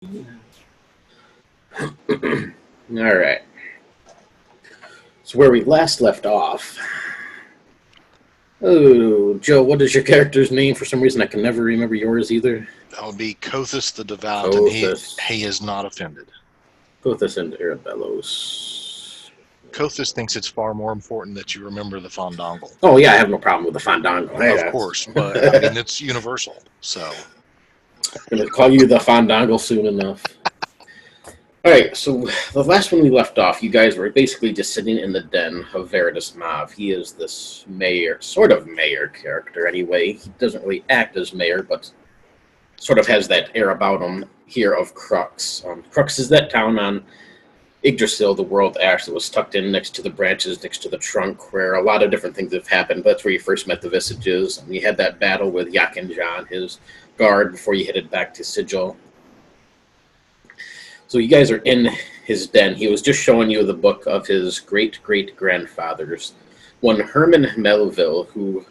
All right. So where we last left off. Oh, Joe, what is your character's name? For some reason, I can never remember yours either. That would be Kothis the Devout, and he is not offended. Kothis and Arabelos. Kothis thinks it's far more important that you remember the Fandangle. Oh, yeah, I have no problem with the Fandangle. Of course, but I mean, it's universal, so. I'm going to call you the Fandangle soon enough. All right, so the last one we left off, you guys were basically just sitting in the den of Veritas Mav. He is this mayor, sort of mayor character anyway. He doesn't really act as mayor, but sort of has that air about him here of Crux. Crux is that town on Yggdrasil, the world ash that was tucked in next to the branches, next to the trunk, where a lot of different things have happened. That's where you first met the Visages, and you had that battle with Yakin Jan, his guard, before you headed back to Sigil. So you guys are in his den. He was just showing you the book of his great-great-grandfathers, one Herman Melville, who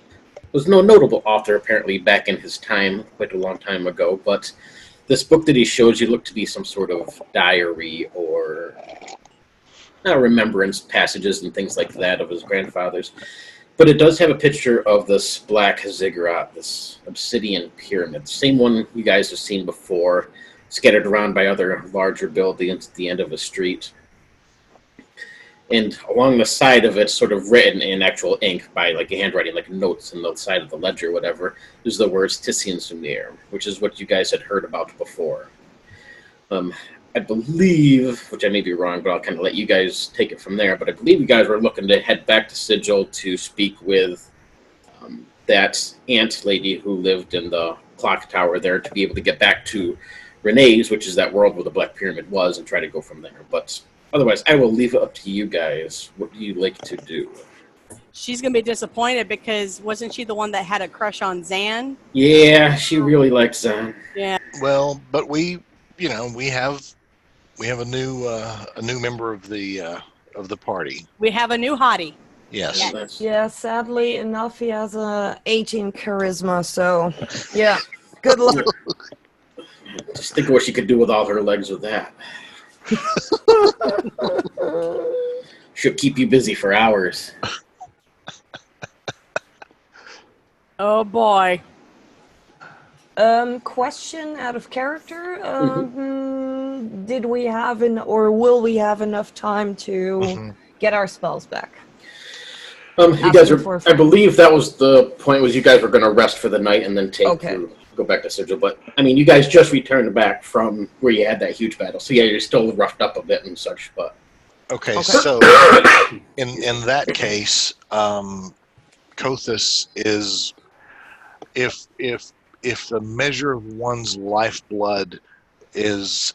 was no notable author apparently back in his time, quite a long time ago, but this book that he shows you looked to be some sort of diary or remembrance passages and things like that of his grandfathers. But it does have a picture of this black ziggurat, this obsidian pyramid, the same one you guys have seen before, scattered around by other larger buildings at the end of a street. And along the side of it, sort of written in actual ink by like handwriting, like notes on the side of the ledger or whatever, is the words Tissian Sumir, which is what you guys had heard about before. I believe, which I may be wrong, but I'll kind of let you guys take it from there, but I believe you guys were looking to head back to Sigil to speak with that ant lady who lived in the clock tower there to be able to get back to Renee's, which is that world where the Black Pyramid was, and try to go from there. But otherwise, I will leave it up to you guys. What do you like to do? She's going to be disappointed because wasn't she the one that had a crush on Zan? Yeah, she really likes Zan. Yeah. Well, but we have a new member of the party. We have a new hottie. Yes. Yeah, sadly enough, he has a 18 charisma, so yeah, good luck. Just think of what she could do with all her legs with that. She'll keep you busy for hours. Oh boy. Question out of character. Did we have or will we have enough time to get our spells back? You guys are, I believe that was the point, was you guys were going to rest for the night and then go back to Sigil. But I mean, you guys just returned back from where you had that huge battle, so yeah, you're still roughed up a bit and such. But okay. So in that case, Kothis is if the measure of one's lifeblood is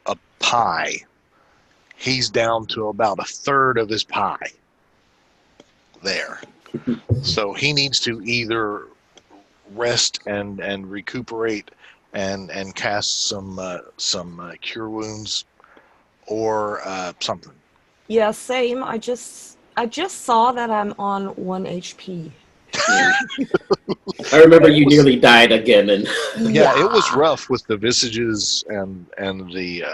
a pie, he's down to about a third of his pie there. So he needs to either rest and recuperate and cast some cure wounds or something. Yeah, same. I just saw that I'm on 1 HP. I remember you nearly died again, and yeah, it was rough with the Visages and the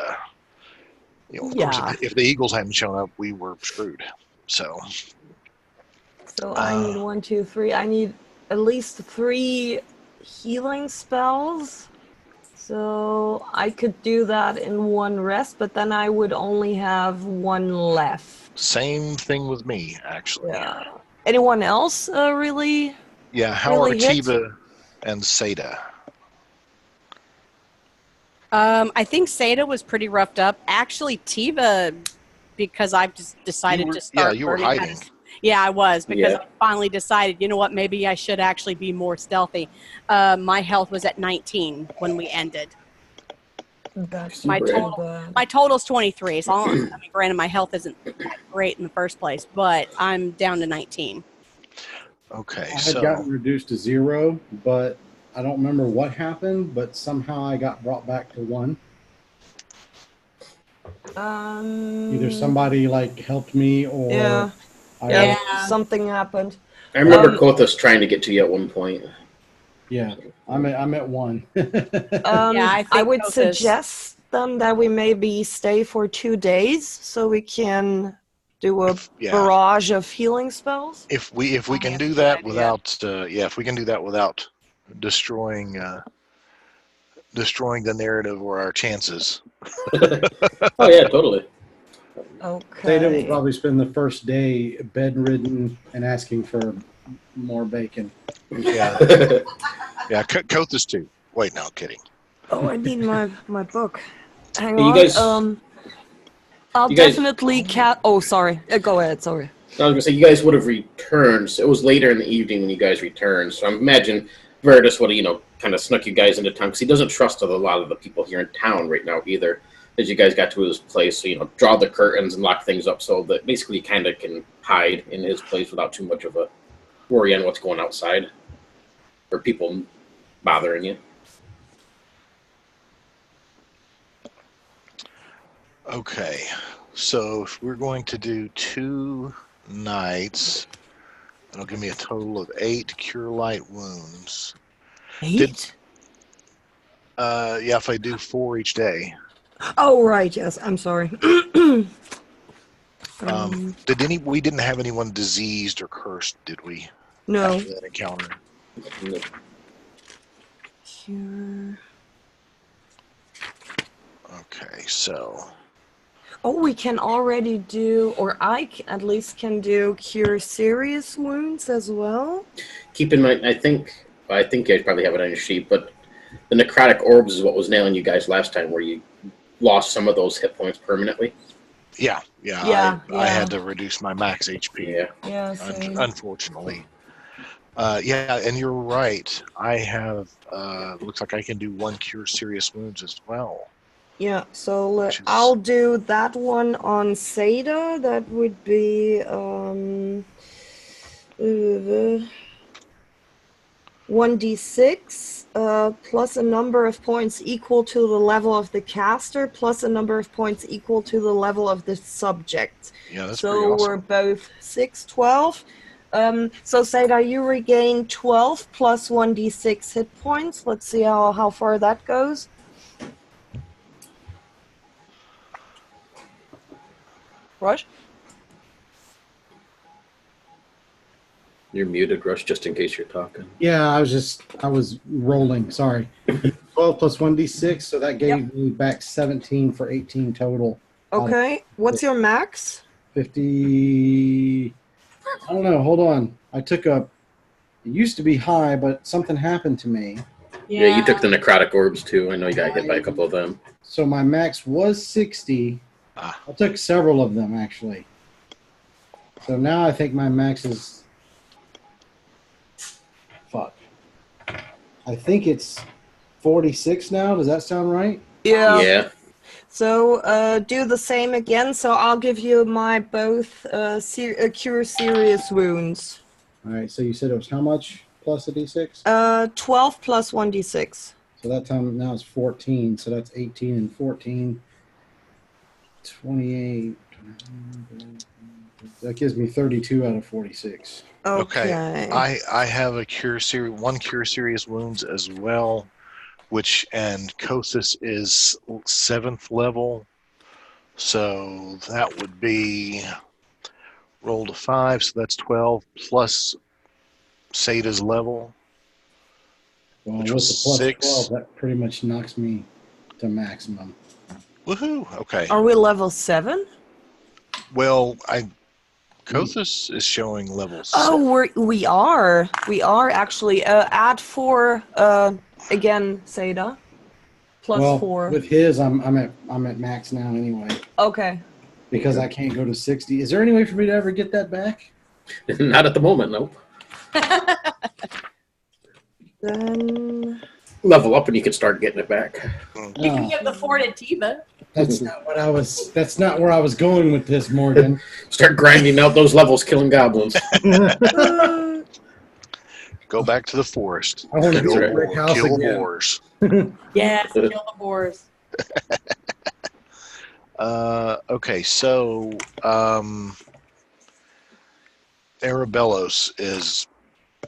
of course, if the Eagles hadn't shown up, we were screwed. So I need 1, 2, 3. I need at least 3 healing spells. So I could do that in 1 rest, but then I would only have 1 left. Same thing with me, actually. Yeah. Anyone else really? Yeah, how are Tiva and Seda? I think Seda was pretty roughed up. Actually, Tiva, because I've just decided to start. Yeah, you were hiding. Yeah, I was, because I finally decided, you know what, maybe I should actually be more stealthy. My health was at 19 when we ended. My total's 23. So I mean, granted, my health isn't great in the first place, but I'm down to 19. Okay, I had gotten reduced to 0, but I don't remember what happened, but somehow I got brought back to 1. Either somebody helped me or something happened. I remember Kothis trying to get to you at one point. Yeah, I'm at 1. I would suggest then that we maybe stay for 2 days so we can do a barrage of healing spells? If we can do that without if we can do that without destroying the narrative or our chances. Oh yeah, totally. Okay. Theta will probably spend the first day bedridden and asking for more bacon. Yeah. Yeah, Kothis too. Wait, no, kidding. Oh, I need my book. Hang Hey, on. you guys- I'll you guys- definitely Oh, sorry. Go ahead. Sorry. I was going to say, you guys would have returned. So it was later in the evening when you guys returned. So I imagine Veritas would have, kind of snuck you guys into town because he doesn't trust a lot of the people here in town right now either. As you guys got to his place, so, draw the curtains and lock things up so that basically you kind of can hide in his place without too much of a worry on what's going outside or people bothering you. Okay, so if we're going to do 2 nights, that'll give me a total of 8 cure light wounds. 8? If I do 4 each day. Oh, right. Yes. I'm sorry. We didn't have anyone diseased or cursed, did we? No. After that encounter. Cure. Okay, so. Oh, we can already do, or at least can do cure serious wounds as well. Keep in mind, I think you guys probably have it on your sheet, but the necrotic orbs is what was nailing you guys last time, where you lost some of those hit points permanently. Yeah. I had to reduce my max HP. Yeah. Same. Unfortunately. And you're right. I have. Looks like I can do 1 cure serious wounds as well. Yeah. So I'll do that one on Seda. That would be 1d6 plus a number of points equal to the level of the caster plus a number of points equal to the level of the subject. Yeah, that's pretty awesome. So we're both 6, 12. So Seda, you regain 12 plus 1d6 hit points. Let's see how far that goes. Rush? You're muted, Rush, just in case you're talking. Yeah, I was rolling. Sorry. 12 plus 1d6, so that gave me back 17 for 18 total. Okay. What's your max? 50. I don't know. Hold on. It used to be high, but something happened to me. Yeah, you took the necrotic orbs too. I know you got hit by a couple of them. So my max was 60. I took several of them, actually. So now I think my max is... Fuck. I think it's 46 now. Does that sound right? Yeah. So do the same again. So I'll give you my both cure serious wounds. All right. So you said it was how much plus a d6? 12 plus 1d6. So that time now it's 14. So that's 18 and 14. 28. That gives me 32 out of 46. Okay. I have one cure serious wounds as well, and Kothis is 7th level, so that would be roll to 5, so that's 12 plus Seda's level. Well, which with was the plus 6. 12, that pretty much knocks me to maximum. Woohoo! Okay. Are we level 7? Well, Kothis is showing level 6. Oh, we are actually. Add 4 again, Seda. Plus 4. With his, I'm at max now anyway. Okay. Because I can't go to 60. Is there any way for me to ever get that back? Not at the moment, nope. Then level up and you can start getting it back. You can get the Fortitude. That's not what I was. That's not where I was going with this, Morgan. Start grinding out those levels, killing goblins. Go back to the forest. I want to build a brick house kill again. boars. Yes, kill the boars. Okay, so Arabellos is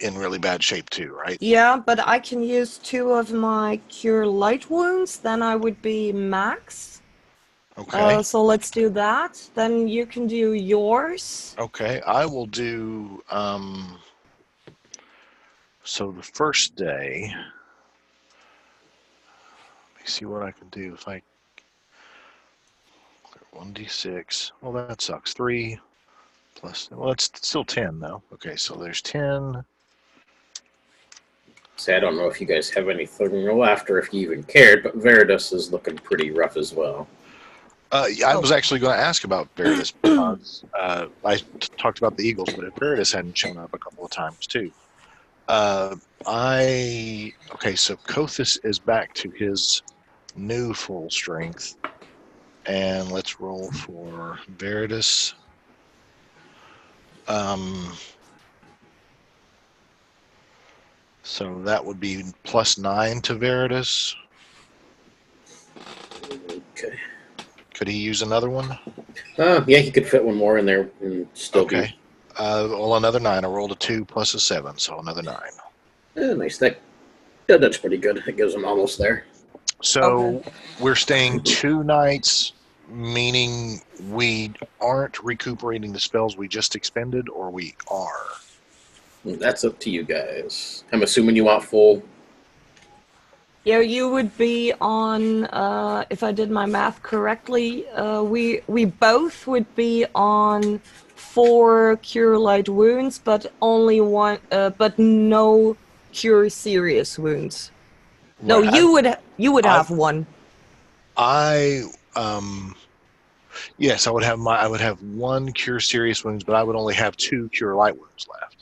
in really bad shape too, right? Yeah, but I can use 2 of my Cure Light wounds. Then I would be max. Okay. So let's do that. Then you can do yours. Okay, I will do. So the first day, let me see what I can do. If I 1d6, well that sucks. 3 plus, well it's still 10 though. Okay, so there's 10. See, I don't know if you guys have anything left or if you even cared, but Veridus is looking pretty rough as well. Yeah, I was actually going to ask about Veridus because I talked about the Eagles, but if Veridus hadn't shown up a couple of times too. Okay, so Kothis is back to his new full strength, and let's roll for Veridus. So that would be +9 to Veridus. Okay. Could he use another one? Yeah, he could fit one more in there and still be. Well, another 9. I rolled a 2 plus a 7, so another 9. Nice. That's pretty good. It gives him almost there. So we're staying 2 nights, meaning we aren't recuperating the spells we just expended, or we are? That's up to you guys. I'm assuming you want full. Yeah, you would be on, if I did my math correctly, we both would be on 4 Cure Light wounds, but only 1, but no Cure Serious wounds. No, Right, you would have 1. Yes, I would have 1 Cure Serious wounds, but I would only have 2 Cure Light wounds left.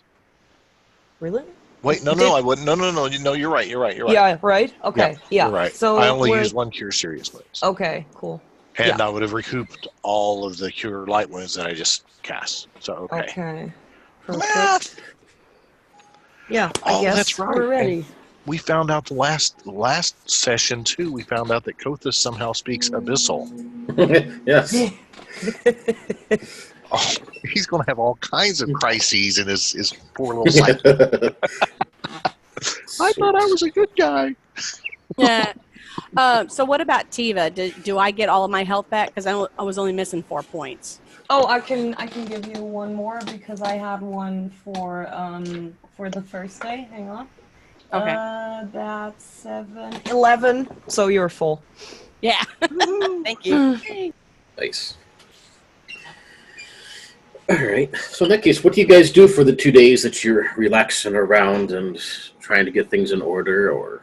Really? Wait, no, I wouldn't. No, you're right. Yeah, right? Okay, yeah. You're right. So I only used 1 Cure Serious wounds. Okay, cool. And I would have recouped all of the Cure Light wounds that I just cast. So, Okay. Perfect. Math! Yeah, I guess that's right. we're ready. And we found out the last session, too, we found out that Kothis somehow speaks Abyssal. Yes. Oh, he's going to have all kinds of crises in his poor little sight. I thought I was a good guy. Yeah. So what about Tiva? Do I get all of my health back? Because I was only missing 4 points. Oh, I can give you 1 more because I had 1 for the first day. Hang on. Okay. That's 7, 11. So you're full. Yeah. Thank you. Nice. All right. So in that case, what do you guys do for the 2 days that you're relaxing around and trying to get things in order? Or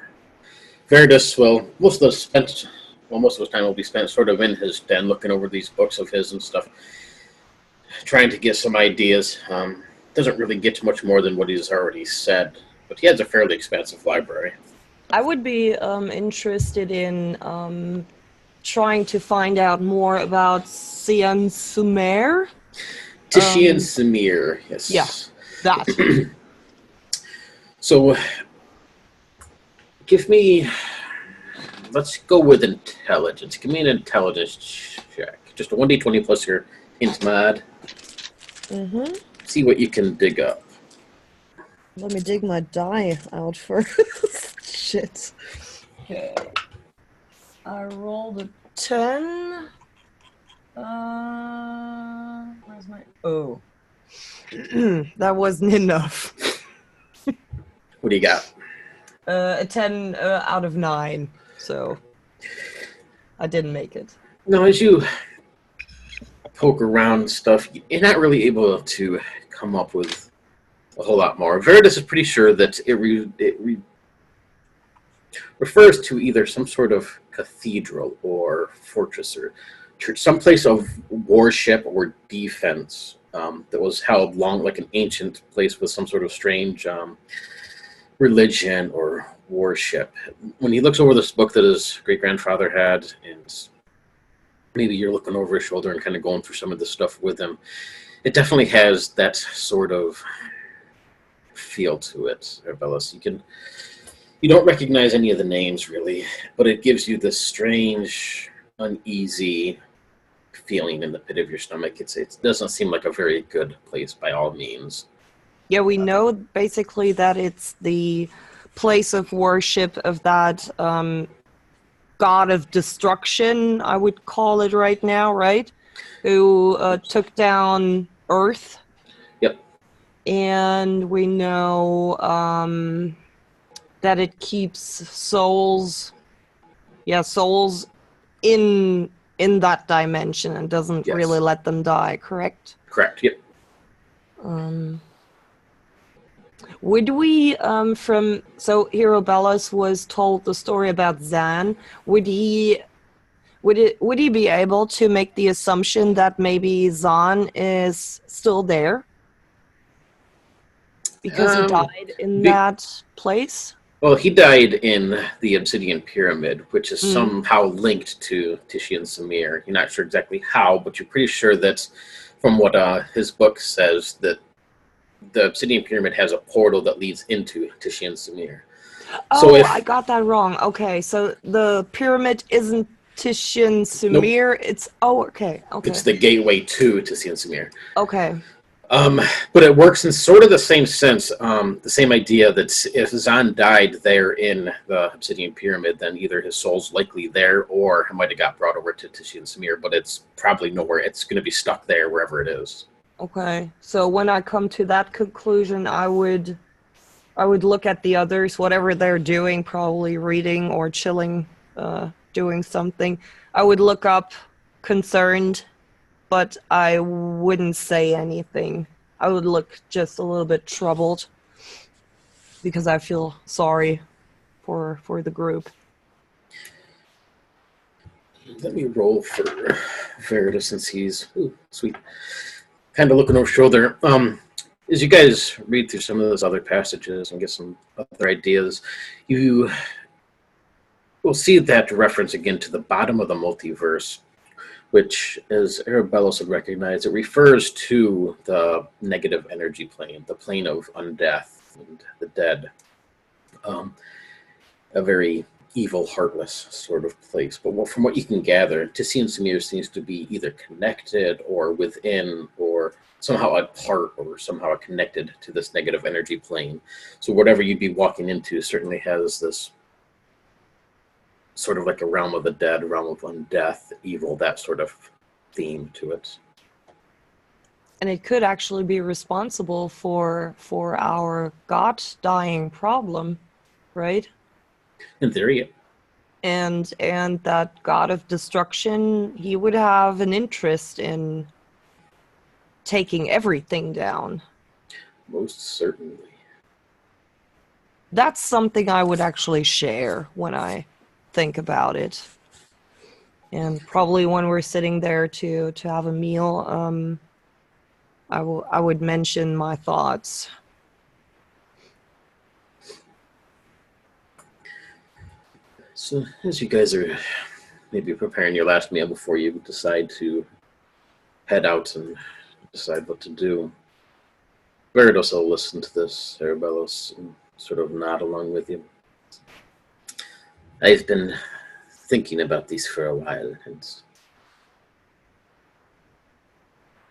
Veridus, well, most of the time will be spent sort of in his den, looking over these books of his and stuff, trying to get some ideas. Doesn't really get much more than what he's already said, but he has a fairly expansive library. I would be interested in trying to find out more about Sian Sumer. Tishian Samir, yes. Yeah, that. So, let's go with intelligence. Give me an intelligence check. Just a 1d20 plus your int mod. Mm-hmm. See what you can dig up. Let me dig my die out first. Shit. Okay. I rolled a 10. Where's my... Oh. That wasn't enough. What do you got? A 10 out of 9. So I didn't make it. No, as you poke around and stuff, you're not really able to come up with a whole lot more. Veridus is pretty sure that it refers to either some sort of cathedral or fortress or church, some place of worship or defense that was held long, like an ancient place with some sort of strange religion or worship. When he looks over this book that his great-grandfather had, and maybe you're looking over his shoulder and kind of going through some of the stuff with him, it definitely has that sort of feel to it, Arbellis. You don't recognize any of the names really, but it gives you this strange, uneasy feeling in the pit of your stomach. It doesn't seem like a very good place by all means. Yeah, we know basically that it's the place of worship of that god of destruction, I would call it right now, right? Who took down Earth. Yep. And we know that it keeps souls, souls in that dimension and doesn't really let them die, correct? Correct, yep. Would we, so Hero Bellos was told the story about Zan. Would he be able to make the assumption that maybe Zan is still there? Because he died in that place? Well, he died in the Obsidian Pyramid, which is somehow linked to Tishia and Samir. You're not sure exactly how, but you're pretty sure that from what his book says, that the Obsidian Pyramid has a portal that leads into Tishia and Samir. Oh, I got that wrong. Okay, so the pyramid isn't Tishia and Samir. Nope. It's okay. It's the gateway to Tishia and Samir. Okay. But it works in sort of the same sense, the same idea that if Zan died there in the Obsidian Pyramid, then either his soul's likely there or it might have got brought over to Tishia and Samir, but it's probably nowhere. It's going to be stuck there wherever it is. Okay, so when I come to that conclusion, I would look at the others, whatever they're doing, probably reading or chilling, doing something. I would look up concerned, but I wouldn't say anything. I would look just a little bit troubled because I feel sorry for the group. Let me roll for Verita since he's sweet. Kind of looking over shoulder. As you guys read through some of those other passages and get some other ideas, you will see that reference again to the bottom of the multiverse, which, as Arabellos would recognize, it refers to the negative energy plane, the plane of undeath and the dead. A very evil, heartless sort of place. But from what you can gather, Tishia and Samir seems to be either connected or within or somehow a part or somehow connected to this negative energy plane. So whatever you'd be walking into certainly has this sort of like a realm of the dead, realm of undeath, evil, that sort of theme to it. And it could actually be responsible for our god dying problem, right? In theory, and that god of destruction, he would have an interest in taking everything down. Most certainly. That's something I would actually share when I think about it. And probably when we're sitting there to have a meal, I would mention my thoughts. So as you guys are maybe preparing your last meal before you decide to head out and decide what to do, Veritas will listen to this, Arabellos, and sort of nod along with you. I've been thinking about these for a while, and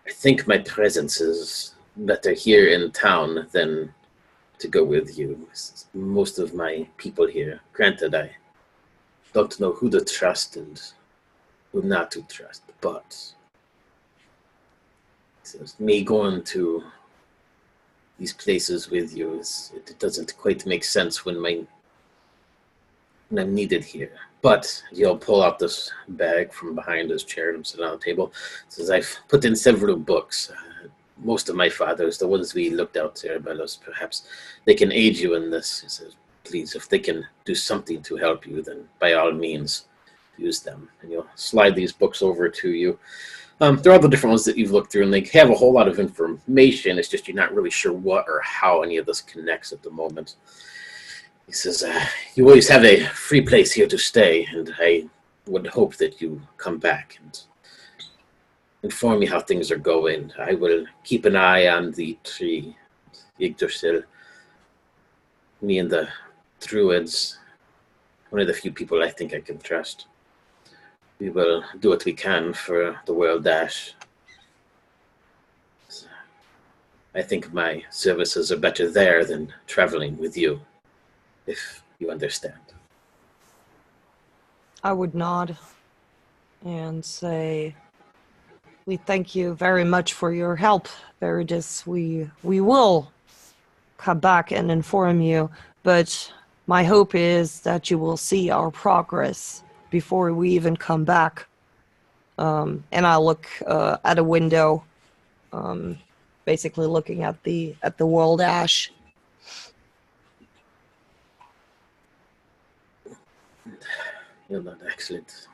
I think my presence is better here in town than to go with you. Most of my people here, granted, I don't know who to trust and who not to trust, but me going to these places with you, it doesn't quite make sense when I'm needed here. But he'll pull out this bag from behind his chair and sit on the table. Says, I've put in several books. Most of my fathers, the ones we looked out to, Arabellos, perhaps they can aid you in this. He says, please, if they can do something to help you, then by all means, use them. And you'll slide these books over to you. They're all the different ones that you've looked through, and they have a whole lot of information. It's just you're not really sure what or how any of this connects at the moment. He says, you always have a free place here to stay, and I would hope that you come back and inform me how things are going. I will keep an eye on the tree, Yggdrasil. Me and the Druids, one of the few people I think I can trust. We will do what we can for the World Dash. I think my services are better there than traveling with you, if you understand. I would nod and say, we thank you very much for your help, Veridis. We will come back and inform you, but my hope is that you will see our progress before we even come back. And I look at a window, basically looking at the world ash. You're not excellent.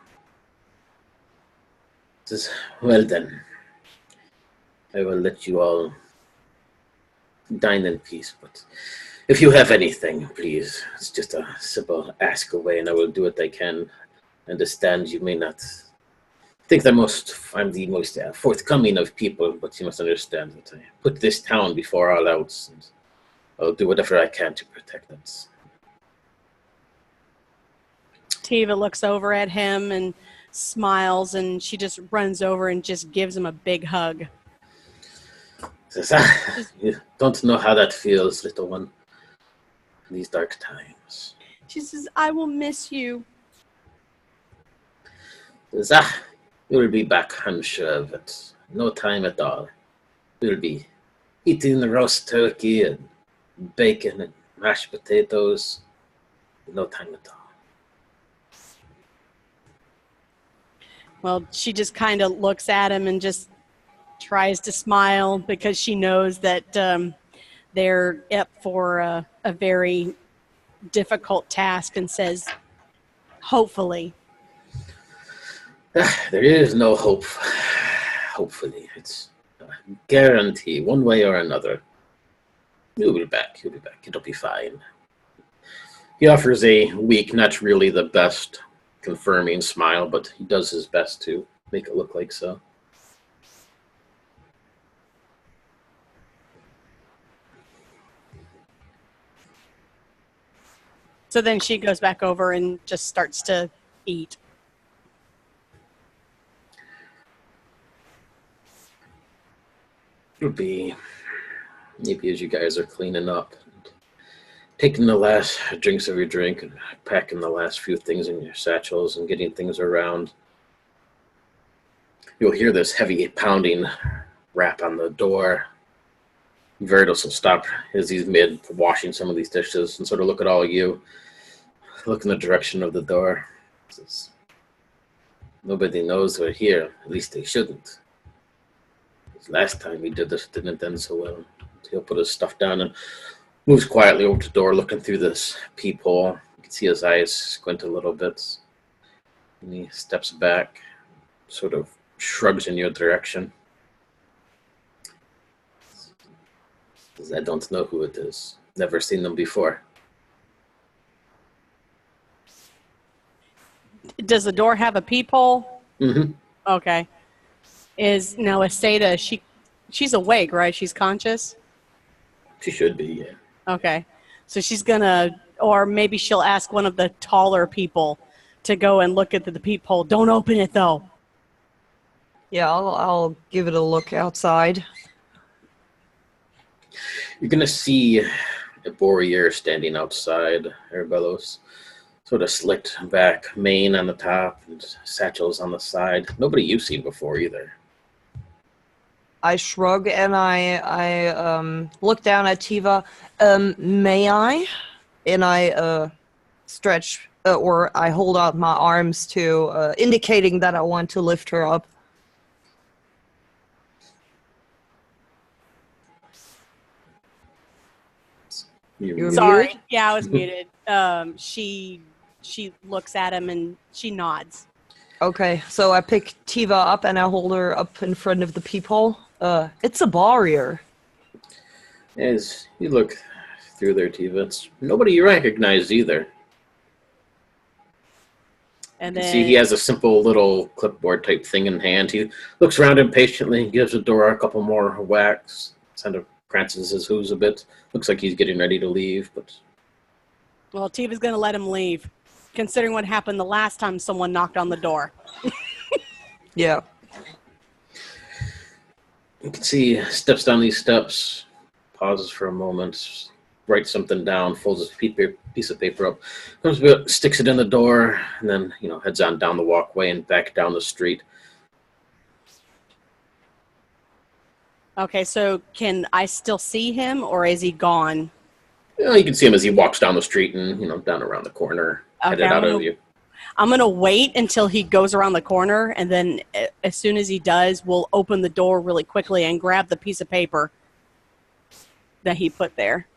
Well then, I will let you all dine in peace, but if you have anything, please, it's just a simple ask away and I will do what I can. Understand you may not think I'm the most forthcoming of people, but you must understand that I put this town before all else, and I'll do whatever I can to protect it. Tiva looks over at him and smiles, and she just runs over and just gives him a big hug. Says, you don't know how that feels, little one, in these dark times. She says, I will miss you. Says, you'll be back, I'm sure of it. No time at all. We'll be eating the roast turkey and bacon and mashed potatoes. No time at all. Well, she just kind of looks at him and just tries to smile because she knows that they're up for a very difficult task, and says, hopefully. There is no hope. Hopefully. It's a guarantee, one way or another. You'll be back. You'll be back. It'll be fine. He offers a weak, not really the best confirming smile, but he does his best to make it look like so. So then she goes back over and just starts to eat. It'll be maybe as you guys are cleaning up, taking the last drinks of your drink and packing the last few things in your satchels and getting things around, you'll hear this heavy pounding rap on the door. Veridis will stop as he's mid-washing some of these dishes and sort of look at all of you, look in the direction of the door. Says, nobody knows we're here, at least they shouldn't. Last time he did this, didn't end so well. He'll put his stuff down and moves quietly over to the door, looking through this peephole. You can see his eyes squint a little bit. And he steps back, sort of shrugs in your direction. Says, I don't know who it is. Never seen them before. Does the door have a peephole? Mm-hmm. Okay. Is Asada, she's awake, right? She's conscious? She should be, yeah. Okay. So she's gonna, or maybe she'll ask one of the taller people to go and look at the peephole. Don't open it, though. Yeah, I'll give it a look outside. You're going to see a warrior standing outside Arbelos, sort of slicked back mane on the top and satchels on the side. Nobody you've seen before either. I shrug and I look down at Tiva. May I? And I stretch or I hold out my arms to indicating that I want to lift her up. You're Sorry. muted? Yeah, I was muted. She looks at him and she nods. Okay, so I pick Tiva up and I hold her up in front of the peephole. It's a barrier. As you look through there, Tiva, it's nobody you recognize either. And You then see he has a simple little clipboard type thing in hand. He looks around impatiently, gives the door a couple more whacks, kind of prances his hooves a bit. Looks like he's getting ready to leave, but... Well, Tiva's going to let him leave, considering what happened the last time someone knocked on the door. Yeah. You can see he steps down these steps, pauses for a moment, writes something down, folds his piece of paper up, sticks it in the door, and then heads on down the walkway and back down the street. Okay, so can I still see him, or is he gone? You can see him as he walks down the street and down around the corner, headed out of you. I'm going to wait until he goes around the corner, and then as soon as he does, we'll open the door really quickly and grab the piece of paper that he put there.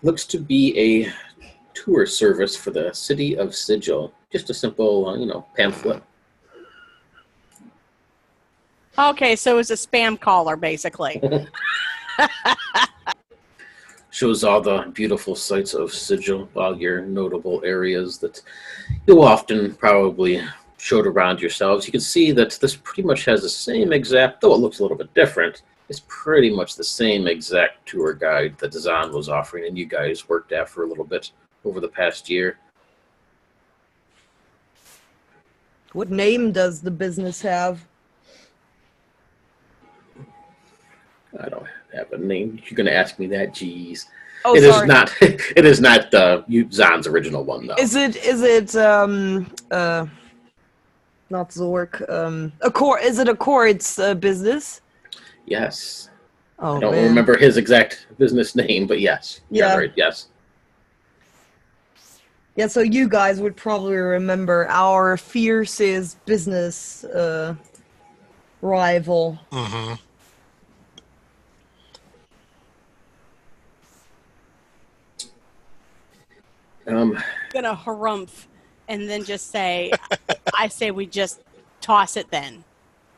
Looks to be a tour service for the city of Sigil. Just a simple, pamphlet. Okay, so it's a spam caller, basically. Shows all the beautiful sights of Sigil, all your notable areas that you'll often probably showed around yourselves. You can see that this pretty much has the same exact, though it looks a little bit different, it's pretty much the same exact tour guide that Zahn was offering and you guys worked at for a little bit over the past year. What name does the business have? I don't have a name. You're going to ask me that? Jeez. Oh, It sorry. is not. It is not Zahn's original one, though. Is it not Zork, Accord? Is it Accord's business? Yes. Oh, I don't man. remember his exact business name, but yes. Yeah. Right, yes. Yeah, so you guys would probably remember our fiercest business rival. Mm-hmm. Gonna harumph and then just say, I say we just toss it then.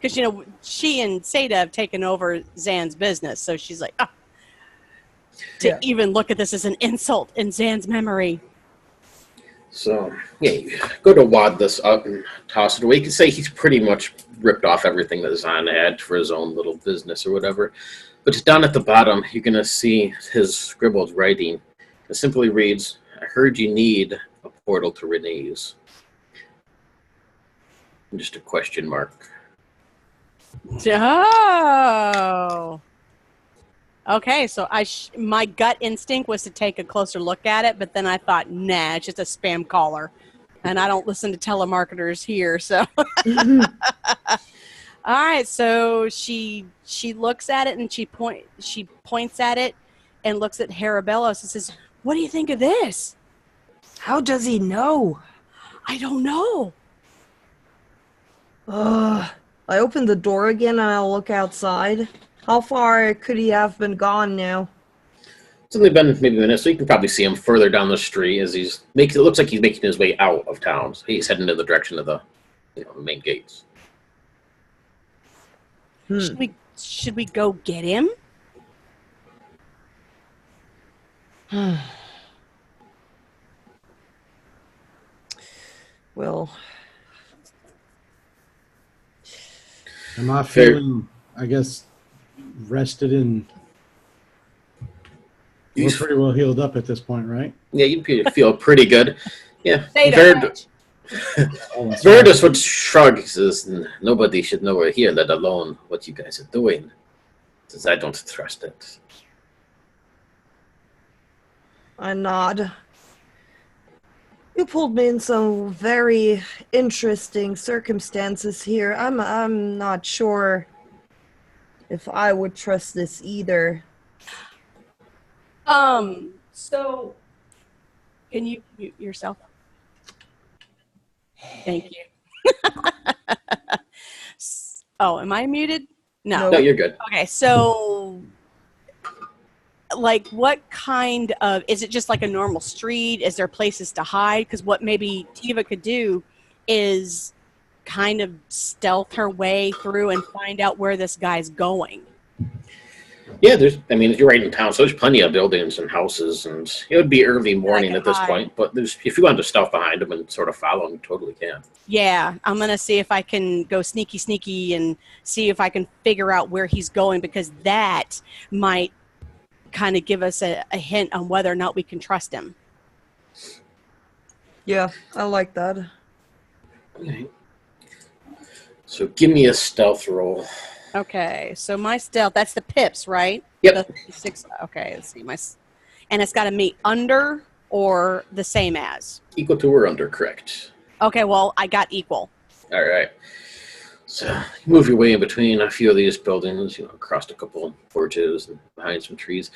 Because, she and Seda have taken over Zan's business, so she's like, even look at this as an insult in Zan's memory. So, you go to wad this up and toss it away. You can say he's pretty much ripped off everything that Zahn had for his own little business or whatever. But just down at the bottom, you're going to see his scribbled writing. It simply reads, I heard you need a portal to Renee's. And just a question mark. Oh. Okay, so my gut instinct was to take a closer look at it, but then I thought, nah, it's just a spam caller. And I don't listen to telemarketers here, so. All right, so she looks at it and she points at it and looks at Harabellos and says, what do you think of this? How does he know? I don't know. I open the door again and I'll look outside. How far could he have been gone now? It's only been maybe a minute, so you can probably see him further down the street as it looks like he's making his way out of town. So he's heading in the direction of the main gates. Should we go get him? Well, am I feeling, I guess, rested and we're pretty well healed up at this point, right? Yeah, you feel pretty good. Yeah. Oh, Verdus would shrug. He says, nobody should know we're here, let alone what you guys are doing. Says, I don't trust it. I nod. You pulled me in some very interesting circumstances here. I'm not sure if I would trust this either. So can you mute yourself? Thank you. Oh, am I muted? No. No, you're good. Okay, so like what kind of, is it just like a normal street? Is there places to hide? Because what maybe Tiva could do is kind of stealth her way through and find out where this guy's going. Yeah, you're right in town, so there's plenty of buildings and houses, and it would be early morning at this point, but if you wanted to stealth behind him and sort of follow him, you totally can. Yeah, I'm going to see if I can go sneaky and see if I can figure out where he's going, because that might kind of give us a hint on whether or not we can trust him. Yeah, I like that. Okay. So give me a stealth roll. Okay, so my stealth, that's the pips, right? Yep. The 6, okay, let's see. And it's got to meet under or the same as? Equal to or under, correct. Okay, well, I got equal. All right. So you move your way in between a few of these buildings, across a couple porches and behind some trees.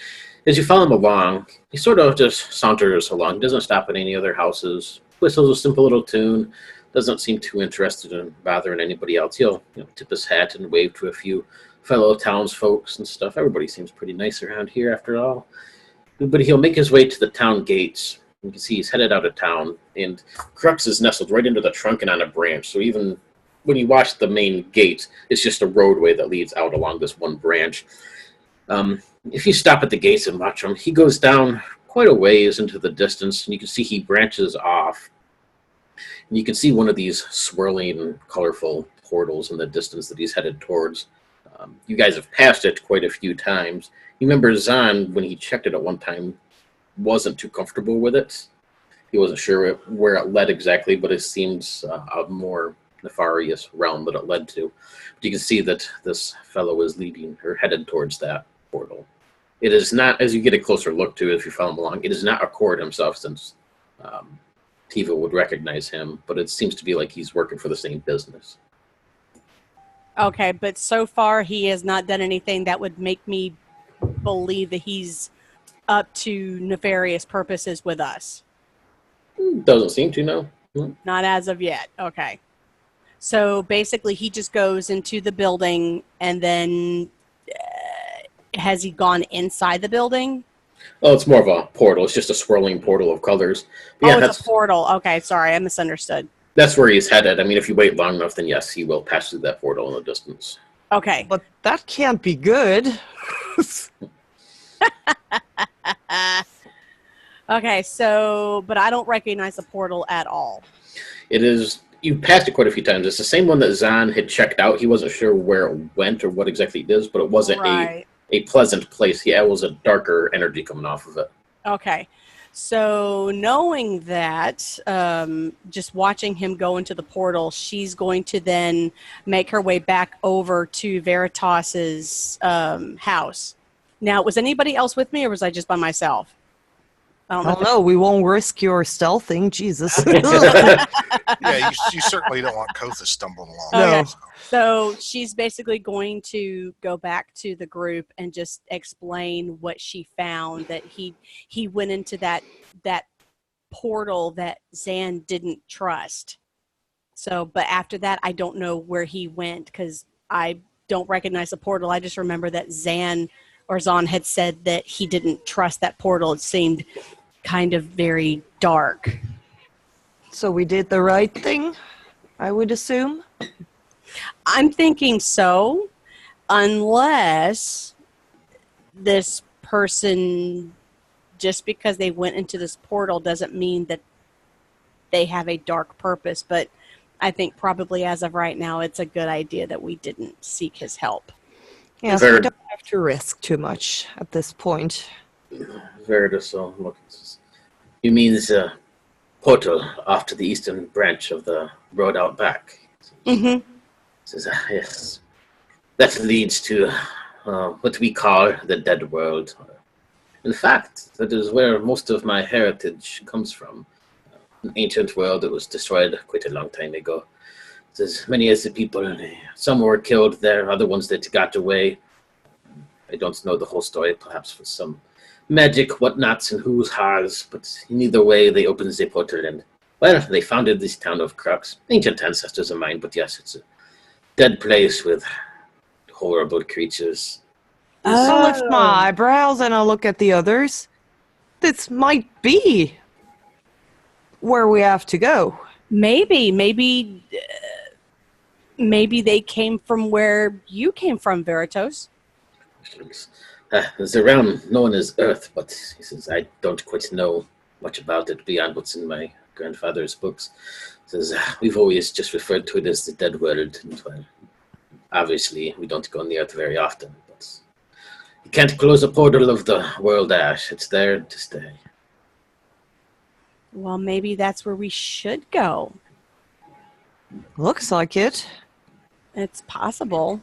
As you follow him along, he sort of just saunters along. He doesn't stop at any other houses. Whistles a simple little tune. Doesn't seem too interested in bothering anybody else. He'll tip his hat and wave to a few fellow townsfolk and stuff. Everybody seems pretty nice around here after all. But he'll make his way to the town gates. You can see he's headed out of town, and Crux is nestled right into the trunk and on a branch. So even when you watch the main gate, it's just a roadway that leads out along this one branch. If you stop at the gates and watch him, he goes down quite a ways into the distance, and you can see he branches off. And you can see one of these swirling and colorful portals in the distance that he's headed towards. You guys have passed it quite a few times. You remember Zahn, when he checked it at one time, wasn't too comfortable with it. He wasn't sure where it led exactly, but it seems a more nefarious realm that it led to. But you can see that this fellow is leading or headed towards that portal. It is not, as you get a closer look to it, if you follow him along, it is not Accord himself, since Tiva would recognize him, but it seems to be like he's working for the same business. Okay, but so far he has not done anything that would make me believe that he's up to nefarious purposes with us. Doesn't seem to, no. Not as of yet. Okay. So basically he just goes into the building, and then has he gone inside the building? Oh, it's more of a portal. It's just a swirling portal of colors. But yeah, it's a portal. Okay, sorry, I misunderstood. That's where he's headed. I mean, if you wait long enough, then yes, he will pass through that portal in the distance. Okay. But that can't be good. Okay, so, but I don't recognize the portal at all. It is, you passed it quite a few times. It's the same one that Zahn had checked out. He wasn't sure where it went or what exactly it is, but it wasn't a pleasant place. Yeah, it was a darker energy coming off of it. Okay. So knowing that, just watching him go into the portal, she's going to then make her way back over to Veritas's house. Now, was anybody else with me, or was I just by myself? I don't know. We won't risk your stealthing. Jesus. Yeah, you certainly don't want Kothis stumbling along. Okay. No. So she's basically going to go back to the group and just explain what she found, that he went into that portal that Zan didn't trust. So, but after that, I don't know where he went, because I don't recognize the portal. I just remember that Zan had said that he didn't trust that portal. It seemed kind of very dark. So we did the right thing, I would assume. I'm thinking so, unless this person, just because they went into this portal doesn't mean that they have a dark purpose. But I think probably as of right now, it's a good idea that we didn't seek his help. Yes, we don't have to risk too much at this point. Veritas, look, you mean the portal off to the eastern branch of the road out back? Mm-hmm. Says, yes. That leads to what we call the dead world. In fact, that is where most of my heritage comes from. An ancient world that was destroyed quite a long time ago. As many as the people, some were killed there, other ones that got away. I don't know the whole story, perhaps for some magic whatnots and who's has, but in either way, they opened the portal and, well, they founded this town of Crux. Ancient ancestors of mine, but yes, it's a dead place with horrible creatures. I lift my eyebrows and I look at the others. This might be where we have to go. Maybe they came from where you came from, Veritas. There's a realm known as Earth, but he says I don't quite know much about it beyond what's in my grandfather's books. He says we've always just referred to it as the dead world. And, well, obviously, we don't go on the Earth very often, but you can't close a portal of the world ash. It's there to stay. Well, maybe that's where we should go. Looks like it. It's possible.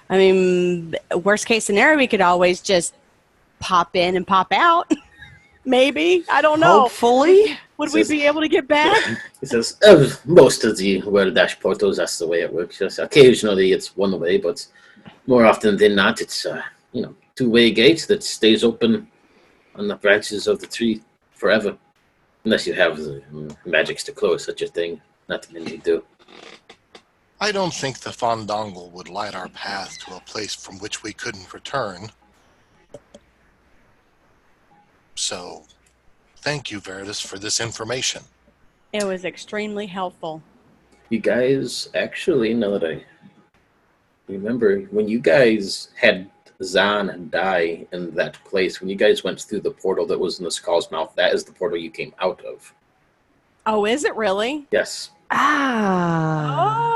I mean, worst case scenario, we could always just pop in and pop out. Maybe. I don't know. Hopefully. Would we be able to get back? He says, most of the World-Dash portals, that's the way it works. Just occasionally it's one way, but more often than not, it's two-way gate that stays open on the branches of the tree forever. Unless you have the magics to close such a thing. Not many do. I don't think the Fandangle would light our path to a place from which we couldn't return. So, thank you, Veritas, for this information. It was extremely helpful. You guys, actually, now that I remember, when you guys had Zahn die in that place, when you guys went through the portal that was in the Skull's Mouth, that is the portal you came out of. Oh, is it really? Yes. Oh.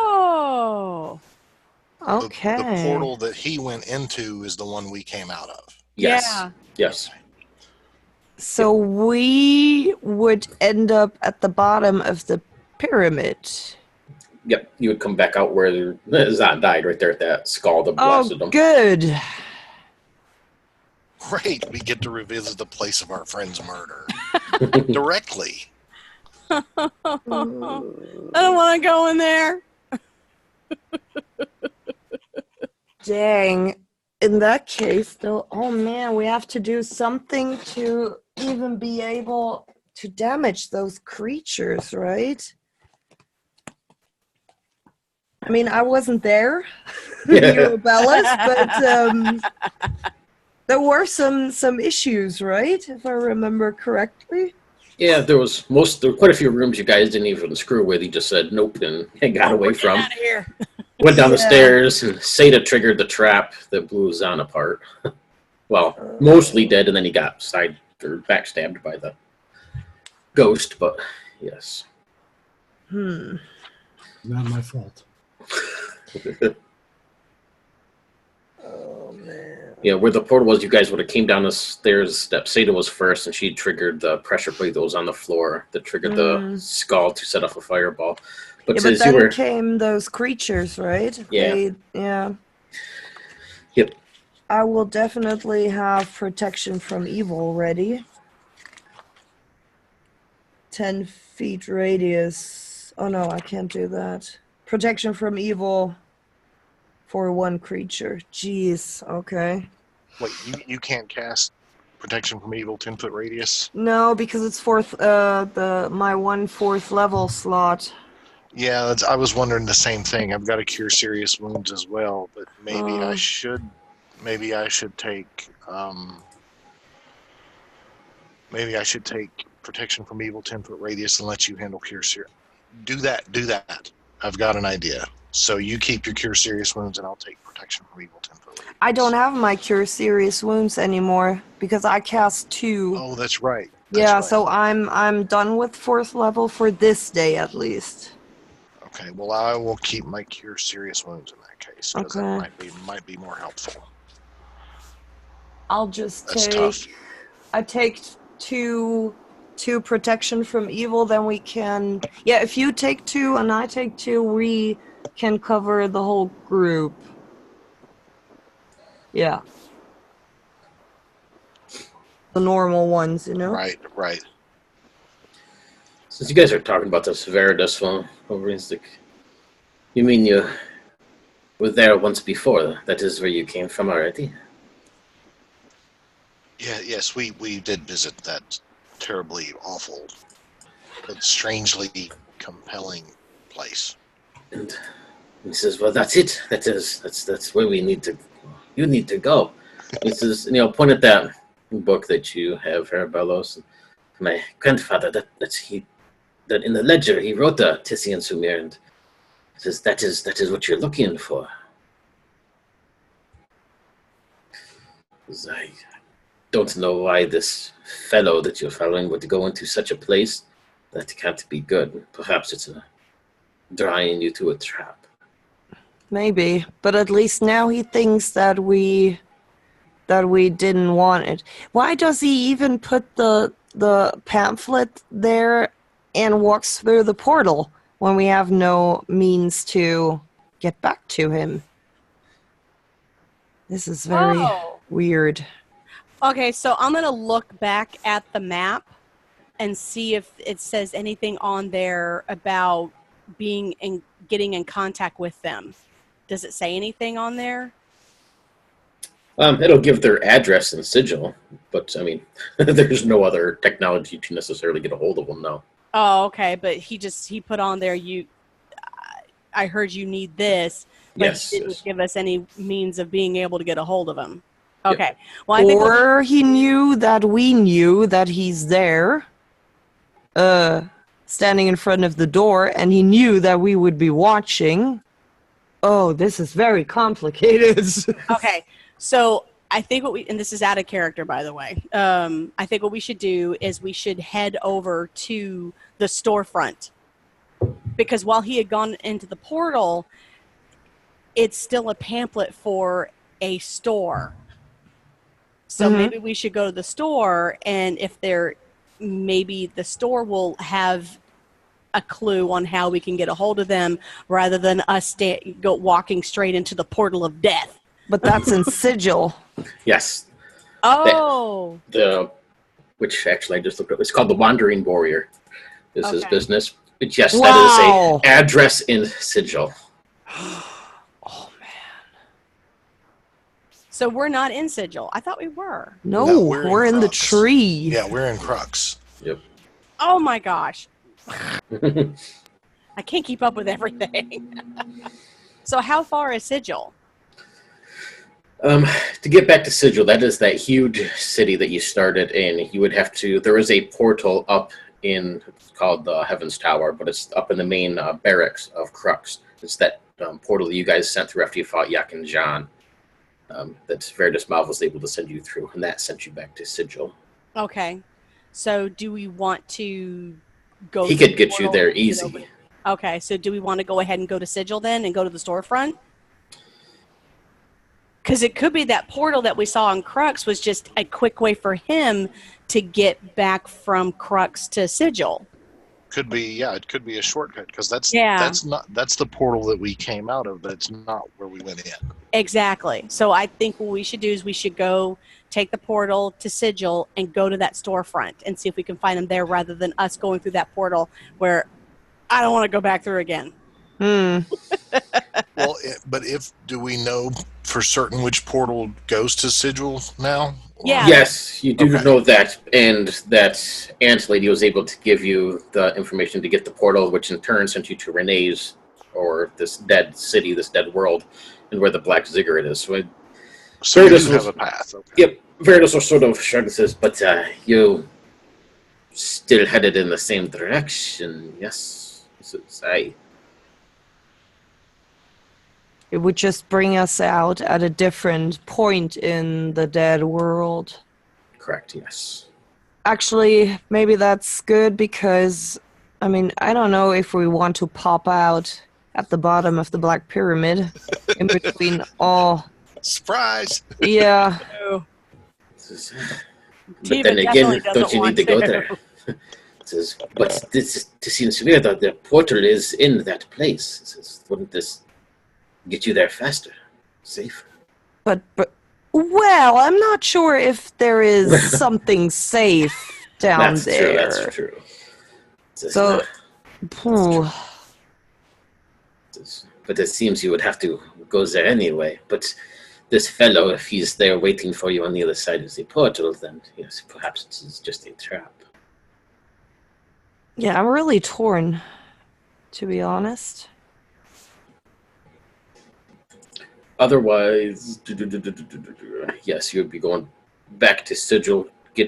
Okay. The portal that he went into is the one we came out of. Yes. Yeah. Yes. So we would end up at the bottom of the pyramid. Yep. You would come back out where Zahn died, right there at that skull that blasted him. Good. Great, we get to revisit the place of our friend's murder. Directly. I don't want to go in there. Dang. In that case, though, oh man, we have to do something to even be able to damage those creatures, right? I mean, I wasn't there, Eurobellas, but there were some issues, right? If I remember correctly. Yeah, there were quite a few rooms you guys didn't even screw with. He just said nope and got away from. Out of here. Went down the stairs, and Seda triggered the trap that blew Zahn apart. Well, mostly dead, and then he got backstabbed by the ghost, but yes. Not my fault. Oh man. Yeah, where the portal was, you guys would have came down the stairs. Seda was first, and she triggered the pressure plate that was on the floor that triggered the skull to set off a fireball. But, But then came those creatures, right? Yeah. Yeah. Yep. I will definitely have protection from evil ready. 10 feet radius. Oh no, I can't do that. Protection from evil for one creature. Jeez, okay. Wait, you can't cast protection from evil 10-foot radius? No, because it's my 4th level slot. Yeah, I was wondering the same thing. I've got to cure serious wounds as well, but maybe I should take protection from evil 10-foot radius and let you handle cure serious. Do that. I've got an idea. So you keep your cure serious wounds and I'll take protection from evil 10-foot radius. I don't have my cure serious wounds anymore because I cast 2. Oh, that's right. So I'm done with 4th level for this day at least. Okay, well, I will keep my cure serious wounds in that case, because that might be more helpful. I'll just That's tough. I take two protection from evil, then we can... Yeah, if you take 2 and I take 2, we can cover the whole group. Yeah. The normal ones, you know? Right. Since you guys are talking about this Veritas one over Instic, you mean you were there once before? That is where you came from already? Yeah, yes, we did visit that terribly awful, but strangely compelling place. And he says, well, that's it. That's where you need to go. He says, point at that book that you have, Herabelos. My grandfather, that in the ledger he wrote the Tissian Sumir, and says that is what you're looking for. I don't know why this fellow that you're following would go into such a place. That can't be good. Perhaps it's drawing you to a trap. Maybe, but at least now he thinks that we didn't want it. Why does he even put the pamphlet there and walks through the portal when we have no means to get back to him? This is very weird. Okay, so I'm going to look back at the map and see if it says anything on there about getting in contact with them. Does it say anything on there? It'll give their address and sigil, but I mean, there's no other technology to necessarily get a hold of them now. Oh, okay, but he put on there I heard you need this, but he didn't give us any means of being able to get a hold of him. Okay. Yep. Well, I think he knew that we knew that he's there, standing in front of the door, and he knew that we would be watching. Oh, this is very complicated. Okay, so I think and this is out of character, by the way. I think what we should do is we should head over to the storefront, because while he had gone into the portal, it's still a pamphlet for a store. So maybe we should go to the store, and maybe the store will have a clue on how we can get a hold of them, rather than us walking straight into the portal of death. But that's in Sigil. Yes. Oh. Which actually I just looked up. It's called the Wandering Warrior. This is business. But yes, Wow. that is a address in Sigil. Oh man. So we're not in Sigil. I thought we were. No, we're in the tree. Yeah, we're in Crux. Yep. Oh my gosh. I can't keep up with everything. So how far is Sigil? To get back to Sigil, that is that huge city that you started in. You would have to. There is a portal up in called the Heaven's Tower, but it's up in the main barracks of Crux. It's that portal that you guys sent through after you fought Yak and John. That Verdus Mal was able to send you through, and that sent you back to Sigil. Okay. So do we want to go? He could get you there easy. Okay. So do we want to go ahead and go to Sigil then, and go to the storefront? Because it could be that portal that we saw in Crux was just a quick way for him to get back from Crux to Sigil. Could be, yeah. It could be a shortcut, because that's the portal that we came out of. That's not where we went in. Exactly. So I think what we should do is we should go take the portal to Sigil and go to that storefront and see if we can find them there, rather than us going through that portal where I don't want to go back through again. Well, but do we know for certain which portal goes to Sigil now? Yeah. Yes, you do know that, and that Ant Lady was able to give you the information to get the portal, which in turn sent you to Renee's, or this dead city, this dead world, and where the Black Ziggurat is. So we do have a path. Okay. Yep, Verdus will sort of shrug and says, but you still headed in the same direction, yes? Says, It would just bring us out at a different point in the dead world. Correct, yes. Actually, maybe that's good, because, I mean, I don't know if we want to pop out at the bottom of the Black Pyramid in between all... Surprise! Yeah. But then again, don't you need to go there? Says, but this seems weird that the portal is in that place. Says, wouldn't this get you there faster, safer? But well, I'm not sure if there is something safe down there. That's true. So, but it seems you would have to go there anyway. But this fellow, if he's there waiting for you on the other side of the portal, then yes, perhaps it's just a trap. Yeah, I'm really torn, to be honest. Otherwise, yes, you would be going back to Sigil, you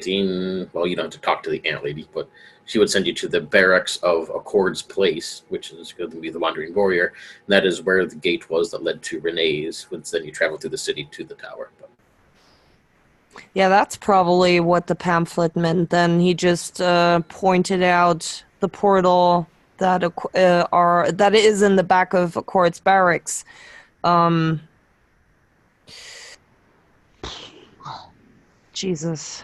don't have to talk to the Ant Lady, but she would send you to the barracks of Accord's Place, which is going to be the Wandering Warrior, and that is where the gate was that led to Renee's, which then you travel through the city to the tower. Yeah, that's probably what the pamphlet meant then. He just pointed out the portal that is in the back of Accord's barracks. Jesus.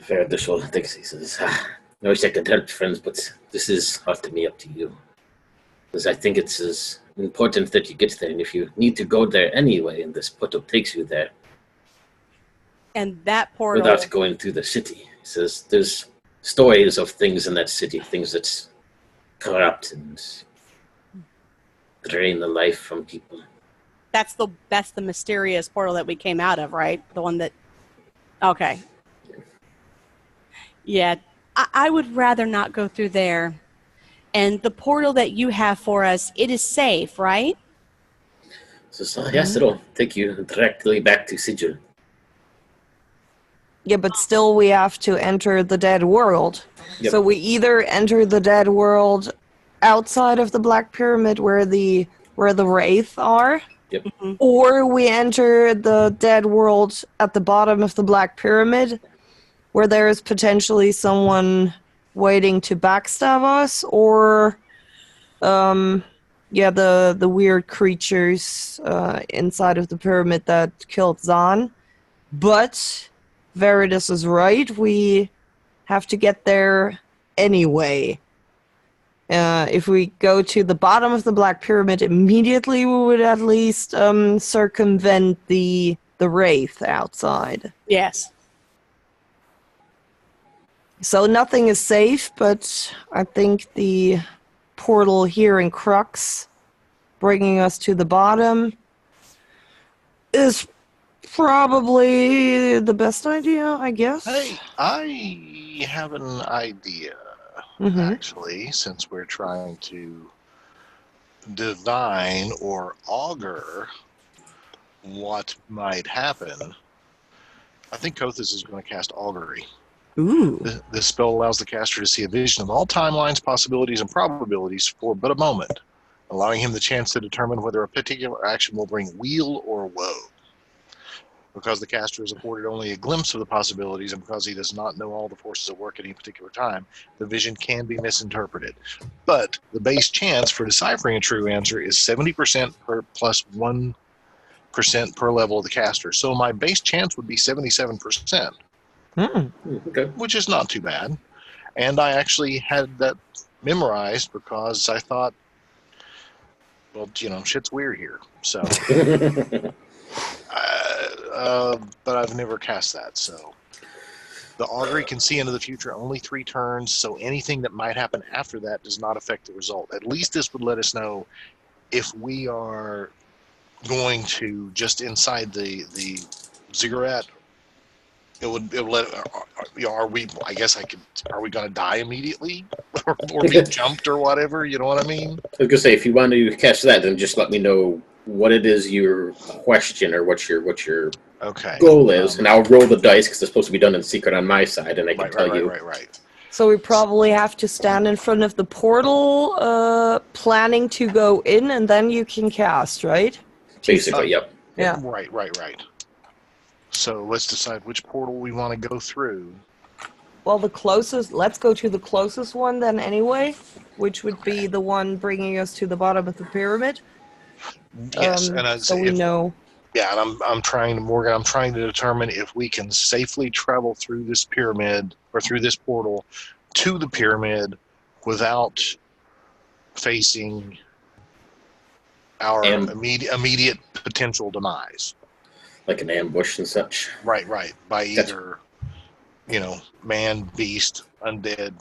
Verdus will think, he says, I wish I could help, friends, but this is ultimately up to you. Because I think it's as important that you get there, and if you need to go there anyway, and this portal takes you there And that portal. without going through the city. He says there's stories of things in that city, things that's corrupt and drain the life from people. That's the mysterious portal that we came out of, right? The one that. Okay. Yeah, I would rather not go through there. And the portal that you have for us, it is safe, right? So yes, it'll take you directly back to Sigil. Yeah, but still we have to enter the dead world. Yep. So we either enter the dead world outside of the Black Pyramid where the Wraith are, Yep. or we enter the dead world at the bottom of the Black Pyramid where there is potentially someone waiting to backstab us, or the weird creatures inside of the pyramid that killed Zahn. But Veritas is right, we have to get there anyway. If we go to the bottom of the Black Pyramid immediately, we would at least circumvent the Wraith outside. Yes. So nothing is safe, but I think the portal here in Crux, bringing us to the bottom, is probably the best idea, I guess. Hey, I have an idea, actually, since we're trying to divine or augur what might happen. I think Kothis is going to cast augury. Ooh. This spell allows the caster to see a vision of all timelines, possibilities, and probabilities for but a moment, allowing him the chance to determine whether a particular action will bring weal or woe. Because the caster is afforded only a glimpse of the possibilities, and because he does not know all the forces at work at any particular time, the vision can be misinterpreted. But the base chance for deciphering a true answer is 70% plus 1% per level of the caster. So my base chance would be 77%. Okay. Which is not too bad. And I actually had that memorized because I thought, well, shit's weird here. So, but I've never cast that. So the augury can see into the future only 3 turns, so anything that might happen after that does not affect the result. At least this would let us know if we are going to just inside the ziggurat. It would let. Are we? I guess I could. Are we going to die immediately, or be jumped, or whatever? You know what I mean? I was gonna say, if you want to catch that, then just let me know what it is your question or what your goal is, and I'll roll the dice because it's supposed to be done in secret on my side, and I can tell you. Right. So we probably have to stand in front of the portal, planning to go in, and then you can cast, right? Basically, yep. Yeah. Right. So let's decide which portal we want to go through. Well, let's go to the closest one then anyway, which would be the one bringing us to the bottom of the pyramid. Yes, and so we know. Yeah, and I'm trying to determine if we can safely travel through this pyramid or through this portal to the pyramid without facing our immediate potential demise. Like an ambush and such. Right. By either, man, beast, undead,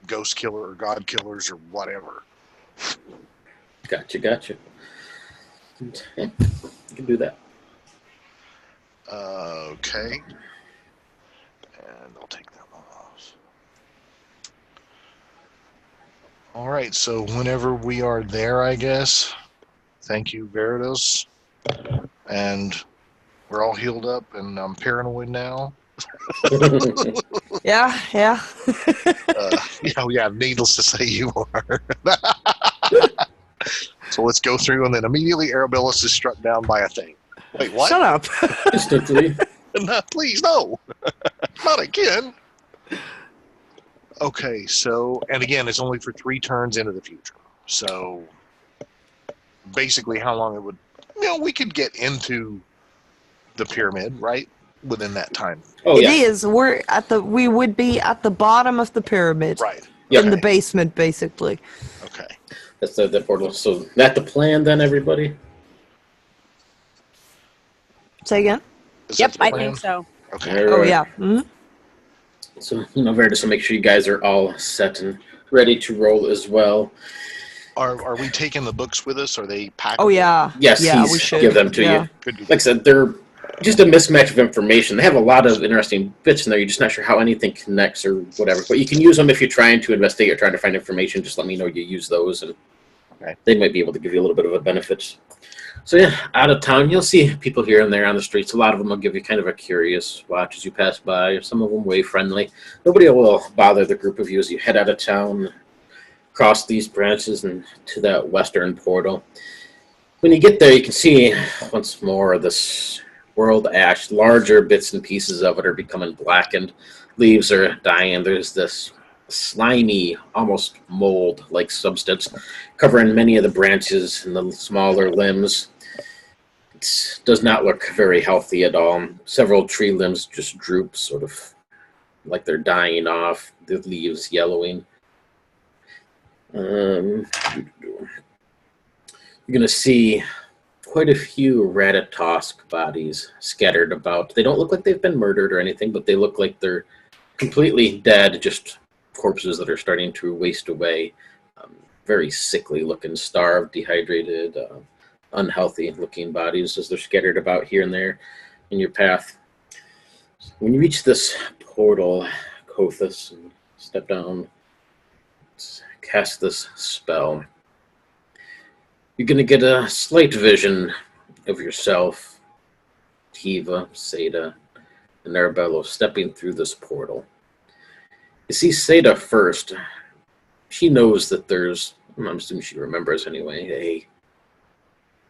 ghost killer, or god killers, or whatever. Gotcha. Yeah, you can do that. Okay. And I'll take that one off. All right, so whenever we are there, I guess. Thank you, Veritas. And we're all healed up, and I'm paranoid now. Yeah. Needless to say, you are. So let's go through, and then immediately Arabellus is struck down by a thing. Wait, what? Shut up. Instantly. No, please, no. Not again. Okay, so, and again, it's only for 3 turns into the future. So, basically how long it would, we could get into the pyramid, right? Within that time. Oh, yeah. It is. We would be at the bottom of the pyramid. Right. In the basement, basically. Okay. That's the portal. So that the plan then, everybody? Say again? Yep, I think so. Okay. Oh, yeah. Mm-hmm. So, Verdus will make sure you guys are all set and ready to roll as well. Are we taking the books with us? Are they packed? Oh, yeah. Yes, yeah, he's we should give them to yeah. you. Good. Like I said, they're just a mismatch of information. They have a lot of interesting bits in there. You're just not sure how anything connects or whatever. But you can use them if you're trying to investigate or trying to find information. Just let me know you use those, and they might be able to give you a little bit of a benefit. So yeah, out of town, you'll see people here and there on the streets. A lot of them will give you kind of a curious watch as you pass by. Some of them way friendly. Nobody will bother the group of you as you head out of town, cross these branches, and to that western portal. When you get there, you can see once more this world ash. Larger bits and pieces of it are becoming blackened. Leaves are dying. There's this slimy, almost mold-like substance covering many of the branches and the smaller limbs. It does not look very healthy at all. Several tree limbs just droop, sort of like they're dying off, the leaves yellowing. You're going to see quite a few Ratatosk bodies scattered about. They don't look like they've been murdered or anything, but they look like they're completely dead, just corpses that are starting to waste away. Very sickly looking, starved, dehydrated, unhealthy looking bodies as they're scattered about here and there in your path. When you reach this portal, Kothis, and step down, cast this spell, you're going to get a slight vision of yourself, Tiva, Seda, and Arabello stepping through this portal. You see Seda first. She knows that there's, I'm assuming she remembers anyway,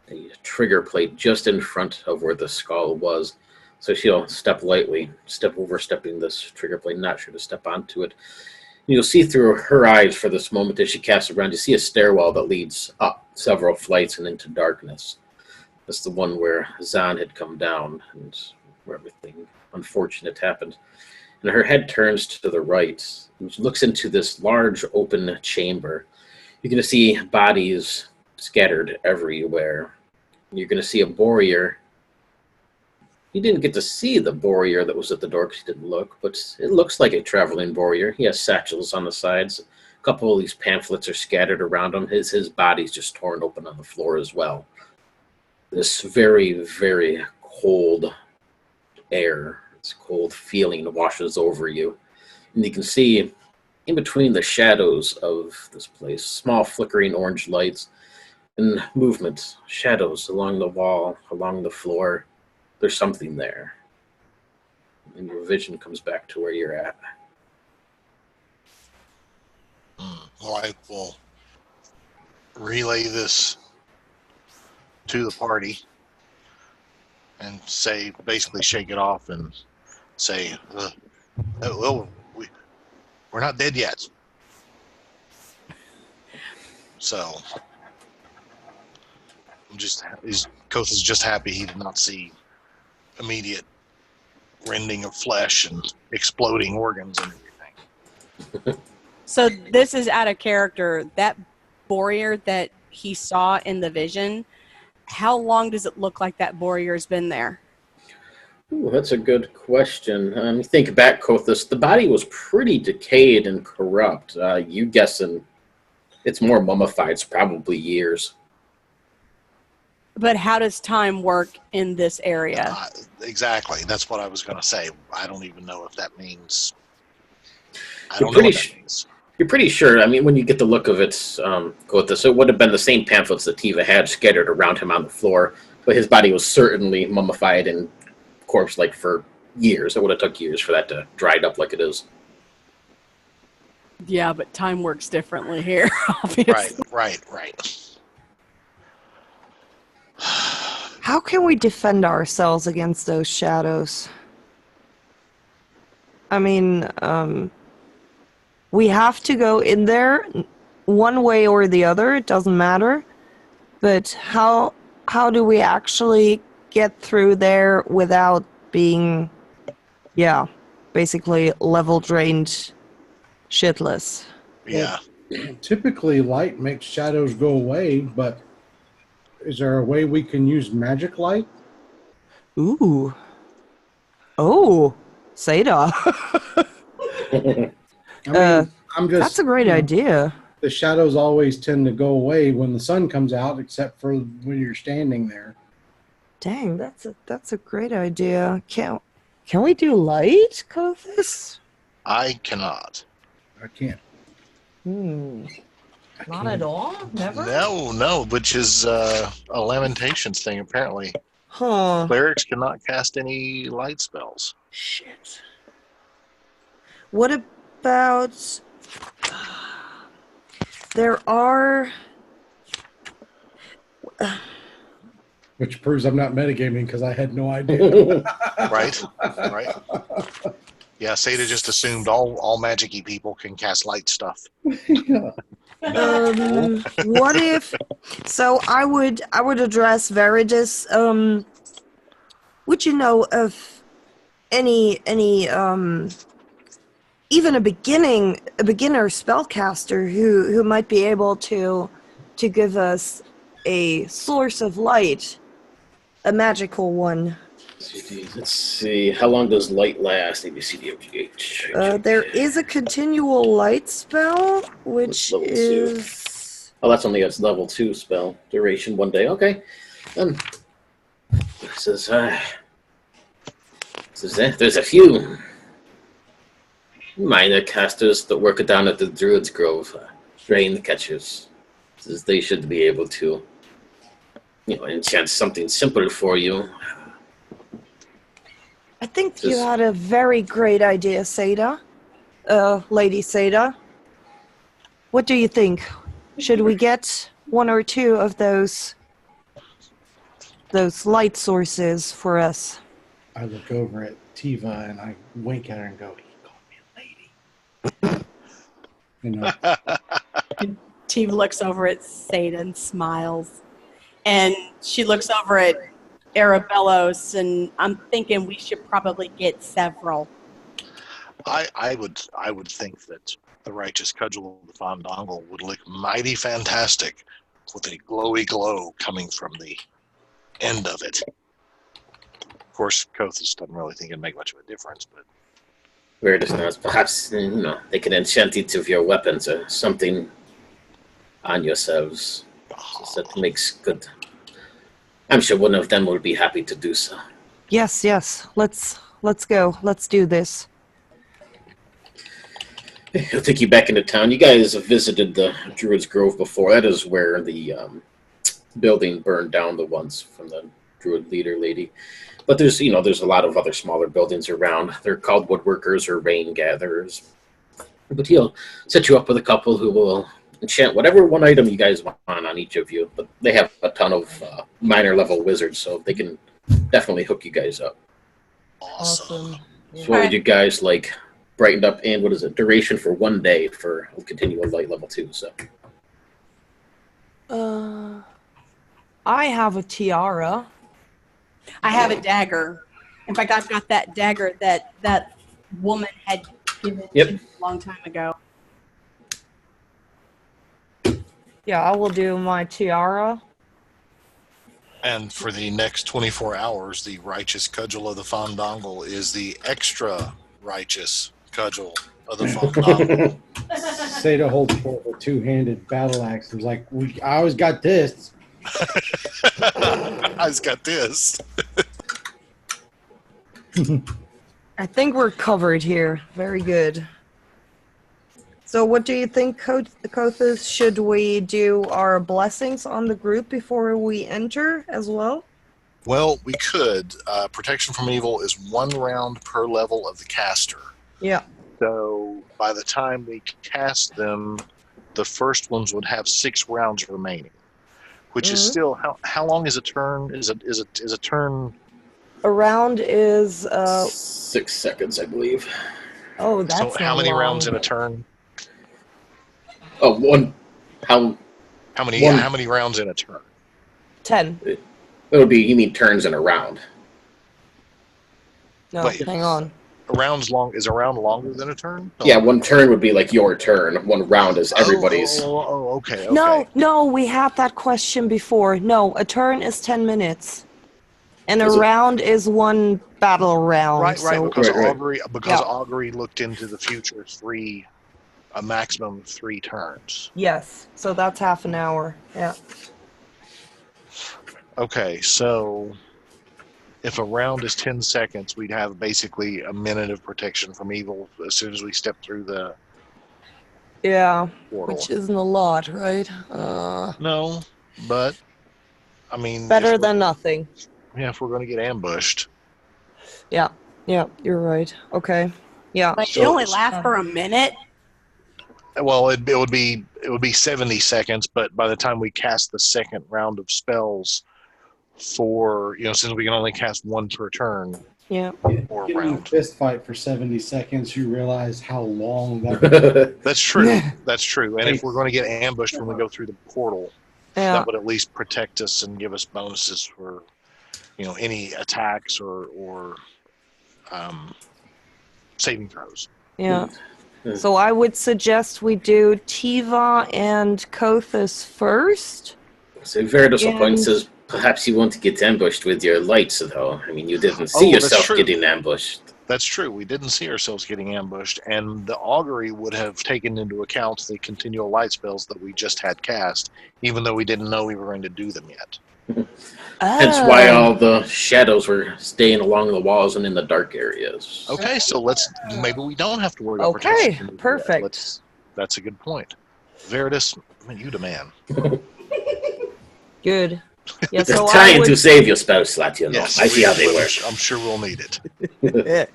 a trigger plate just in front of where the skull was. So she'll step lightly, overstepping this trigger plate, not sure to step onto it. And you'll see through her eyes for this moment as she casts around, you see a stairwell that leads up several flights and into darkness. That's the one where Zahn had come down and where everything unfortunate happened. And her head turns to the right and she looks into this large open chamber. You're going to see bodies scattered everywhere. You're going to see a warrior. You didn't get to see the warrior that was at the door because you didn't look, but it looks like a traveling warrior. He has satchels on the sides. A couple of these pamphlets are scattered around him. His body's just torn open on the floor as well. This very, very cold air, this cold feeling washes over you. And you can see in between the shadows of this place, small flickering orange lights and movement, shadows along the wall, along the floor. There's something there. And your vision comes back to where you're at. Well, I will relay this to the party and say, basically shake it off and say, well, we're not dead yet. So, Koth is just happy he did not see immediate rending of flesh and exploding organs and everything. So this is out of character. That warrior that he saw in the vision, how long does it look like that warrior's been there? Ooh, that's a good question. You think back, Kothis, the body was pretty decayed and corrupt. You guessing it's more mummified, it's probably years. But how does time work in this area? Exactly. That's what I was going to say. I don't even know if that means... You're pretty sure. I mean, when you get the look of it, Kothis, it would have been the same pamphlets that Tiva had scattered around him on the floor, but his body was certainly mummified and corpse-like for years. It would have took years for that to dried up like it is. Yeah, but time works differently here, obviously. Right. How can we defend ourselves against those shadows? I mean, we have to go in there one way or the other. It doesn't matter. But how do we actually get through there without being, basically level drained shitless? Yeah. typically light makes shadows go away, but is there a way we can use magic light? Ooh. Oh, Seda. I mean, I'm just. That's a great idea. The shadows always tend to go away when the sun comes out, except for when you're standing there. Dang, that's a great idea. Can we do light, Kothis? I cannot. I can't. Not at all? Never? No, which is a Lamentations thing, apparently. Huh. Clerics cannot cast any light spells. Shit. What about... There are... Which proves I'm not metagaming because I had no idea. Right. Yeah, Seda just assumed all magic-y people can cast light stuff. What if... So I would address Veridus. Would you know of any even a beginner spellcaster who might be able to give us a source of light, a magical one? Let's see. How long does light last? ABCDFGH. There is a continual light spell, which Level 2. is... Oh, that's only a level 2 spell. Duration 1 day. Okay. There's a few minor casters that work down at the Druids Grove, drain catchers. They should be able to, enchant something simple for you. I think you had a very great idea, Seda. Lady Seda. What do you think? Should we get one or two of those light sources for us? I look over at Tiva and I wink at her and go, "He called me a lady." Tiva looks over at Seda and smiles. And she looks over at Arabellos, and I'm thinking we should probably get several. I would think that the righteous cudgel of the Fondongle would look mighty fantastic with a glowy glow coming from the end of it. Of course, Kothis doesn't really think it'd make much of a difference, but Where does not? Perhaps they can enchant each of your weapons or something on yourselves. So that makes good. I'm sure one of them will be happy to do so. Yes. Let's go. Let's do this. I'll take you back into town. You guys have visited the Druids Grove before. That is where the building burned down, the ones from the Druid leader lady. But there's a lot of other smaller buildings around. They're called woodworkers or rain gatherers. But he'll set you up with a couple who will enchant whatever one item you guys want on each of you. But they have a ton of minor level wizards, so they can definitely hook you guys up. awesome. So what would you guys like? Brightened up, and what is it? Duration for 1 day for continual light level 2. So I have a tiara. I have a dagger. In fact, I've got that dagger that woman had given to me a long time ago. Yeah, I will do my tiara. And for the next 24 hours, the righteous cudgel of the Fondongle is the extra righteous cudgel of the Fondongle. Seda holds forth a two-handed battle axe and is like, I always got this. I just got this. I think we're covered here. Very good. So what do you think, Kothis? Should we do our blessings on the group before we enter as well? Well, we could. Protection from evil is 1 round per level of the caster. Yeah. So by the time we cast them, the first ones would have 6 rounds remaining, which is still how long is a turn? Is a turn? A round is 6 seconds, I believe. Oh, that's so. How not many long. rounds in a turn? Oh, one. How many rounds in a turn? 10. It would be. You mean turns in a round? No, Wait. hang on. Is a round longer than a turn? Yeah, one turn would be like your turn. One round is everybody's. Okay. No, we had that question before. No, a turn is 10 minutes. And Is a it? round is one battle round. Right, so- because Right. Augury looked into the future a maximum of 3 turns. Yes, so that's half an hour. Yeah. Okay, so if a round is 10 seconds, we'd have basically a minute of protection from evil as soon as we step through the Yeah, portal. which isn't a lot, right? No, but I mean, Better than nothing. Yeah, if we're going to get ambushed. Yeah, you're right. Okay. Yeah. But it only lasts for a minute. Well, it would be 70 seconds, but by the time we cast the second round of spells, since we can only cast one per turn. Yeah. Or Getting round. a fist fight for 70 seconds, you realize how long that. That's true. That's true. And if we're going to get ambushed when we go through the portal, that would at least protect us and give us bonuses for, any attacks or saving throws. Yeah. So I would suggest we do Tiva and Kothis first. So Veritas point says perhaps you want to get ambushed with your lights, though. I mean, you didn't see yourself getting ambushed. That's true. We didn't see ourselves getting ambushed, and the augury would have taken into account the continual light spells that we just had cast, even though we didn't know we were going to do them yet. Hence why all the shadows were staying along the walls and in the dark areas. Okay, so maybe we don't have to worry about protection. Okay, perfect. That's a good point. Veritas, you demand. Good. Yeah, so trying to save your spell slot, Yes, I see how they work. I'm sure we'll need it.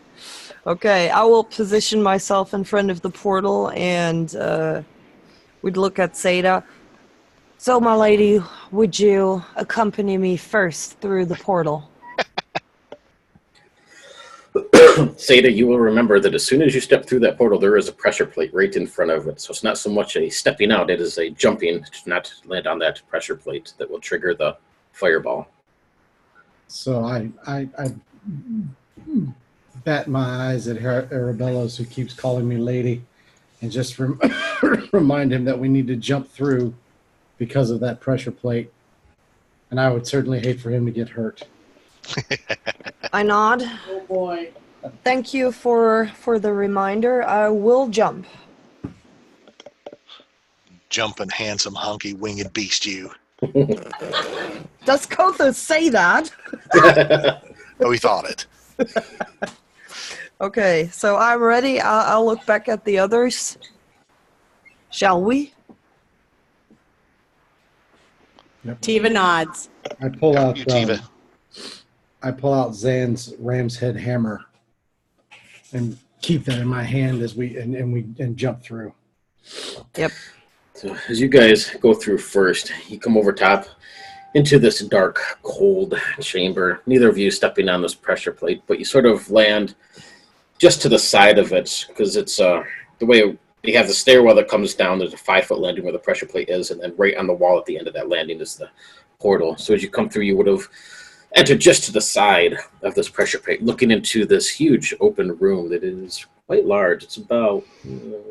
Okay, I will position myself in front of the portal and we'd look at Seda. So, my lady, would you accompany me first through the portal? Seda, you will remember that as soon as you step through that portal, there is a pressure plate right in front of it. So it's not so much a stepping out, it is a jumping to not land on that pressure plate that will trigger the fireball. So I bat my eyes at Arabellos, who keeps calling me lady, and just remind him that we need to jump through because of that pressure plate. And I would certainly hate for him to get hurt. I nod. Oh boy. Thank you for the reminder. I will jump. Jumping, handsome, hunky, winged beast you. Does Kothos say that? We thought it. Okay, so I'm ready. I'll look back at the others. Shall we? Yep. Tiva nods. I pull out Tiva. Zan's ram's head hammer and keep that in my hand as we jump through. Yep. So as you guys go through first, you come over top into this dark, cold chamber. Neither of you stepping on this pressure plate, but you sort of land just to the side of it because it's the way you have the stairwell that comes down. There's a 5-foot landing where the pressure plate is, and then right on the wall at the end of that landing is the portal. So as you come through, you would have entered just to the side of this pressure plate, looking into this huge open room that is quite large. It's about,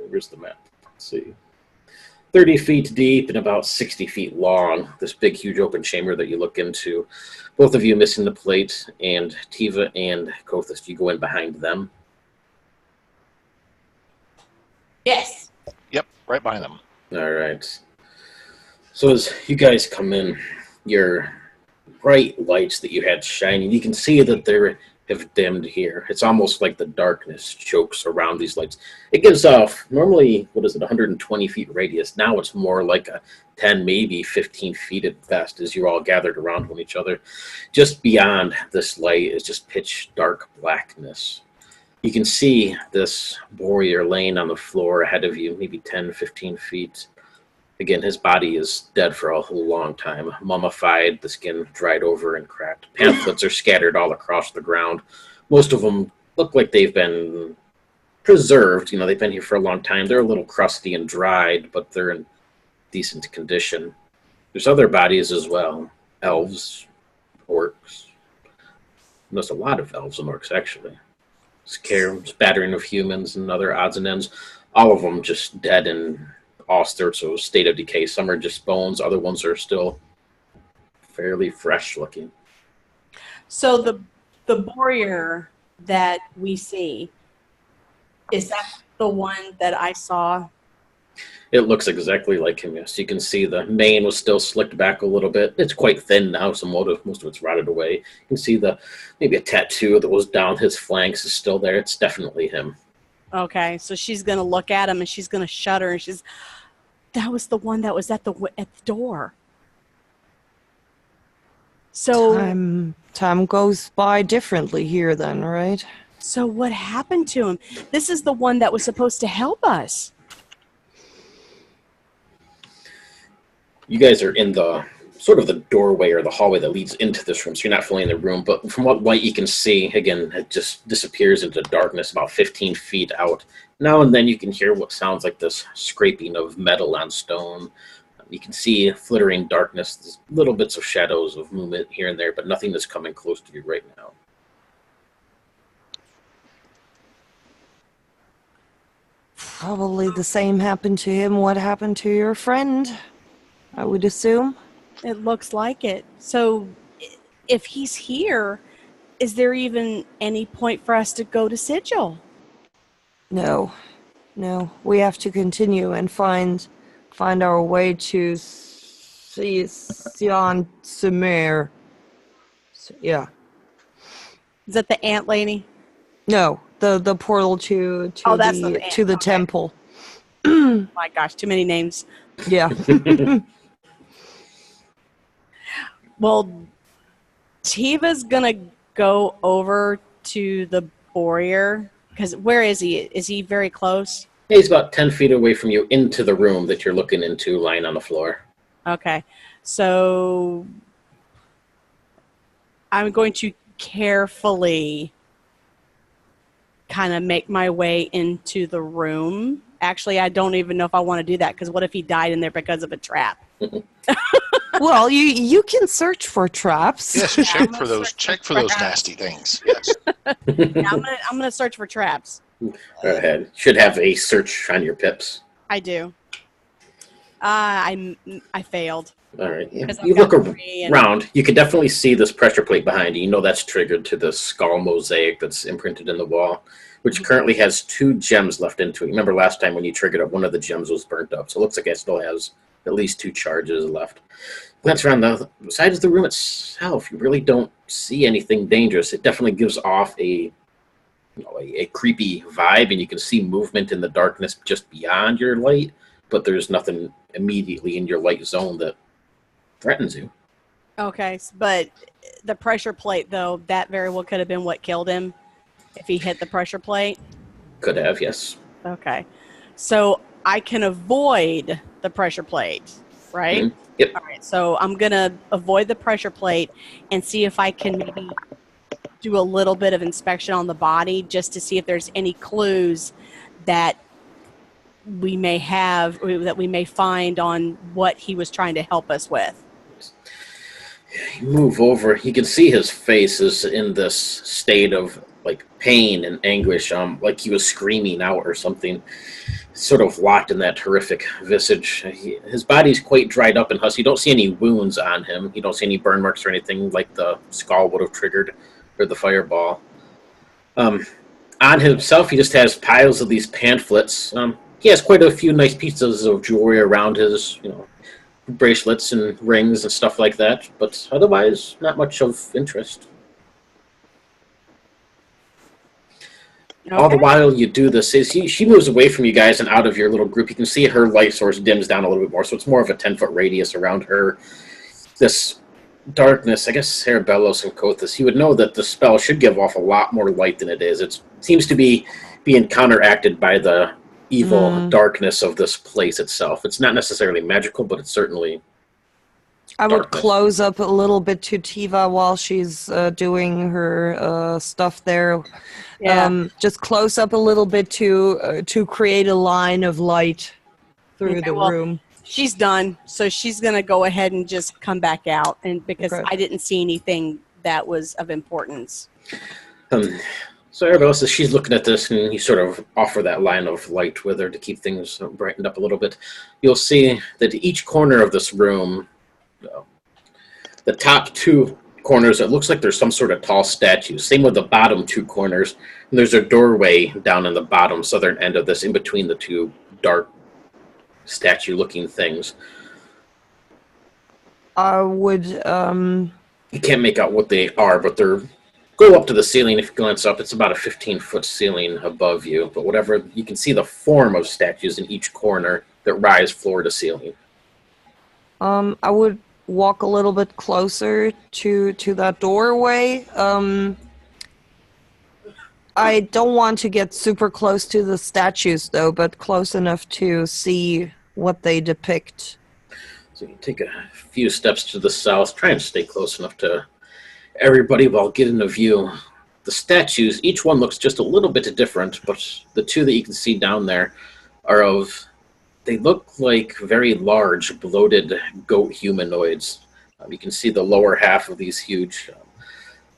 where's the map? Let's see. 30 feet deep and about 60 feet long, this big, huge open chamber that you look into. Both of you missing the plate, and Tiva and Kothis, you go in behind them. Yes. Yep, right behind them. All right. So as you guys come in, your bright lights that you had shining, you can see that they have dimmed here. It's almost like the darkness chokes around these lights. It gives off, normally, 120 feet radius. Now it's more like a 10, maybe 15 feet at best as you're all gathered around one each other. Just beyond this light is just pitch dark blackness. You can see this warrior laying on the floor ahead of you, maybe 10, 15 feet. Again, his body is dead for a whole long time, mummified, the skin dried over and cracked. Pamphlets are scattered all across the ground. Most of them look like they've been preserved. They've been here for a long time. They're a little crusty and dried, but they're in decent condition. There's other bodies as well. Elves, orcs. There's a lot of elves and orcs, actually. spattering of humans and other odds and ends. All of them just dead in all sorts of state of decay. Some are just bones. Other ones are still fairly fresh looking. So the warrior that we see, is that the one that I saw? It looks exactly like him, yes. You can see the mane was still slicked back a little bit. It's quite thin now, so most of it's rotted away. You can see maybe a tattoo that was down his flanks is still there. It's definitely him. Okay, so she's going to look at him and she's going to shudder, and that was the one that was at the door. So time goes by differently here then, right? So what happened to him? This is the one that was supposed to help us. You guys are in the sort of the doorway or the hallway that leads into this room, so you're not fully in the room, but from what light you can see, again, it just disappears into darkness about 15 feet out. Now and then you can hear what sounds like this scraping of metal on stone. You can see flittering darkness, little bits of shadows of movement here and there, but nothing that's coming close to you right now. Probably the same happened to him. What happened to your friend, I would assume. It looks like it. So if he's here, is there even any point for us to go to Sigil? No. We have to continue and find our way to Sion Sumer. Yeah. Is that the ant lady? No, the portal to the temple. Oh my gosh, too many names. Yeah. Well, Tiva's gonna go over to the warrior, because where is he? Is he very close? He's about 10 feet away from you into the room that you're looking into, lying on the floor. Okay, so I'm going to carefully kind of make my way into the room. Actually, I don't even know if I want to do that, because what if he died in there because of a trap? Well, you can search for traps. Yes, check for those nasty things. Yes. Yeah, I'm gonna search for traps. Go ahead. Should have a search on your pips. I do. I failed. All right. Yeah. 'Cause I've You got look 3 and- around. You can definitely see this pressure plate behind you. You know that's triggered to the skull mosaic that's imprinted in the wall, which currently has 2 gems left into it. Remember last time when you triggered it, one of the gems was burnt up. So it looks like it still has at least 2 charges left. Glance around the sides of the room itself. You really don't see anything dangerous. It definitely gives off a creepy vibe, and you can see movement in the darkness just beyond your light, but there's nothing immediately in your light zone that threatens you. Okay, but the pressure plate, though, that very well could have been what killed him if he hit the pressure plate. Could have, yes. Okay, so I can avoid the pressure plate, right? Mm-hmm. Yep. All right, so I'm going to avoid the pressure plate and see if I can maybe do a little bit of inspection on the body just to see if there's any clues that we may have, or that we may find on what he was trying to help us with. You move over. You can see his face is in this state of like pain and anguish, like he was screaming out or something, sort of locked in that horrific visage. His body's quite dried up and husk. You don't see any wounds on him. You don't see any burn marks or anything like the skull would have triggered or the fireball. On himself, he just has piles of these pamphlets. He has quite a few nice pieces of jewelry around his, bracelets and rings and stuff like that, but otherwise, not much of interest. Okay. All the while you do this, she moves away from you guys and out of your little group. You can see her light source dims down a little bit more, so it's more of a 10-foot radius around her. This darkness, I guess Cerebellos and Kothis, you would know that the spell should give off a lot more light than it is. It seems to be being counteracted by the evil darkness of this place itself. It's not necessarily magical, but it's certainly I would darkness. Close up a little bit to Tiva while she's doing her stuff there. Yeah. Just close up a little bit to create a line of light through the room. She's done, so she's going to go ahead and just come back out, and because I didn't see anything that was of importance. So Arabella says she's looking at this, and you sort of offer that line of light with her to keep things brightened up a little bit. You'll see that each corner of this room, the top two corners, it looks like there's some sort of tall statue. Same with the bottom two corners. And there's a doorway down in the bottom southern end of this, in between the two dark statue-looking things. You can't make out what they are, but they're go up to the ceiling. If you glance up, it's about a 15-foot ceiling above you. But whatever, you can see the form of statues in each corner that rise floor to ceiling. I would walk a little bit closer to that doorway. I don't want to get super close to the statues, though, but close enough to see what they depict. So you take a few steps to the south, try and stay close enough to everybody while getting a view. The statues, each one looks just a little bit different, but the two that you can see down there they look like very large, bloated goat humanoids. You can see the lower half of these huge,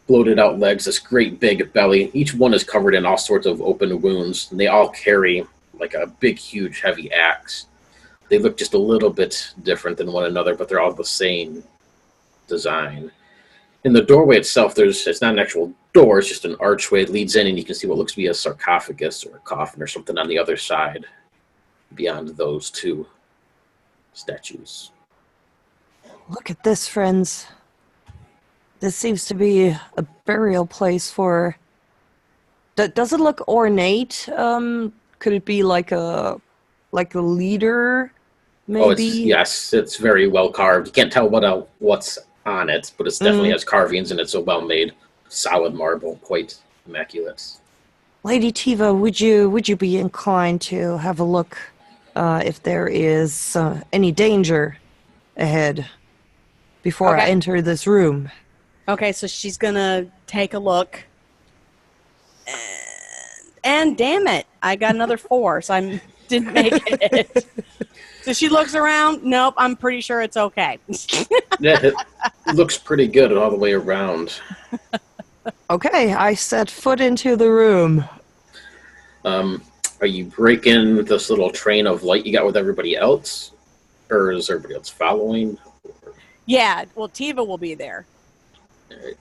bloated out legs, this great big belly. Each one is covered in all sorts of open wounds, and they all carry like a big, huge, heavy axe. They look just a little bit different than one another, but they're all the same design. In the doorway itself, it's not an actual door, it's just an archway. It leads in, and you can see what looks to be a sarcophagus or a coffin or something on the other side beyond those two statues. Look at this, friends. This seems to be a burial place for... Does it look ornate? Could it be like a leader, maybe? Yes, it's very well carved. You can't tell what's on it, but it definitely has carvings, and it's a well-made, solid marble, quite immaculate. Lady Tiva, would you be inclined to have a look if there is any danger ahead before I enter this room? Okay, so she's gonna take a look. And damn it, I got another 4, so I didn't make it. So she looks around. Nope, I'm pretty sure it's okay. Yeah, it looks pretty good all the way around. Okay, I set foot into the room. Are you breaking this little train of light you got with everybody else? Or is everybody else following? Yeah, well, Tiva will be there. All right.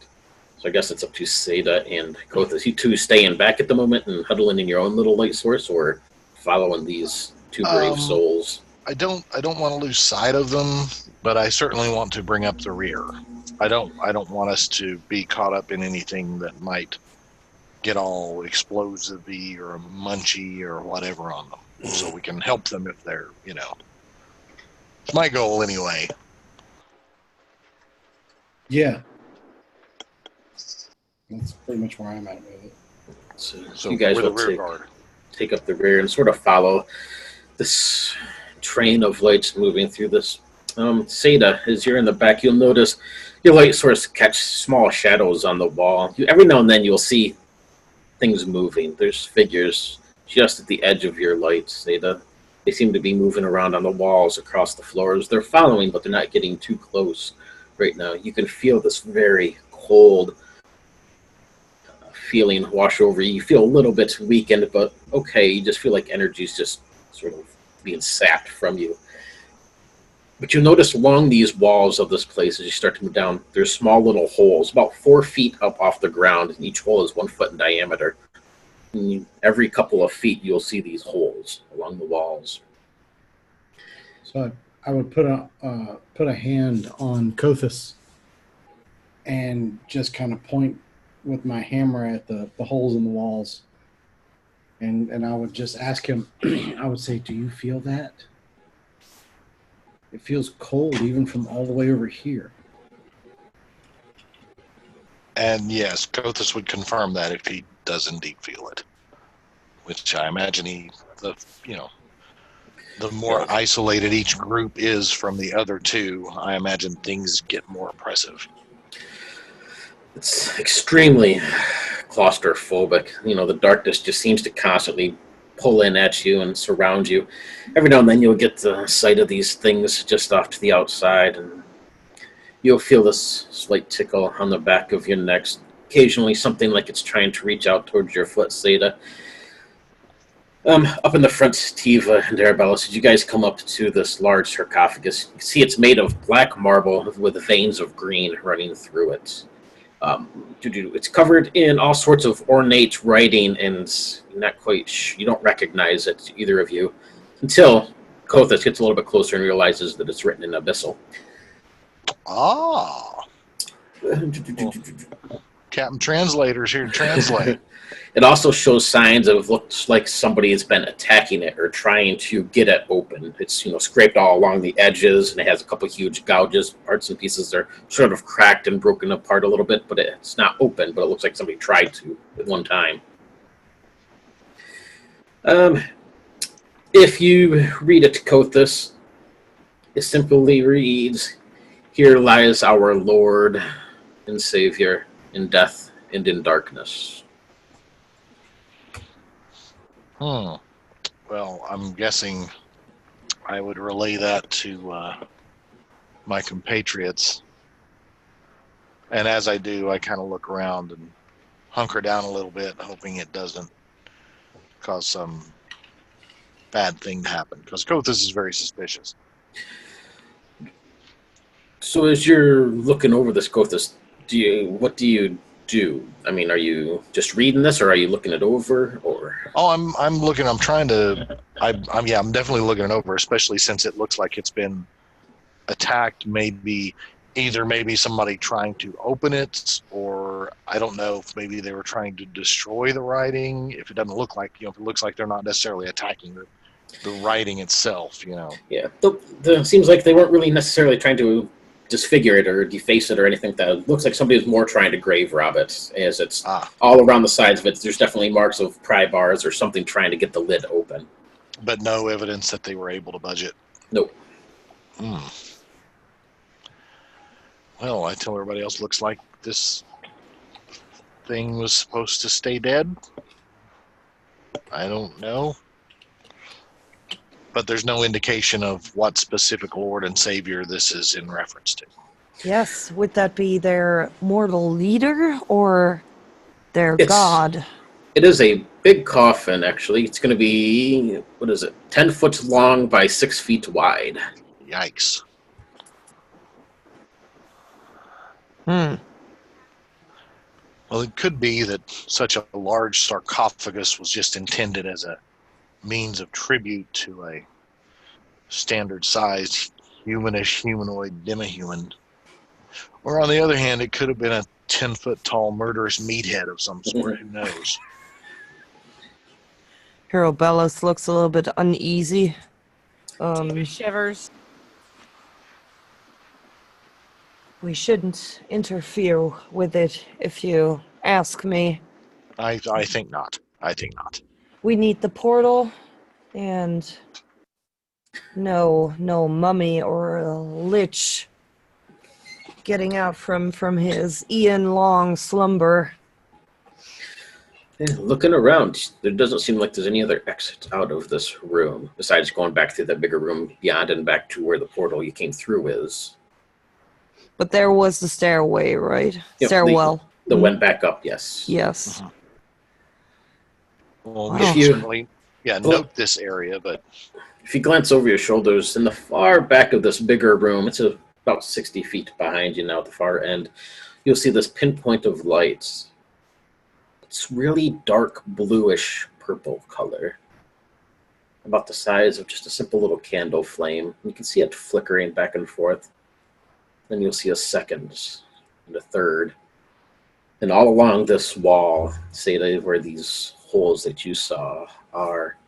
So I guess it's up to Seda and Kothas. You two staying back at the moment and huddling in your own little light source, or following these two brave souls? I don't want to lose sight of them, but I certainly want to bring up the rear. I don't want us to be caught up in anything that might get all explosive-y or munchy or whatever on them, so we can help them if they're, It's my goal anyway. Yeah. That's pretty much where I'm at with it. So you guys will take up the rear and sort of follow this train of lights moving through this. Seda, as you're in the back, you'll notice your light source catch small shadows on the wall. Every now and then you'll see things moving. There's figures just at the edge of your light, Seda. They seem to be moving around on the walls, across the floors. They're following, but they're not getting too close right now. You can feel this very cold feeling wash over you. You feel a little bit weakened, but okay. You just feel like energy's just sort of being sapped from you. But you'll notice along these walls of this place, as you start to move down, there's small little holes, about 4 feet up off the ground, and each hole is 1 foot in diameter. And every couple of feet, you'll see these holes along the walls. So I would put a hand on Kothas and just kind of point with my hammer at the holes in the walls. And I would just ask him, I would say, do you feel that? It feels cold even from all the way over here. And yes, Kothas would confirm that if he does indeed feel it. Which I imagine the more isolated each group is from the other two, I imagine things get more oppressive. It's extremely claustrophobic. The darkness just seems to constantly pull in at you and surround you. Every now and then you'll get the sight of these things just off to the outside, and you'll feel this slight tickle on the back of your neck, occasionally something like it's trying to reach out towards your foot, Seda. Up in the front, Tiva and Arabella, as you guys come up to this large sarcophagus, you can see it's made of black marble with veins of green running through it. It's covered in all sorts of ornate writing, and not quite you don't recognize it, either of you, until Kothis gets a little bit closer and realizes that it's written in Abyssal. Ah. Well, Captain Translator's here to translate. It also shows signs of looks like somebody has been attacking it or trying to get it open. It's scraped all along the edges, and it has a couple huge gouges. Parts and pieces are sort of cracked and broken apart a little bit, but it's not open. But it looks like somebody tried to at one time. If you read it to Kothis, it simply reads, "Here lies our Lord and Savior in death and in darkness." Well, I'm guessing I would relay that to my compatriots. And as I do, I kind of look around and hunker down a little bit, hoping it doesn't cause some bad thing to happen, because Kothis is very suspicious. So as you're looking over this, Kothis, what do you do? I mean, are you just reading this, or are you looking it over, or? Oh, I'm looking. I'm trying to. I'm definitely looking it over, especially since it looks like it's been attacked. Maybe somebody trying to open it, or I don't know if maybe they were trying to destroy the writing. If it doesn't look like, if it looks like they're not necessarily attacking the writing itself, Yeah, it seems like they weren't really necessarily trying to disfigure it or deface it or anything like that. It looks like somebody was more trying to grave rob it, as it's all around the sides of it. There's definitely marks of pry bars or something trying to get the lid open. But no evidence that they were able to budge it. Nope. Well, I tell everybody else, looks like this thing was supposed to stay dead. I don't know. But there's no indication of what specific Lord and Savior this is in reference to. Yes, would that be their mortal leader or their god? It is a big coffin, actually. It's going to be, 10 foot long by 6 feet wide. Yikes. Hmm. Well, it could be that such a large sarcophagus was just intended as a means of tribute to a standard-sized humanish humanoid demi-human. Or on the other hand, it could have been a 10-foot-tall murderous meathead of some sort. Who knows? Hero Bellos looks a little bit uneasy. Shivers. We shouldn't interfere with it, if you ask me. I think not. I think not. We need the portal, and no mummy or a lich getting out from his eon-long slumber. Yeah, looking around, there doesn't seem like there's any other exit out of this room, besides going back through that bigger room beyond and back to where the portal you came through is. But there was the stairway, right? Yep, Stairwell. That went back up, yes. Yes. Uh-huh. Well, Wow. we should certainly note this area, but if you glance over your shoulders, in the far back of this bigger room, it's about 60 feet behind you now at the far end, you'll see this pinpoint of lights. It's really dark bluish purple color, about the size of just a simple little candle flame. You can see it flickering back and forth. Then you'll see a second and a third. And all along this wall, say where these holes that you saw are,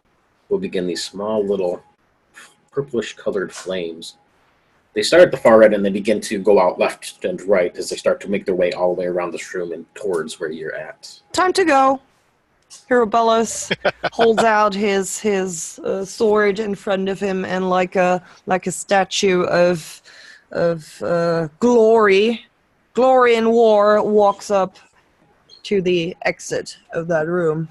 will begin these small little purplish colored flames. They start at the far end and they begin to go out left and right as they start to make their way all the way around this room and towards where you're at. Time to go. Hero Bellos holds out his sword in front of him, and like a statue of glory and war, walks up to the exit of that room.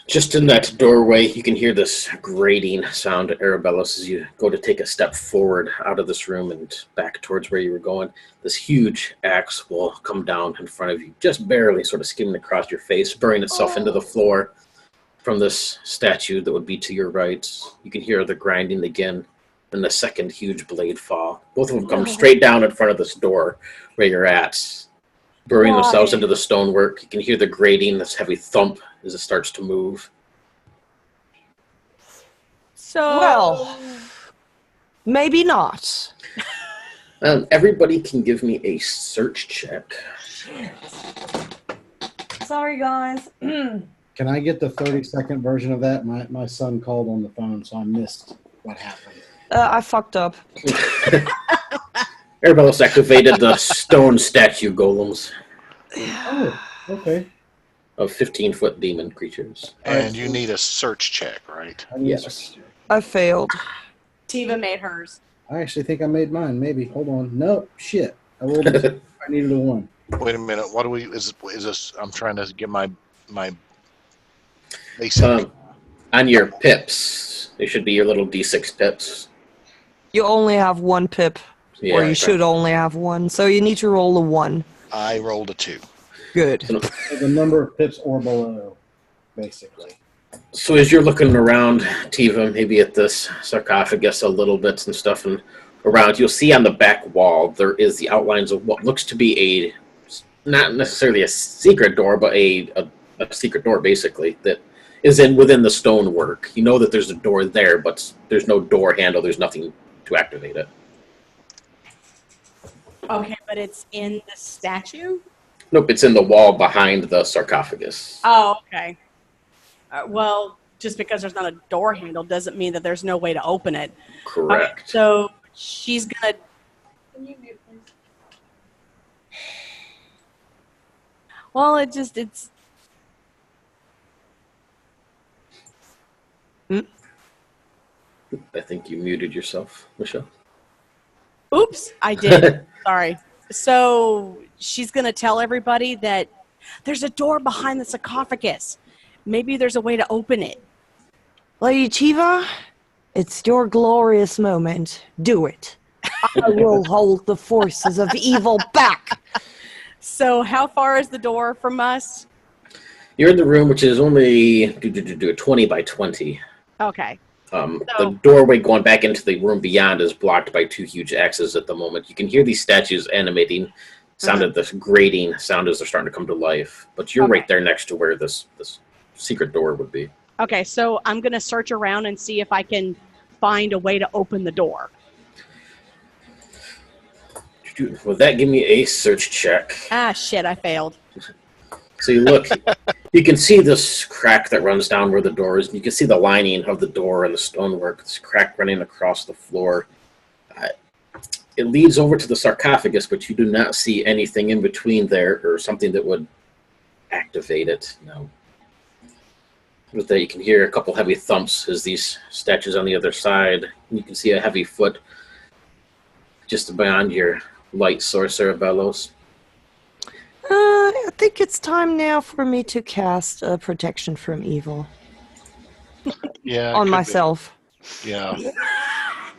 Just in that doorway, you can hear this grating sound, Arabellos, as you go to take a step forward out of this room and back towards where you were going. This huge axe will come down in front of you, just barely sort of skimming across your face, burying itself into the floor from this statue that would be to your right. You can hear the grinding again, and the second huge blade fall. Both of them come straight down in front of this door where you're at, burying themselves into the stonework. You can hear the grating, this heavy thump as it starts to move. So, Well, maybe not. Everybody can give me a search check. Sorry, guys. Can I get the 30-second version of that? My son called on the phone, so I missed what happened. I fucked up. Arabellos activated the stone statue golems Oh, okay. of 15-foot demon creatures. And you need a search check, right? I need Yes. I failed. Tiva made hers. I actually think I made mine. Maybe. Hold on. Nope. Shit. I rolled a 2. I needed a 1. Wait a minute. What do we? Is this? I'm trying to get my basic. On your pips, they should be your little D6 pips. You only have 1 pip, Yeah, or you should only have 1. So you need to roll a 1. I rolled a 2. Good. So the number of pips or below, basically. So as you're looking around, Tiva, maybe at this sarcophagus a little bit and stuff, and around, you'll see on the back wall there is the outlines of what looks to be a, not necessarily a secret door, but a secret door, basically, that is within the stonework. You know that there's a door there, but there's no door handle. There's nothing to activate it. Okay, but it's in the statue? Nope, it's in the wall behind the sarcophagus. Oh, okay. Well, just because there's not a door handle doesn't mean that there's no way to open it. Correct. Okay, so she's gonna. Can you mute, please? Well, it's. I think you muted yourself, Michelle. Oops, I did. Sorry. So she's gonna tell everybody that there's a door behind the sarcophagus. Maybe there's a way to open it. Lady Tiva, it's your glorious moment. Do it. I will hold the forces of evil back. So how far is the door from us? You're in the room, which is only 20 by 20. Okay. The doorway going back into the room beyond is blocked by 2 huge axes at the moment. You can hear these statues animating, sounded this grating sound as they're starting to come to life. But you're right there next to where this secret door would be. Okay, so I'm going to search around and see if I can find a way to open the door. Would that give me a search check? Ah, shit, I failed. So you look, you can see this crack that runs down where the door is. You can see the lining of the door and the stonework, this crack running across the floor. It leads over to the sarcophagus, but you do not see anything in between there or something that would activate it. No. With that, you can hear a couple heavy thumps as these statues on the other side. You can see a heavy foot just beyond your light source, Arabellos. I think it's time now for me to cast protection from evil Yeah. on myself. Be. Yeah.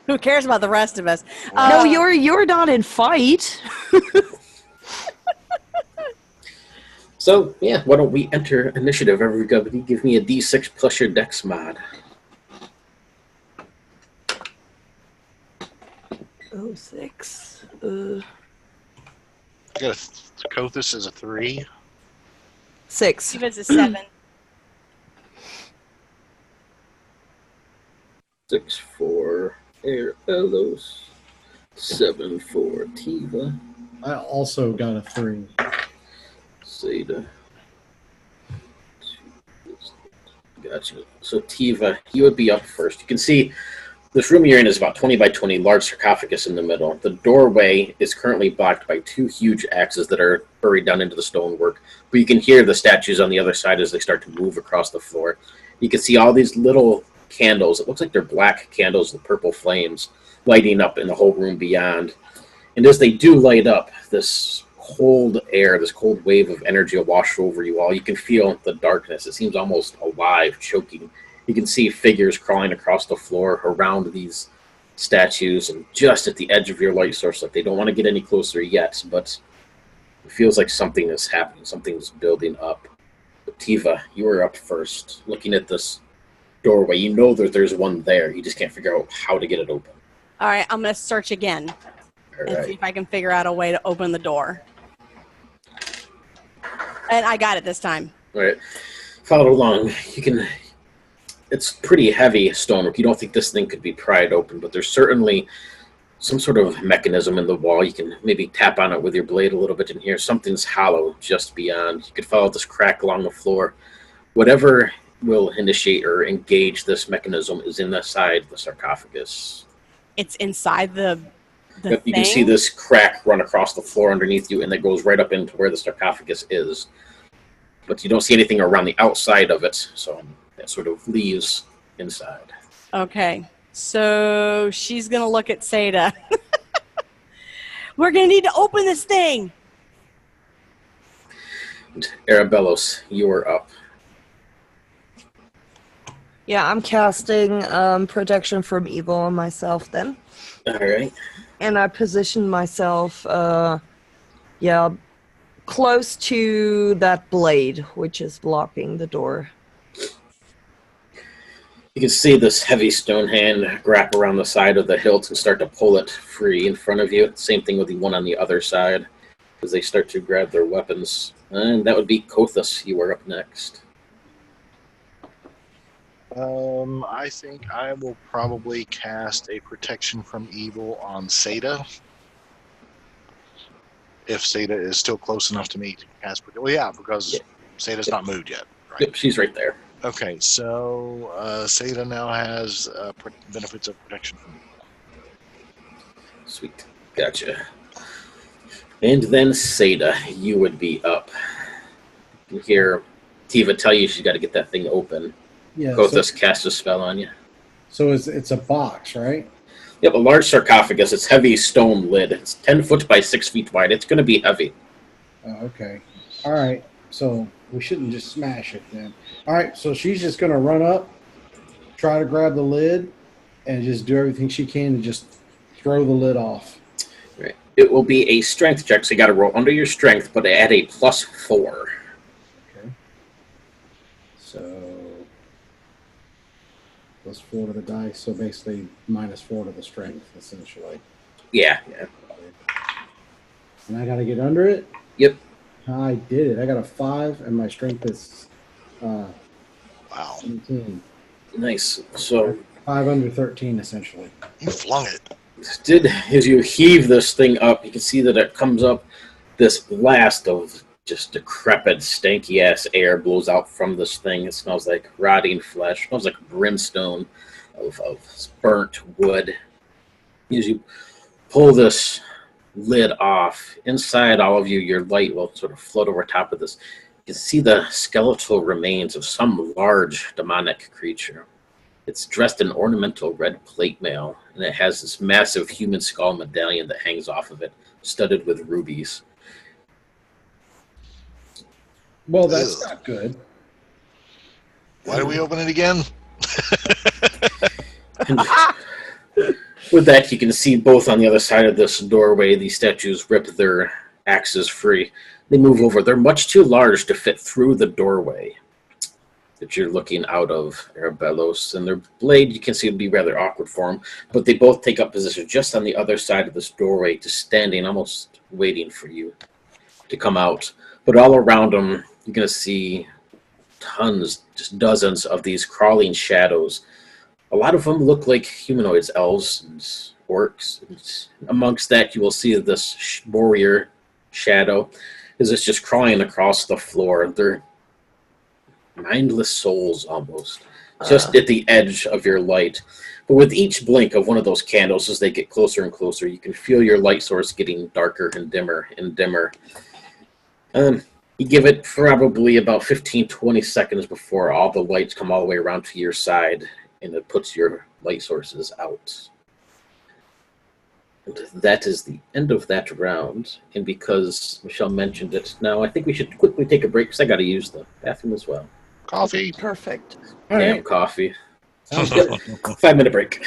Who cares about the rest of us? No, you're not in fight. So, yeah, why don't we enter initiative, everybody? Give me a D6 plus your dex mod. Oh, 6. I got Kothis is a 3. 6. Steven's a 7. 6 for Arabellos, 7 for Tiva, I also got a 3. Zeta. Gotcha. So Tiva, you would be up first. You can see this room you're in is about 20 by 20, large sarcophagus in the middle. The doorway is currently blocked by 2 huge axes that are buried down into the stonework. But you can hear the statues on the other side as they start to move across the floor. You can see all these little candles. It looks like they're black candles with purple flames lighting up in the whole room beyond. And as they do light up, this cold air, this cold wave of energy will wash over you all. You can feel the darkness. It seems almost alive, choking. You can see figures crawling across the floor around these statues and just at the edge of your light source. Like they don't want to get any closer yet, but it feels like something is happening. Something's building up. But Tiva, you were up first, looking at this doorway. You know that there's one there. You just can't figure out how to get it open. All right, I'm going to search again and see if I can figure out a way to open the door. And I got it this time. All right. Follow along. You can... It's pretty heavy stonework. You don't think this thing could be pried open, but there's certainly some sort of mechanism in the wall. You can maybe tap on it with your blade a little bit in here. Something's hollow just beyond. You could follow this crack along the floor. Whatever will initiate or engage this mechanism is inside the sarcophagus. It's inside the You thing? can see this crack run across the floor underneath you, and it goes right up into where the sarcophagus is. But you don't see anything around the outside of it, so that sort of leaves inside. Okay, so she's going to look at Seda. We're going to need to open this thing. And Arabellos, you are up. Yeah, I'm casting protection from evil on myself then. All right. And I position myself, close to that blade, which is blocking the door. You can see this heavy stone hand wrap around the side of the hilt and start to pull it free in front of you. Same thing with the one on the other side as they start to grab their weapons. And that would be Kothus. You are up next. I think I will probably cast a protection from evil on Seda. If Seda is still close enough to me to cast. Well, yeah, because Seda's not moved yet. Right? Yep, she's right there. Okay, so Seda now has benefits of protection from evil. Sweet. Gotcha. And then Seda, you would be up. You can hear Tiva tell you she's got to get that thing open. Yeah. Kothus cast a spell on you. So it's a box, right? Yep, a large sarcophagus. It's heavy stone lid. It's 10 foot by 6 feet wide. It's going to be heavy. Oh, okay. All right. So we shouldn't just smash it then. All right. So she's just going to run up, try to grab the lid, and just do everything she can to just throw the lid off. Right. It will be a strength check, so you got to roll under your strength, but add a +4. Okay. So +4 to the dice. So basically -4 to the strength, essentially. Yeah. And I got to get under it? Yep. I did it. I got a 5, and my strength is Wow. 17. Nice. So 5 under 13, essentially. You flung it. as you heave this thing up, you can see that it comes up. This blast of just decrepit, stanky-ass air blows out from this thing. It smells like rotting flesh. It smells like brimstone of burnt wood. As you pull this lid off, inside all of you, your light will sort of float over top of this. You can see the skeletal remains of some large demonic creature. It's dressed in ornamental red plate mail, and it has this massive human skull medallion that hangs off of it, studded with rubies. Well, that's not good. Why do we open it again? And with that, you can see both on the other side of this doorway, these statues rip their axes free. They move over. They're much too large to fit through the doorway that you're looking out of, Arabellos. And their blade, you can see, would be rather awkward for them. But they both take up position just on the other side of this doorway, just standing, almost waiting for you to come out. But all around them, you're going to see tons, just dozens of these crawling shadows. A lot of them look like humanoids, elves and orcs. And amongst that, you will see this warrior shadow is this just crawling across the floor. They're mindless souls almost, just at the edge of your light. But with each blink of one of those candles, as they get closer and closer, you can feel your light source getting darker and dimmer and dimmer. You give it probably about 15-20 seconds before all the lights come all the way around to your side, and it puts your light sources out. And that is the end of that round. And because Michelle mentioned it, now I think we should quickly take a break because I got to use the bathroom as well. Coffee. Perfect. All Damn right. coffee. Sounds Yep. good. 5-minute break.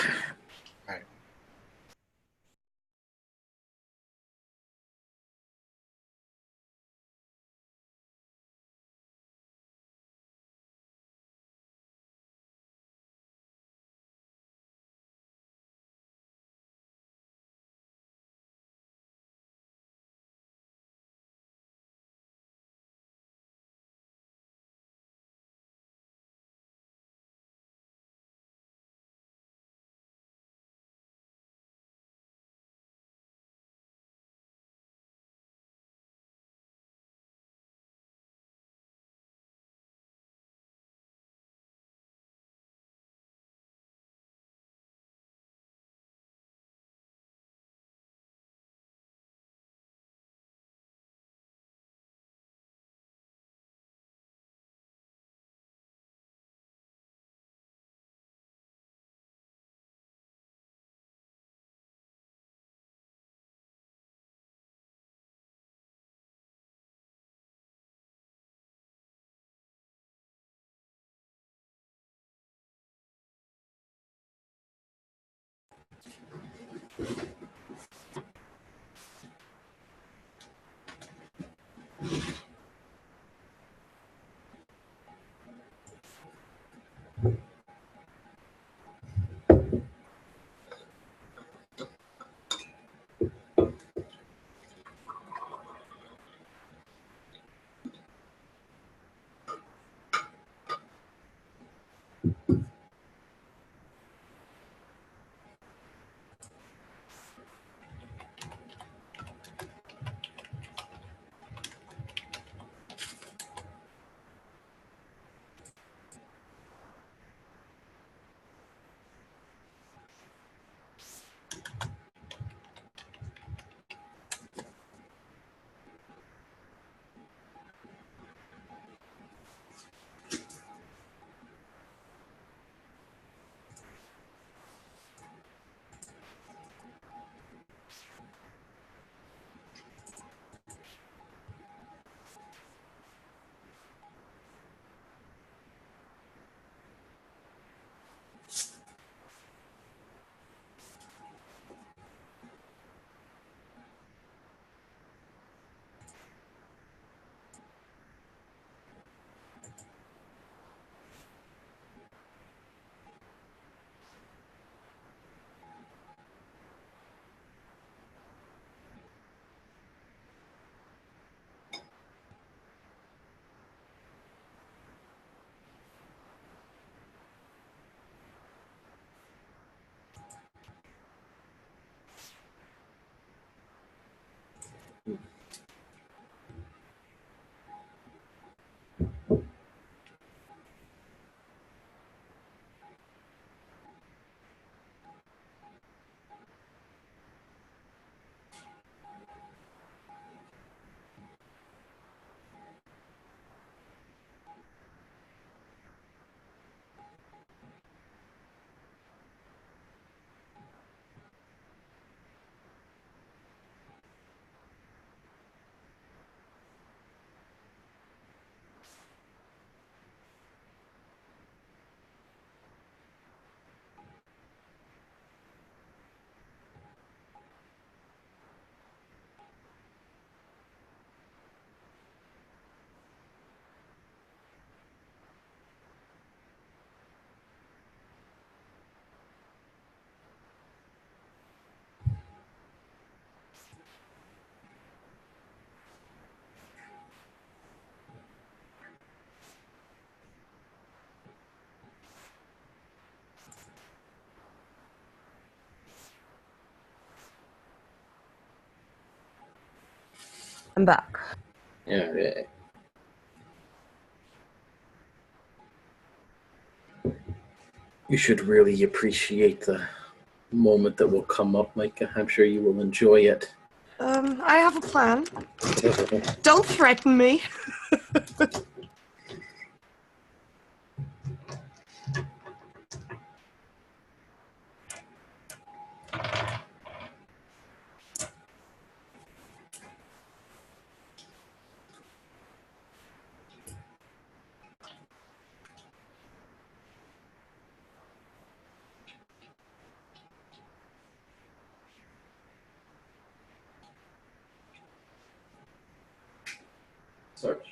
I'm back. Yeah. You should really appreciate the moment that will come up, Micah. I'm sure you will enjoy it. I have a plan. Don't threaten me. Search.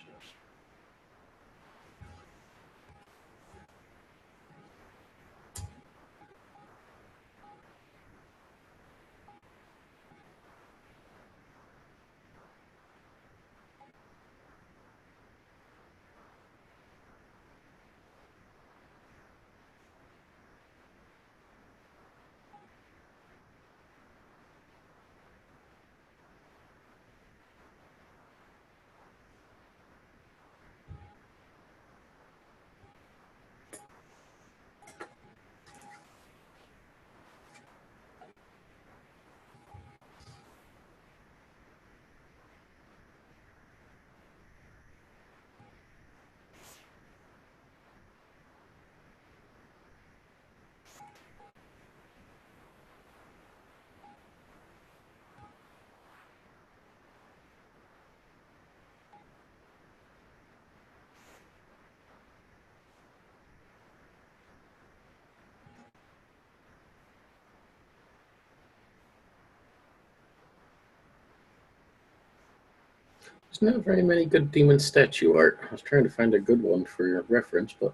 There's not very many good demon statue art. I was trying to find a good one for your reference, but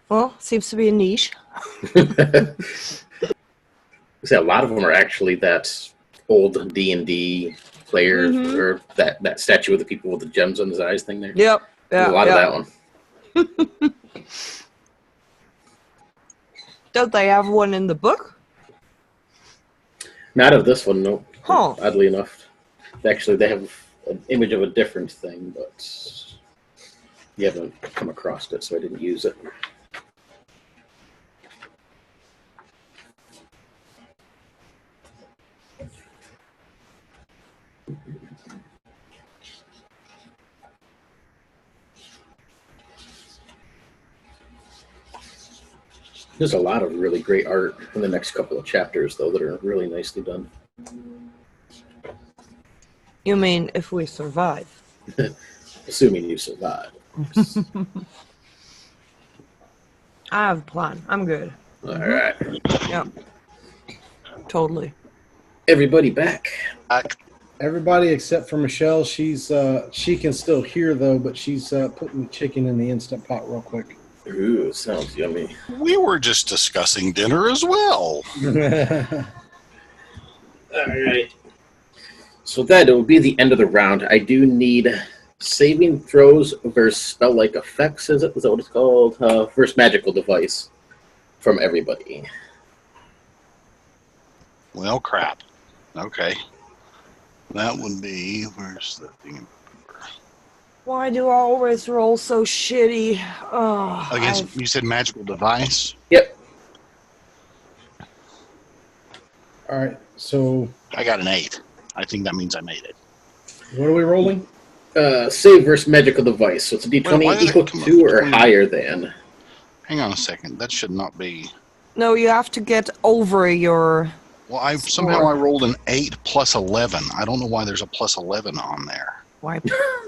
Well, seems to be a niche. see, a lot of them are actually that old D&D player or that statue of the people with the gems on his eyes thing there. Yep. There's a lot of that one. Don't they have one in the book? Not of this one, no. Huh. Oddly enough. Actually, they have an image of a different thing, but you haven't come across it, so I didn't use it. There's a lot of really great art in the next couple of chapters, though, that are really nicely done. You mean if we survive? Assuming you survive. I have a plan. I'm good. All right. Yep. Totally. Everybody back. Everybody except for Michelle. She's she can still hear though, but she's putting the chicken in the Instant Pot real quick. Ooh, sounds yummy. We were just discussing dinner as well. All right. So that will be the end of the round. I do need saving throws versus spell-like effects. Is that what it's called? Versus magical device from everybody. Well, crap. Okay. That would be, where's the thing? Why do I always roll so shitty? Oh, Against, you said magical device? Yep. All right. So I got an 8. I think that means I made it. what are we rolling? Save versus magical device. So it's a D20 Why did equal it come to up or between- higher than. Hang on a second. That should not be. No, you have to get over your... Well, somehow I rolled an 8 plus 11. I don't know why there's a plus 11 on there. Why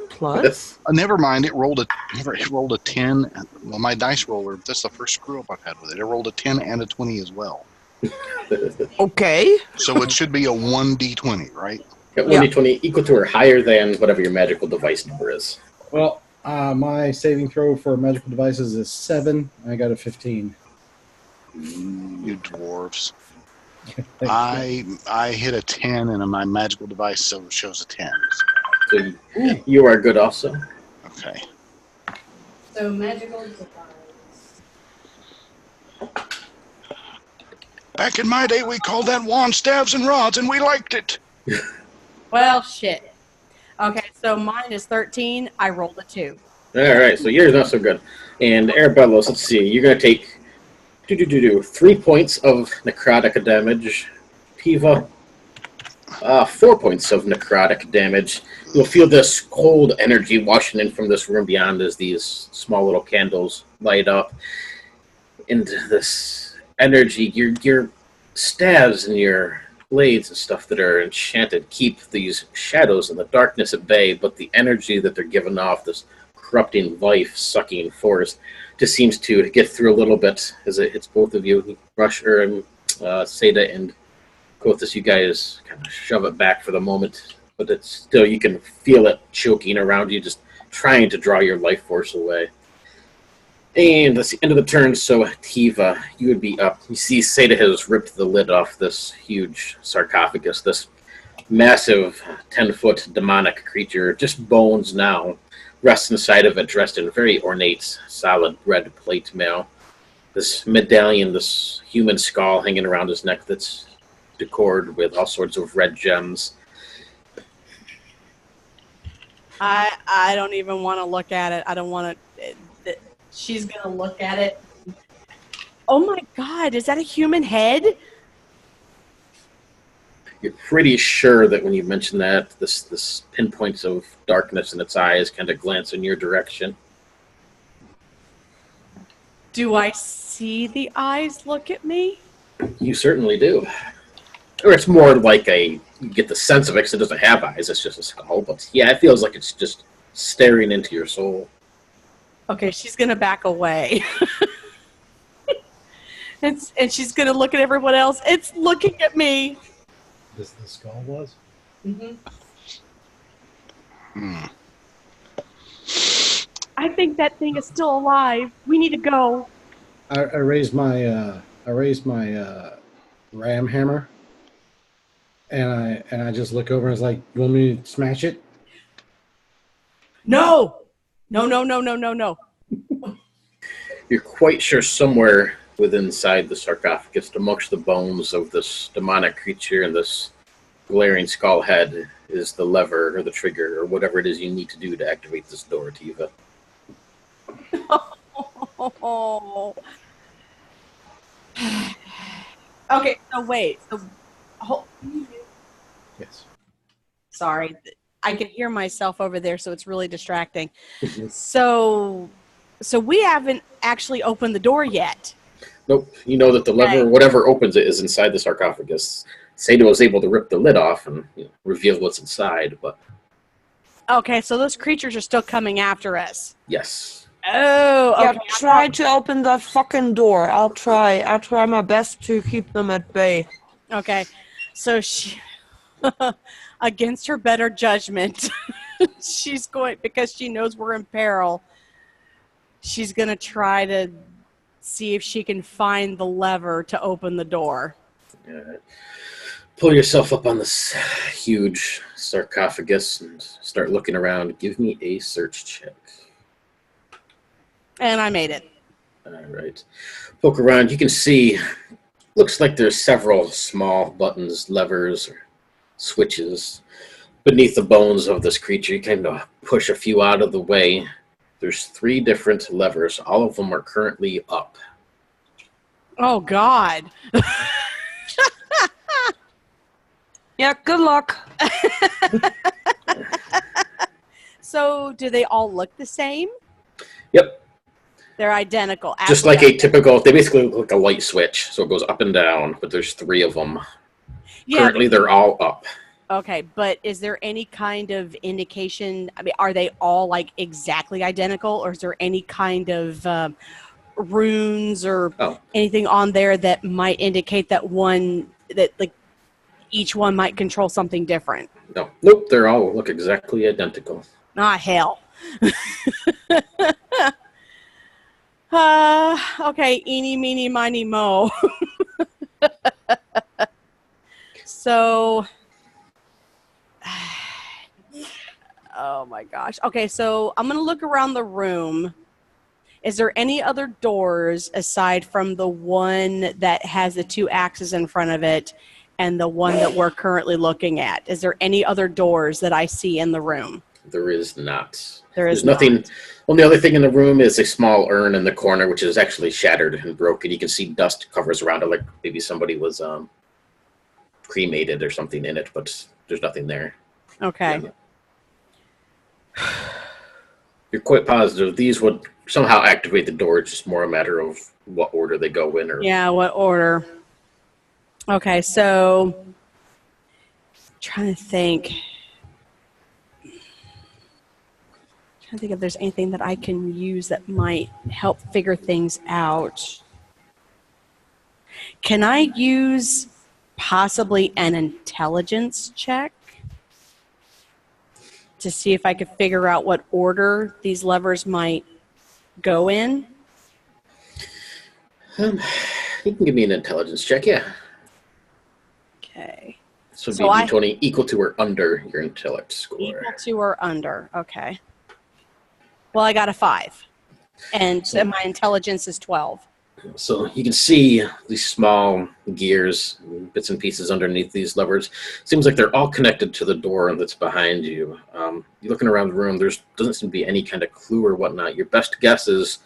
plus? Never mind. It rolled a 10. Well, my dice roller. That's the first screw up I've had with it. It rolled a 10 and a 20 as well. Okay. So it should be a 1d20, right? Yeah, 1d20 equal to or higher than whatever your magical device number is. Well, my saving throw for magical devices is 7. I got a 15. You dwarves. I hit a 10 and my magical device shows a 10. So you are good also. Okay. So magical device. Back in my day, we called that wand staves and rods, and we liked it. Well, shit. Okay, so mine is 13. I rolled a 2. All right, so yours not so good. And Arabellos, let's see. You're going to take 3 points of necrotic damage. Piva, 4 points of necrotic damage. You'll feel this cold energy washing in from this room beyond as these small little candles light up. And this energy, your staves and your blades and stuff that are enchanted keep these shadows and the darkness at bay, but the energy that they're giving off, this corrupting life-sucking force, just seems to get through a little bit as it hits both of you. Rusher and Seda and Kothis, you guys kind of shove it back for the moment. but it's still, you can feel it choking around you, just trying to draw your life force away. And that's the end of the turn, so Tiva, you would be up. You see Seda has ripped the lid off this huge sarcophagus, this massive 10-foot demonic creature, just bones now, rests inside of it, dressed in very ornate, solid red plate mail. This medallion, this human skull hanging around his neck that's decorated with all sorts of red gems. I don't even want to look at it. I don't want to. She's going to look at it. Oh my God, is that a human head? You're pretty sure that when you mention that, this pinpoints of darkness in its eyes kind of glance in your direction. Do I see the eyes look at me? You certainly do. Or it's more like you get the sense of it because it doesn't have eyes, it's just a skull. But yeah, it feels like it's just staring into your soul. Okay, she's going to back away. and she's going to look at everyone else. It's looking at me. This the skull was? Mm-hmm. I think that thing is still alive. We need to go. I raised my ram hammer, and I just look over and was like, "You want me to smash it?" No. You're quite sure somewhere within inside the sarcophagus, amongst the bones of this demonic creature and this glaring skull head, is the lever or the trigger or whatever it is you need to do to activate this door, Tiva. Oh. Okay, so wait. Yes. Sorry, I can hear myself over there, so it's really distracting. So we haven't actually opened the door yet. Nope. You know that the lever, whatever opens it, is inside the sarcophagus. Seda was able to rip the lid off and reveal what's inside, but... Okay, so those creatures are still coming after us. Yes. Oh, okay. Yeah, try to open that fucking door. I'll try my best to keep them at bay. Okay, so she, against her better judgment, she's going, because she knows we're in peril, she's going to try to see if she can find the lever to open the door. Pull yourself up on this huge sarcophagus and start looking around. Give me a search check. And I made it. All right. Poke around. You can see, looks like there's several small buttons, levers, or switches beneath the bones of this creature. You kind of push a few out of the way. There's 3 different levers. All of them are currently up. Oh, God. Yeah, good luck. So, do they all look the same? Yep. They're identical. Just like a typical, they basically look like a light switch. So it goes up and down, but there's 3 of them. Yeah, currently, they're all up. Okay, but is there any kind of indication? I mean, are they all like exactly identical, or is there any kind of runes or anything on there that might indicate that each one might control something different? No, nope, they all look exactly identical. Ah, hell. Okay, eeny, meeny, miny, mo. So, oh my gosh. Okay, so I'm going to look around the room. Is there any other doors aside from the one that has the 2 axes in front of it and the one that we're currently looking at? Is there any other doors that I see in the room? There is not. There's nothing. Only other thing in the room is a small urn in the corner, which is actually shattered and broken. You can see dust covers around it, like maybe somebody was cremated or something in it, but there's nothing there. Okay. Yeah. You're quite positive these would somehow activate the door. It's just more a matter of what order they go in. Or yeah, what order. Okay, so trying to think if there's anything that I can use that might help figure things out. Can I use possibly an intelligence check? to see if I could figure out what order these levers might go in. You can give me an intelligence check, yeah. Okay. So it'd be D20 equal to or under your intellect score. Equal to or under. Okay. Well, I got a 5. And so my intelligence is 12. So you can see these small gears, bits and pieces underneath these levers. Seems like they're all connected to the door that's behind you. You're looking around the room, there doesn't seem to be any kind of clue or whatnot. Your best guess is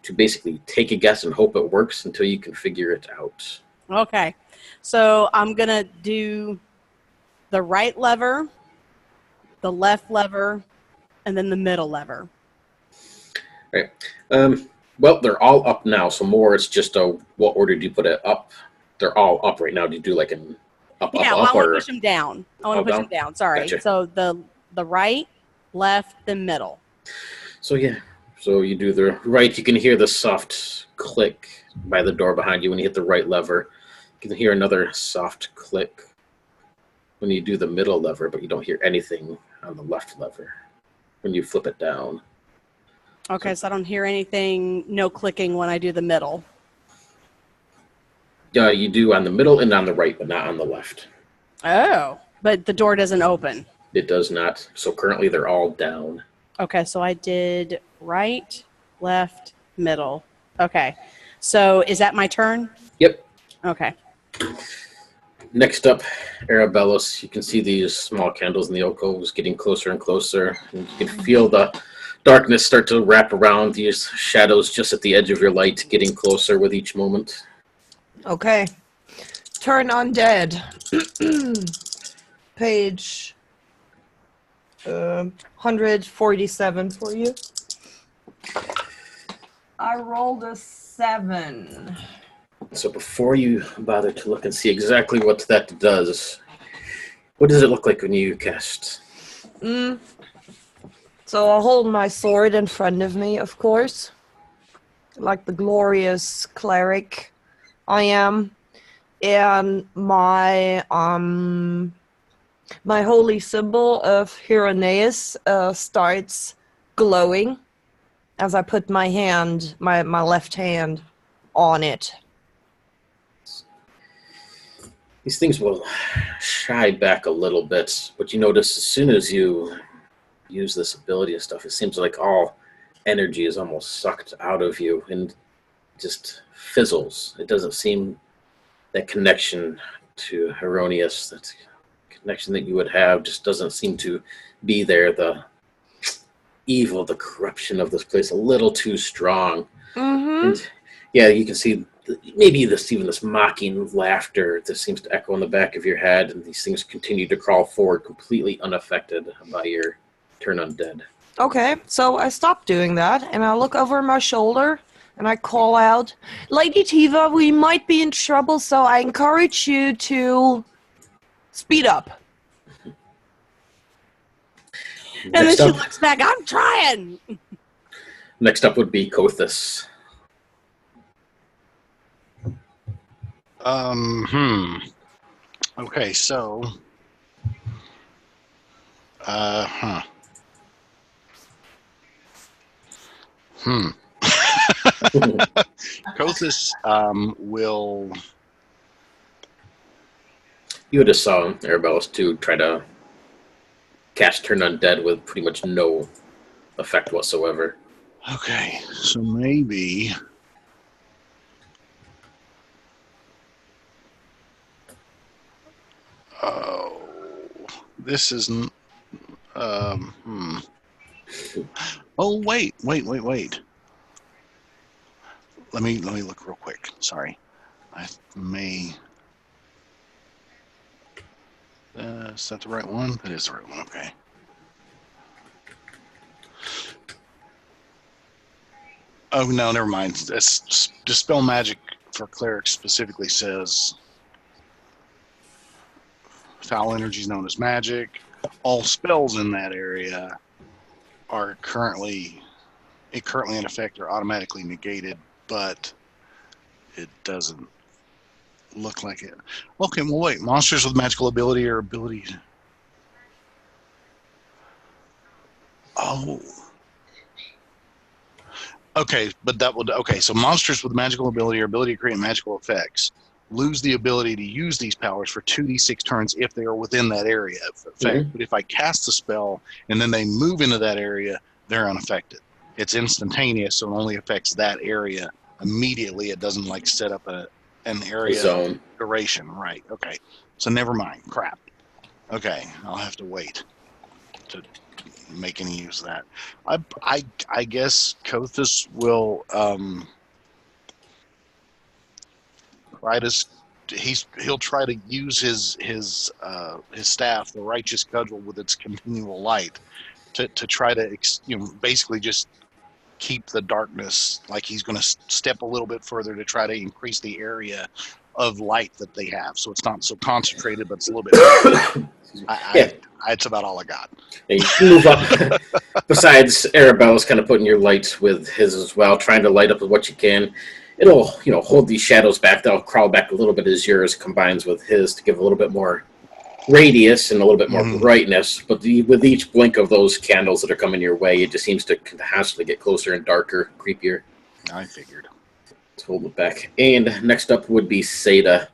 to basically take a guess and hope it works until you can figure it out. Okay. So I'm going to do the right lever, the left lever, and then the middle lever. All right. Well, they're all up now, so more it's just what order do you put it up? They're all up right now. Do you do like an up, yeah, up, well, up? I want to push them down. Down? Down. Sorry. Gotcha. So the right, left, the middle. So yeah. So you do the right. You can hear the soft click by the door behind you when you hit the right lever. You can hear another soft click when you do the middle lever, but you don't hear anything on the left lever when you flip it down. Okay, so I don't hear anything, no clicking when I do the middle. Yeah, you do on the middle and on the right, but not on the left. Oh, but the door doesn't open. It does not. So currently they're all down. Okay, so I did right, left, middle. Okay, so is that my turn? Yep. Okay. Next up, Arabellis. You can see these small candles in the alcoves getting closer and closer. And you can feel the darkness start to wrap around these shadows just at the edge of your light, getting closer with each moment. Okay. Turn undead. Page 147 for you. I rolled a 7. So before you bother to look and see exactly what that does, what does it look like when you cast? So I'll hold my sword in front of me, of course. Like the glorious cleric I am. And my my holy symbol of Hieroneus starts glowing as I put my hand, my left hand on it. These things will shy back a little bit, but you notice as soon as you use this ability and stuff, it seems like all energy is almost sucked out of you and just fizzles. It doesn't seem that connection to Hieronius, that connection that you would have just doesn't seem to be there. The evil, the corruption of this place, a little too strong. Mm-hmm. And yeah, you can see maybe even this mocking laughter that seems to echo in the back of your head, and these things continue to crawl forward completely unaffected by your turn undead. Okay, so I stop doing that, and I look over my shoulder, and I call out, Lady Tiva, we might be in trouble, so I encourage you to speed up. And then she looks back, I'm trying! Next up would be Kothis. Okay, so Kothis will. You would have saw Arabellis too try to cast Turn Undead with pretty much no effect whatsoever. Okay, so maybe. Oh, this isn't. Oh, wait. Let me look real quick. Sorry, I may. Is that the right one? That is the right one. Okay. Oh no, never mind. That's Dispel Magic for clerics specifically says foul energy is known as magic. All spells in that area are currently in effect are automatically negated, but it doesn't look like it. Okay, well wait. Monsters with magical ability or ability. Oh. Okay, but that would so monsters with magical ability or ability to create magical effects lose the ability to use these powers for 2d6 turns if they are within that area of effect. But if I cast the spell and then they move into that area, they're unaffected. It's instantaneous, so it only affects that area immediately. It doesn't like set up an area zone duration. Right. Okay. So never mind. Crap. Okay, I'll have to wait to make any use of that. I guess Kothis will he'll try to use his staff, the righteous cudgel with its continual light, to try to basically just keep the darkness. Like he's going to step a little bit further to try to increase the area of light that they have, so it's not so concentrated, but it's a little bit. It's about all I got. Yeah, you can move up. Besides, Arabella's kind of putting your lights with his as well, trying to light up with what you can. It'll, hold these shadows back. They'll crawl back a little bit as yours combines with his to give a little bit more radius and a little bit more brightness. But with each blink of those candles that are coming your way, it just seems to constantly get closer and darker, creepier. I figured. Let's hold it back. And next up would be Seda.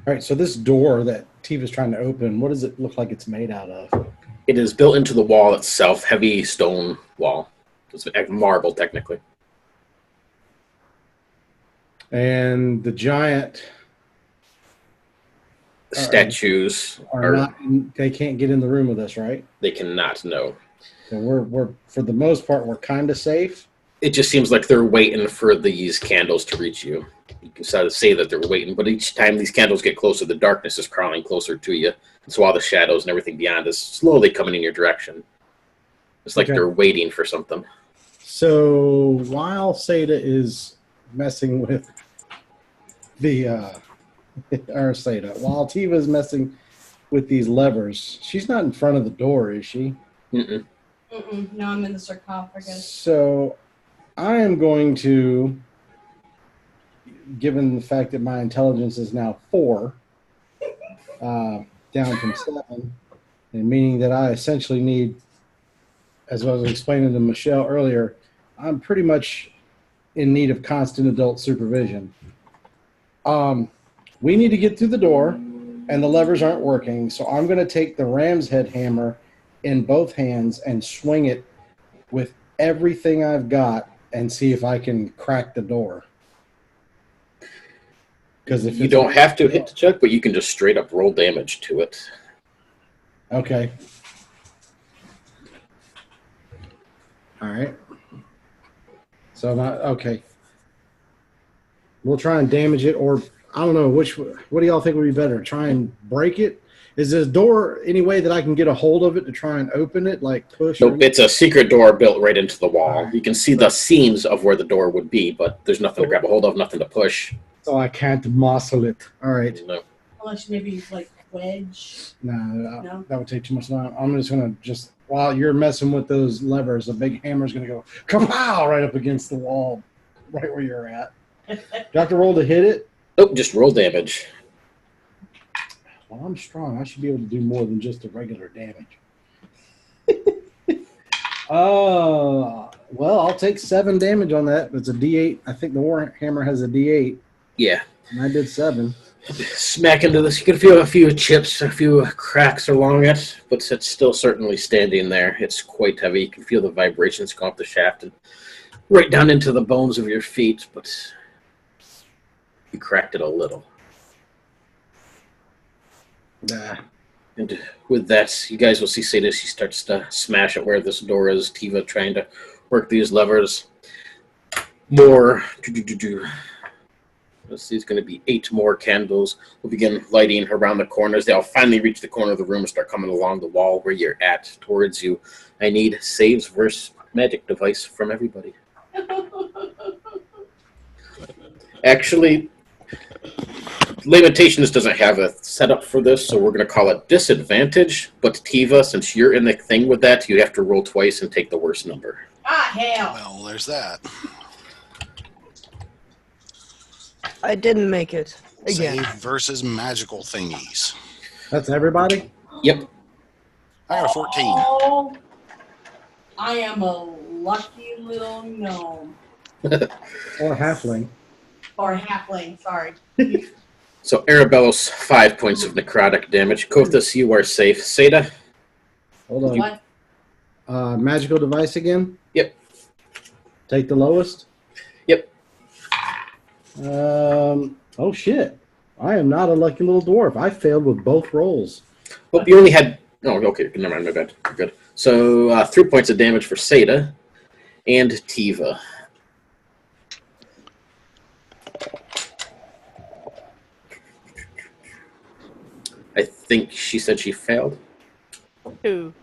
All right, so this door that Tiva's trying to open, what does it look like it's made out of? It is built into the wall itself, heavy stone wall. It's marble, technically. And the giant statues are not. They can't get in the room with us, right? They cannot. No. So we're for the most part we're kind of safe. It just seems like they're waiting for these candles to reach you. You can sort of say that they're waiting, but each time these candles get closer, the darkness is crawling closer to you. And so all the shadows and everything beyond is slowly coming in your direction. It's like they're waiting for something. So while Seda is messing with while Tiva is messing with these levers, she's not in front of the door, is she? No, I'm in the sarcophagus. So I am going to, given the fact that my intelligence is now 4, down from 7, and meaning that I essentially need, as I was explaining to Michelle earlier, I'm pretty much in need of constant adult supervision. We need to get through the door, and the levers aren't working, so I'm going to take the ram's head hammer in both hands and swing it with everything I've got and see if I can crack the door. Because if you don't have to hit the check, but you can just straight up roll damage to it. Okay. All right. So okay. We'll try and damage it, or I don't know what do y'all think would be better? Try and break it? Is this door any way that I can get a hold of it to try and open it, like push? Nope, it's a secret door built right into the wall. You can see the seams of where the door would be, but there's nothing to grab a hold of, nothing to push. So I can't muscle it. All right. No. Unless maybe like wedge. No, that would take too much time. I'm just going to while you're messing with those levers, a big hammer's going to go kapow right up against the wall, right where you're at. Do you have to roll to hit it? Nope, just roll damage. Well, I'm strong. I should be able to do more than just the regular damage. Well, I'll take 7 damage on that. It's a D8. I think the Warhammer has a D8. Yeah. And I did 7. Smack into this. You can feel a few chips, a few cracks along it, but it's still certainly standing there. It's quite heavy. You can feel the vibrations go up the shaft and right down into the bones of your feet, but you cracked it a little. And with that, you guys will see Seda. She starts to smash at where this door is. Tiva trying to work these levers. More. Let's see, it's going to be 8 more candles. We'll begin lighting around the corners. They'll finally reach the corner of the room and start coming along the wall where you're at towards you. I need saves versus magic device from everybody. Actually, Lamentations doesn't have a setup for this, so we're going to call it disadvantage. But Tiva, since you're in the thing with that, you have to roll twice and take the worst number. Ah, hell. Well, there's that. I didn't make it. Again. Save versus magical thingies. That's everybody? Yep. I got a 14. Oh, I am a lucky little gnome. Or halfling. Or halfling, sorry. So Arabella's 5 points of necrotic damage. Kothis, you are safe. Seda? Hold on. What? Magical device again? Yep. Take the lowest? Yep. Oh shit. I am not a lucky little dwarf. I failed with both rolls. Well, you only had... Oh, okay. Never mind. My bad. Good. So 3 points of damage for Seda and Tiva. I think she said she failed. Who?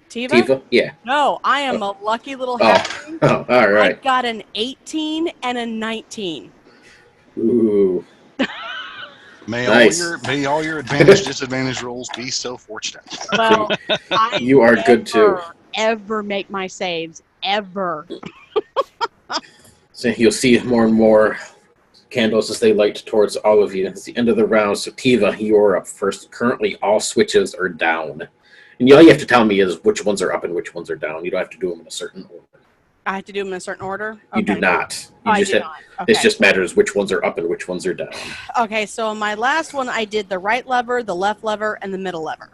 Tiva? Tiva? Yeah. No, I am a lucky little halfling. Oh, all right. I got an 18 and a 19. Ooh. May Nice. all your advantage disadvantage rolls be so fortunate. Well, I You are good, too. Ever make my saves. Ever. So you'll see more and more candles as they light towards all of you. It's the end of the round, so Tiva, you're up first. Currently, all switches are down. And all you have to tell me is which ones are up and which ones are down. You don't have to do them in a certain order. I have to do them in a certain order? You do not. I do not. Okay. It just matters which ones are up and which ones are down. Okay, so my last one, I did the right lever, the left lever, and the middle lever.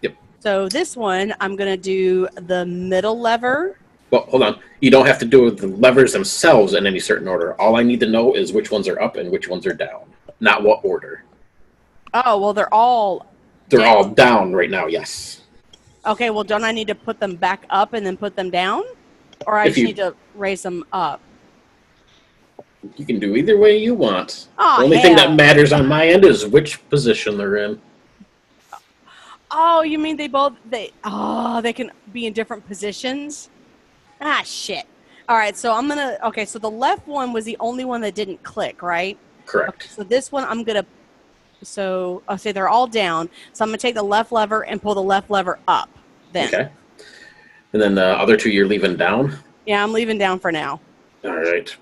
Yep. So this one, I'm going to do the middle lever. Well, hold on. You don't have to do the levers themselves in any certain order. All I need to know is which ones are up and which ones are down. Not what order. Oh, well, they're all... They're all down right now, yes. Okay, well, don't I need to put them back up and then put them down? Or I just need to raise them up? You can do either way you want. Oh, the only thing that matters on my end is which position they're in. Oh, you mean they can be in different positions? Ah, shit. All right, so I'm going to... Okay, so the left one was the only one that didn't click, right? Correct. Okay, so this one I'm going to... So, I'll say they're all down. So I'm going to take the left lever and pull the left lever up then. Okay. And then the other two you're leaving down? Yeah, I'm leaving down for now. All right.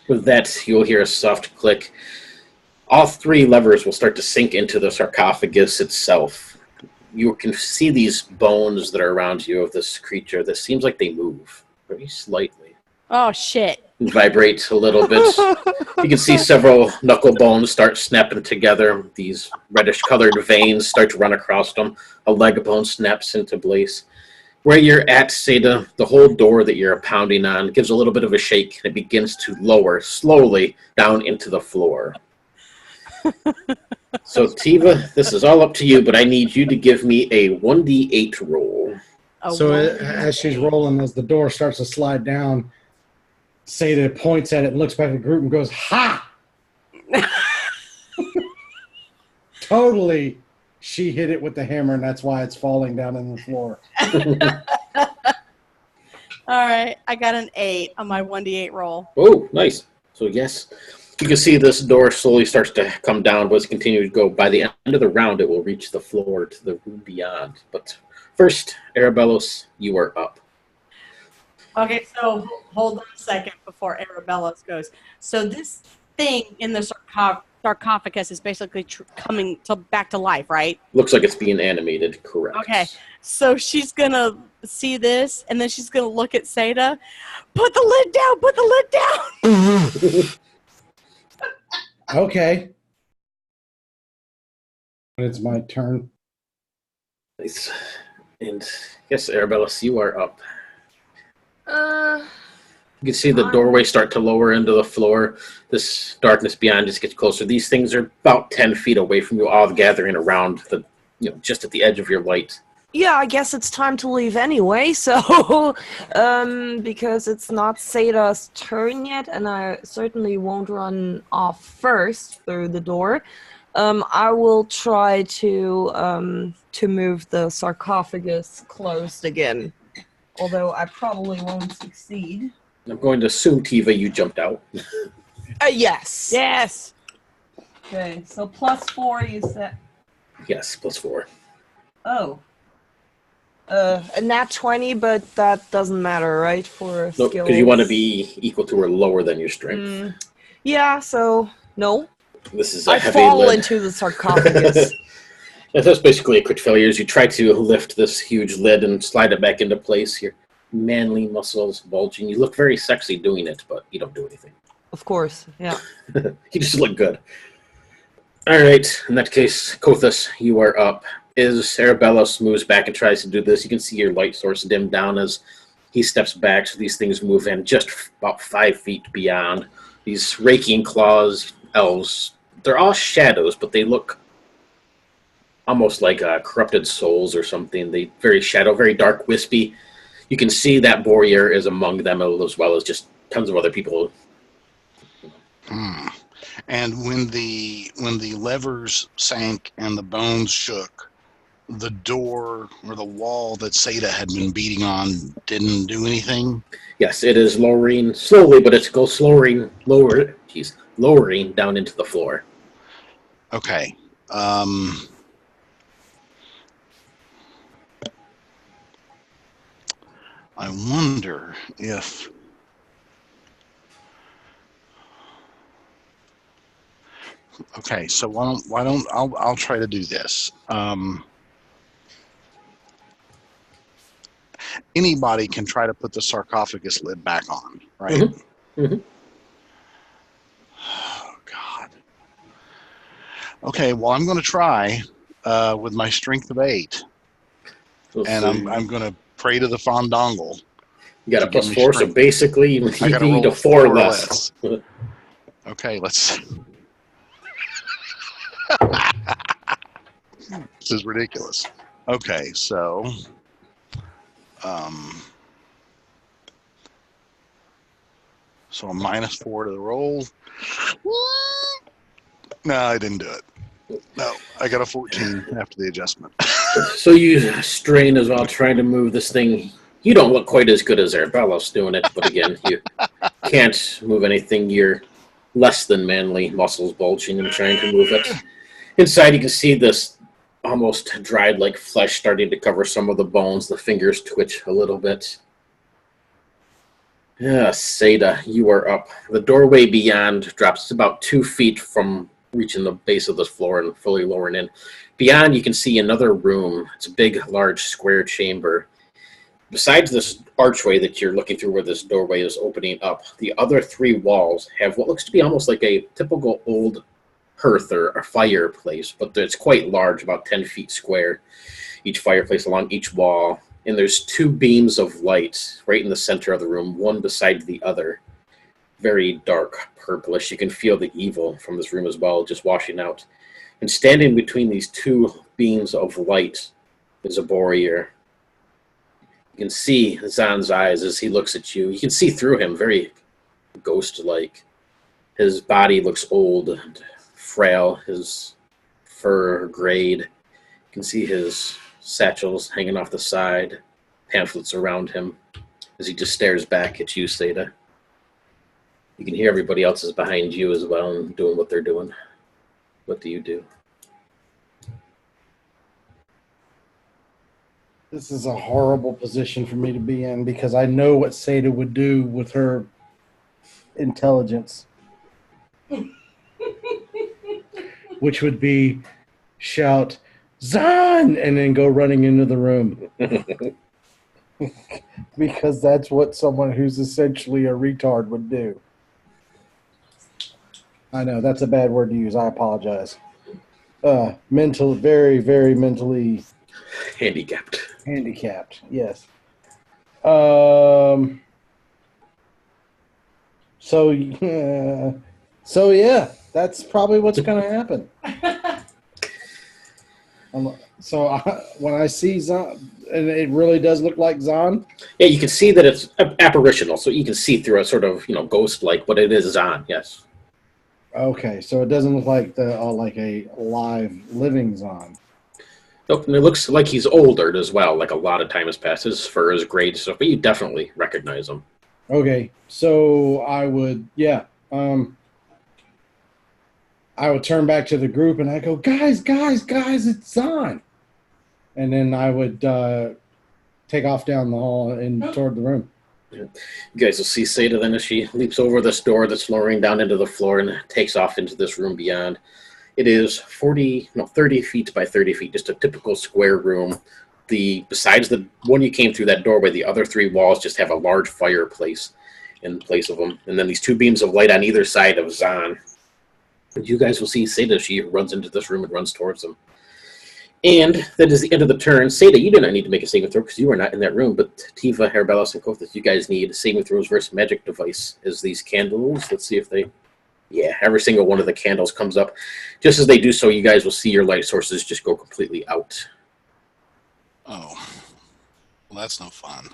With that, you'll hear a soft click. All three levers will start to sink into the sarcophagus itself. You can see these bones that are around you of this creature that seems like they move very slightly. Oh, shit. Vibrate a little bit. You can see several knuckle bones start snapping together. These reddish-colored veins start to run across them. A leg bone snaps into place. Where you're at, Seda, the whole door that you're pounding on gives a little bit of a shake, and it begins to lower slowly down into the floor. So, Tiva, this is all up to you, but I need you to give me a 1d8 roll. As she's rolling, as the door starts to slide down, Seda points at it and looks back at the group and goes, "Ha!" Totally, she hit it with the hammer, and that's why it's falling down on the floor. All right, I got an 8 on my 1d8 roll. Oh, nice. So, yes, you can see this door slowly starts to come down, but as it continues to go. By the end of the round, it will reach the floor to the room beyond. But first, Arabellos, you are up. Okay, so hold on a second before Arabellos goes. So this thing in the sarcophagus is basically coming back to life, right? Looks like it's being animated, correct. Okay, so she's going to see this, and then she's going to look at Seda. Put the lid down! Put the lid down! Okay. It's my turn. Nice. And yes, Arabellos, you are up. You can see the doorway start to lower into the floor. This darkness beyond just gets closer. These things are about 10 feet away from you, all gathering around the, just at the edge of your light. Yeah, I guess it's time to leave anyway, so, because it's not Seda's turn yet, and I certainly won't run off first through the door. I will try to move the sarcophagus closed again, although I probably won't succeed. I'm going to assume, Tiva, you jumped out. Yes. Yes! Okay, so +4 you said. Yes, +4. Oh. A nat 20, but that doesn't matter, right? For No, skills. because you want to be equal to or lower than your strength. Yeah, so no. This is a I heavy fall lid. into the sarcophagus. That's basically a crit failure. As you try to lift this huge lid and slide it back into place, your manly muscles bulging. You look very sexy doing it, but you don't do anything. Of course, yeah. You just look good. All right. In that case, Kothis, you are up. As Arabellos moves back and tries to do this, you can see your light source dim down as he steps back, so these things move in just about 5 feet beyond. These raking claws, elves, they're all shadows, but they look almost like corrupted souls or something. They very shadow, very dark, wispy. You can see that warrior is among them, as well as just tons of other people. And when the levers sank and the bones shook, the door or the wall that Seda had been beating on didn't do anything? Yes, it is lowering slowly, but it's lowering down into the floor. Okay. I wonder if... Okay, so why don't I'll try to do this. Anybody can try to put the sarcophagus lid back on, right? Mm-hmm. Mm-hmm. Oh, God. Okay, well, I'm going to try with my strength of 8. And I'm going to pray to the Fondongle. You got a +4, so basically you need a 4 less. Okay, let's... This is ridiculous. Okay, so... So a -4 to the roll. No, I didn't do it. No, I got a 14 after the adjustment. So you strain as well, trying to move this thing. You don't look quite as good as Arabellos doing it, but again, you can't move anything. You're less than manly, muscles bulging and trying to move it. Inside, you can see this almost dried like flesh starting to cover some of the bones. The fingers twitch a little bit. Yeah, Seda, you are up. The doorway beyond drops about 2 feet from reaching the base of the floor and fully lowering in. Beyond, you can see another room. It's a big, large, square chamber. Besides this archway that you're looking through where this doorway is opening up, the other 3 walls have what looks to be almost like a typical old hearth or a fireplace, but it's quite large, about 10 feet square, each fireplace along each wall. And there's 2 beams of light right in the center of the room, one beside the other. Very dark, purplish. You can feel the evil from this room as well, just washing out. And standing between these 2 beams of light is a warrior. You can see Zan's eyes as he looks at you. You can see through him, very ghost-like. His body looks old and frail, his fur grayed. You can see his satchels hanging off the side, pamphlets around him as he just stares back at you, Seda. You can hear everybody else is behind you as well and doing what they're doing. What do you do? This is a horrible position for me to be in because I know what Seda would do with her intelligence. Which would be shout, Zan! And then go running into the room. Because that's what someone who's essentially a retard would do. I know, that's a bad word to use. I apologize. Very, very mentally... Handicapped, yes. So yeah, that's probably what's going to happen. When I see Zan, and it really does look like Zan. Yeah, you can see that it's apparitional, so you can see through a sort of ghost-like, but it is Zan. Yes. Okay, so it doesn't look like like a live living Zan. Nope, and it looks like he's older as well. Like a lot of time has passed. His fur is gray and stuff, but you definitely recognize him. Okay, so I would, I would turn back to the group and I go, guys, it's Zan. And then I would take off down the hall and toward the room. You guys will see Seda then as she leaps over this door that's lowering down into the floor and takes off into this room beyond. It is 30 feet by 30 feet, just a typical square room. Besides the one you came through that doorway, the other 3 walls just have a large fireplace in place of them. And then these 2 beams of light on either side of Zahn. And you guys will see Seda, she runs into this room and runs towards them. And that is the end of the turn. Seda, you do not need to make a saving throw because you are not in that room. But Tiva, Herabelos, and Kothis, you guys need saving throws versus magic device as these candles. Let's see if they... Yeah, every single one of the candles comes up. Just as they do so, you guys will see your light sources just go completely out. Oh. Well, that's no fun.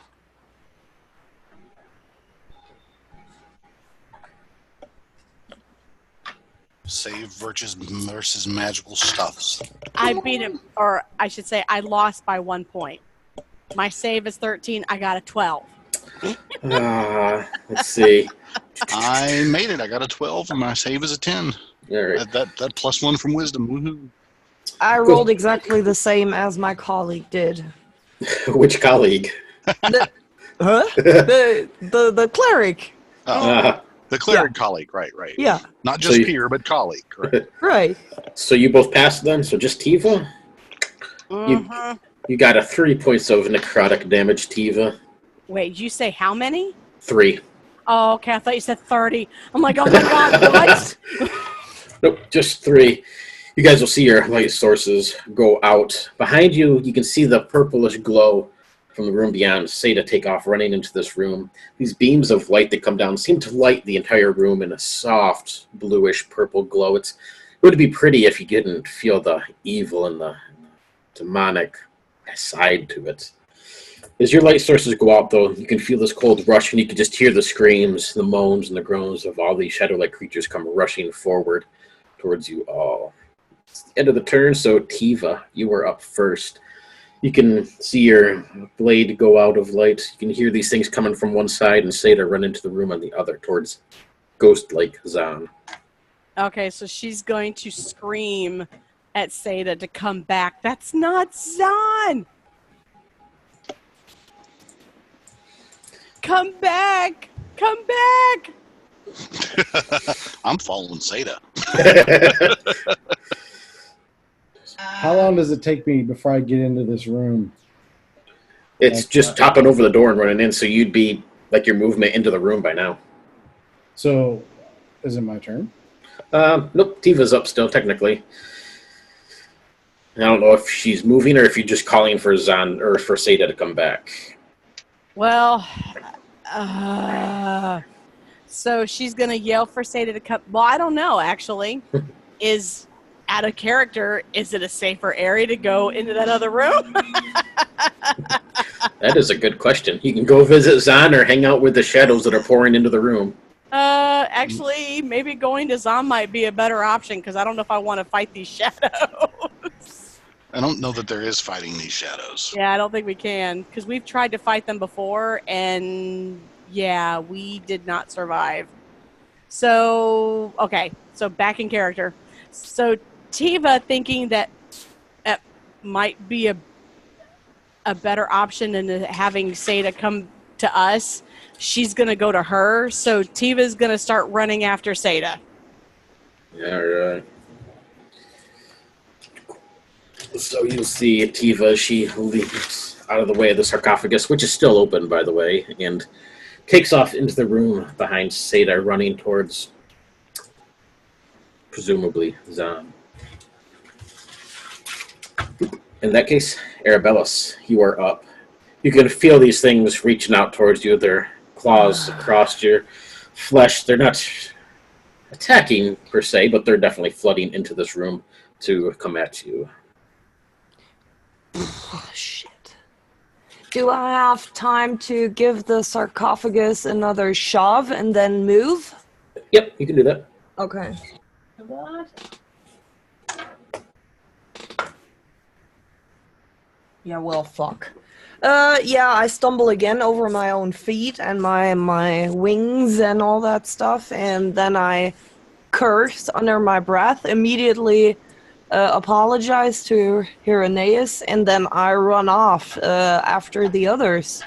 Save versus magical stuffs. I beat him, or I should say I lost by 1 point. My save is 13. I got a 12. Let's see. I made it. I got a 12, and my save is a 10. All right. That +1 from wisdom. Woohoo. I rolled exactly the same as my colleague did. Which colleague? Huh? the cleric. Oh, the cleric colleague. Right. Yeah. Not just peer, but colleague. Correct. Right. So you both passed then? So just Tiva? You got a 3 points of necrotic damage, Tiva. Wait, did you say how many? 3. Oh, okay. I thought you said 30. I'm like, oh my God, what? Nope, just 3. You guys will see your light sources go out. Behind you, you can see the purplish glow from the room beyond. Seda take off running into this room. These beams of light that come down seem to light the entire room in a soft, bluish purple glow. It would be pretty if you didn't feel the evil and the demonic side to it. As your light sources go out, though, you can feel this cold rush, and you can just hear the screams, the moans, and the groans of all these shadow-like creatures come rushing forward towards you all. It's the end of the turn, so Tiva, you are up first. You can see your blade go out of light. You can hear these things coming from one side and Seda run into the room on the other towards ghost-like Zahn. Okay, so she's going to scream at Seda to come back. That's not Zahn! Come back! Come back! I'm following Seda. How long does it take me before I get into this room? It's just topping over the door and running in, so you'd be like your movement into the room by now. So, is it my turn? Nope, Tiva's up still, technically. I don't know if she's moving or if you're just calling for Zahn or for Seda to come back. Well, so she's going to yell for Seda to come. Well, I don't know, actually. Is out of character, is it a safer area to go into that other room? That is a good question. You can go visit Zahn or hang out with the shadows that are pouring into the room. Actually, maybe going to Zahn might be a better option because I don't know if I want to fight these shadows. I don't know that there is fighting these shadows. Yeah, I don't think we can because we've tried to fight them before and yeah, we did not survive. So, okay, so back in character. So Tiva thinking that might be a better option than having Seda come to us, she's going to go to her. So Tiva's going to start running after Seda. Yeah, right. So you'll see Tiva, she leaps out of the way of the sarcophagus, which is still open, by the way, and takes off into the room behind Seda, running towards, presumably, Zahn. In that case, Arabellis, you are up. You can feel these things reaching out towards you, their claws across your flesh. They're not attacking, per se, but they're definitely flooding into this room to come at you. Oh, shit. Do I have time to give the sarcophagus another shove and then move? Yep, you can do that. Okay. Yeah, well, fuck. Yeah, I stumble again over my own feet and my wings and all that stuff, and then I curse under my breath, immediately apologize to Hyranaeus, and then I run off after the others.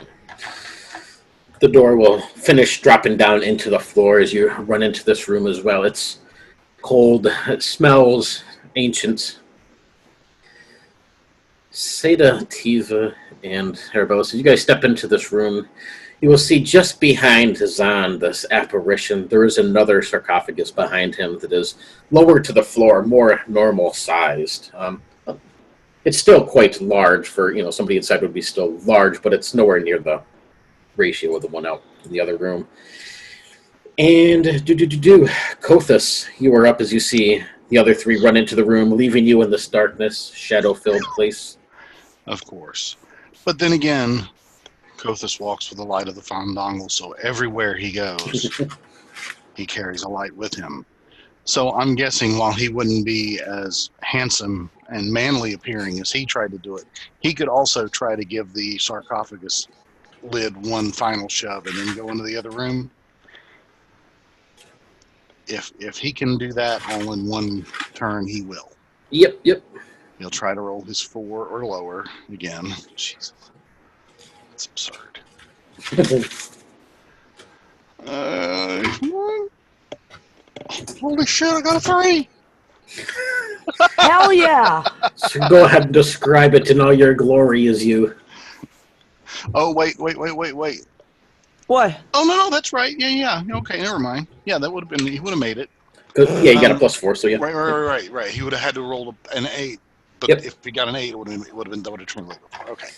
The door will finish dropping down into the floor as you run into this room as well. It's cold, it smells ancient. Seda, Tiva, and Arabella, as you guys step into this room, you will see just behind Zahn, this apparition, there is another sarcophagus behind him that is lower to the floor, more normal sized. It's still quite large for, somebody inside would be still large, but it's nowhere near the ratio of the one out in the other room. And Kothis, you are up as you see the other three run into the room, leaving you in this darkness, shadow-filled place. Of course. But then again, Kothis walks with the light of the Fandangle, so everywhere he goes, he carries a light with him. So I'm guessing while he wouldn't be as handsome and manly appearing as he tried to do it, he could also try to give the sarcophagus lid one final shove and then go into the other room. If he can do that all in one turn, he will. Yep. He'll try to roll his 4 or lower again. Jesus. That's absurd. Holy shit, I got a 3! Hell yeah! So go ahead and describe it in all your glory as you... Oh, wait. What? Oh, no, that's right. Yeah. Okay, never mind. Yeah, that would have been... He would have made it. Yeah, you got a +4, so yeah. Right. He would have had to roll an 8. But if he got an 8, it would have been... That would have turned over. Okay.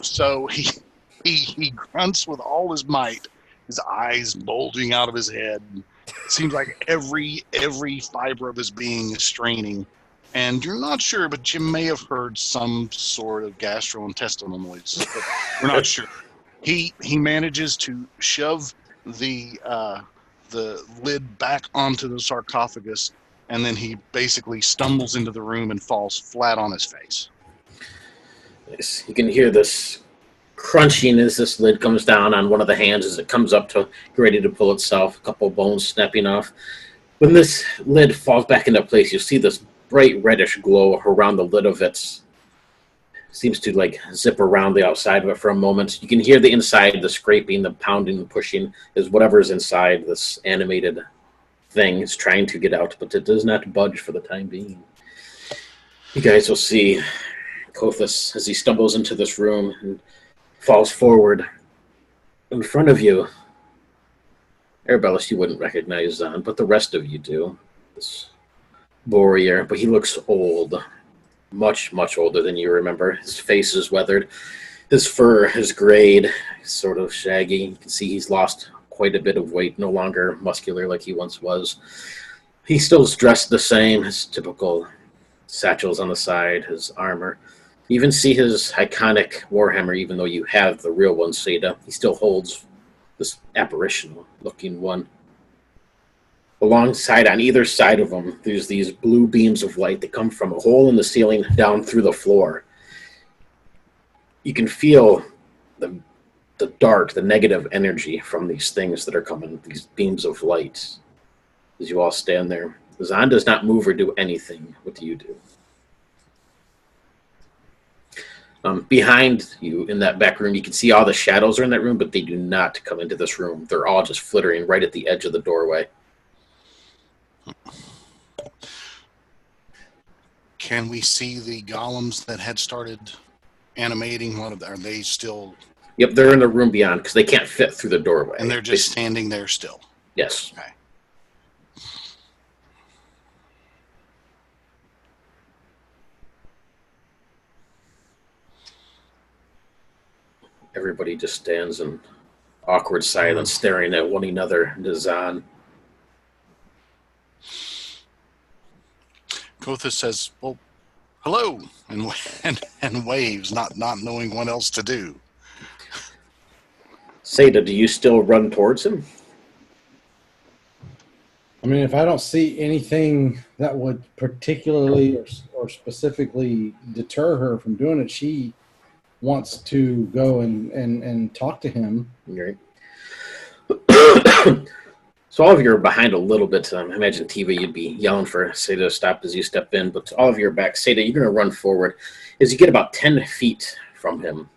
So he grunts with all his might, his eyes bulging out of his head. It seems like every fiber of his being is straining. And you're not sure, but you may have heard some sort of gastrointestinal noise. But we're not sure. He manages to shove the lid back onto the sarcophagus, and then he basically stumbles into the room and falls flat on his face. Yes, you can hear this crunching as this lid comes down on one of the hands as it comes up to get ready to pull itself, a couple bones snapping off. When this lid falls back into place, you see this bright reddish glow around the lid of it. Seems to zip around the outside of it for a moment. You can hear the inside, the scraping, the pounding, the pushing, is whatever's inside this animated thing is trying to get out, but it does not budge for the time being. You guys will see Kothis as he stumbles into this room and falls forward. In front of you, Arabella, you wouldn't recognize Zahn, but the rest of you do. This warrior, but he looks old. Much, much older than you remember. His face is weathered. His fur is grayed, sort of shaggy. You can see he's lost quite a bit of weight, no longer muscular like he once was. He still is dressed the same, his typical satchels on the side, his armor. You even see his iconic warhammer, even though you have the real one, Seda. He still holds this apparitional-looking one. Alongside, on either side of him, there's these blue beams of light that come from a hole in the ceiling down through the floor. You can feel the dark, the negative energy from these things that are coming, these beams of light, as you all stand there. Zahn does not move or do anything. What do you do? Behind you in that back room, you can see all the shadows are in that room, but they do not come into this room. They're all just flittering right at the edge of the doorway. Can we see the golems that had started animating? Are they still... Yep, they're in the room beyond because they can't fit through the doorway. And they're just standing there still? Yes. Okay. Everybody just stands in awkward silence, staring at one another. Zahn. Kothis says, "Well, hello," and waves, not knowing what else to do. Seda, do you still run towards him? I mean, if I don't see anything that would particularly or specifically deter her from doing it, she wants to go and talk to him. Right. So all of you are behind a little bit. I imagine TV, you'd be yelling for Seda to stop as you step in, but all of you are back. Seda, you're going to run forward. As you get about 10 feet from him,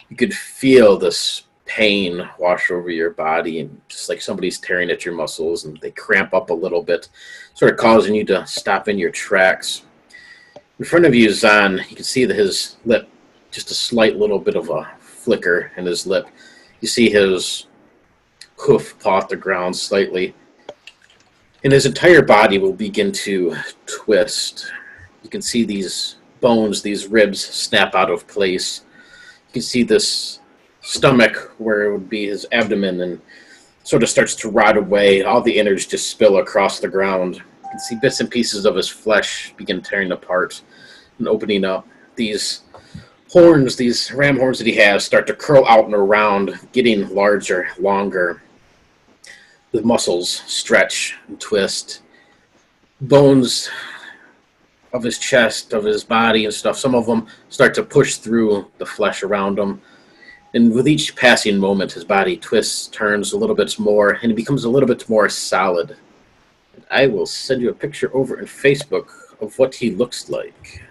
you could feel this pain wash over your body, and just like somebody's tearing at your muscles, and they cramp up a little bit, sort of causing you to stop in your tracks. In front of you, Zahn, you can see that his lip, just a slight little bit of a flicker in his lip. You see his hoof paw at the ground slightly, and his entire body will begin to twist. You can see these bones, these ribs snap out of place. You can see this stomach where it would be his abdomen and sort of starts to rot away. All the innards just spill across the ground. You can see bits and pieces of his flesh begin tearing apart and opening up. These horns, these ram horns that he has, start to curl out and around, getting larger, longer. The muscles stretch and twist. Bones of his chest, of his body and stuff, some of them start to push through the flesh around him. And with each passing moment, his body twists, turns a little bit more, and it becomes a little bit more solid. And I will send you a picture over in Facebook of what he looks like.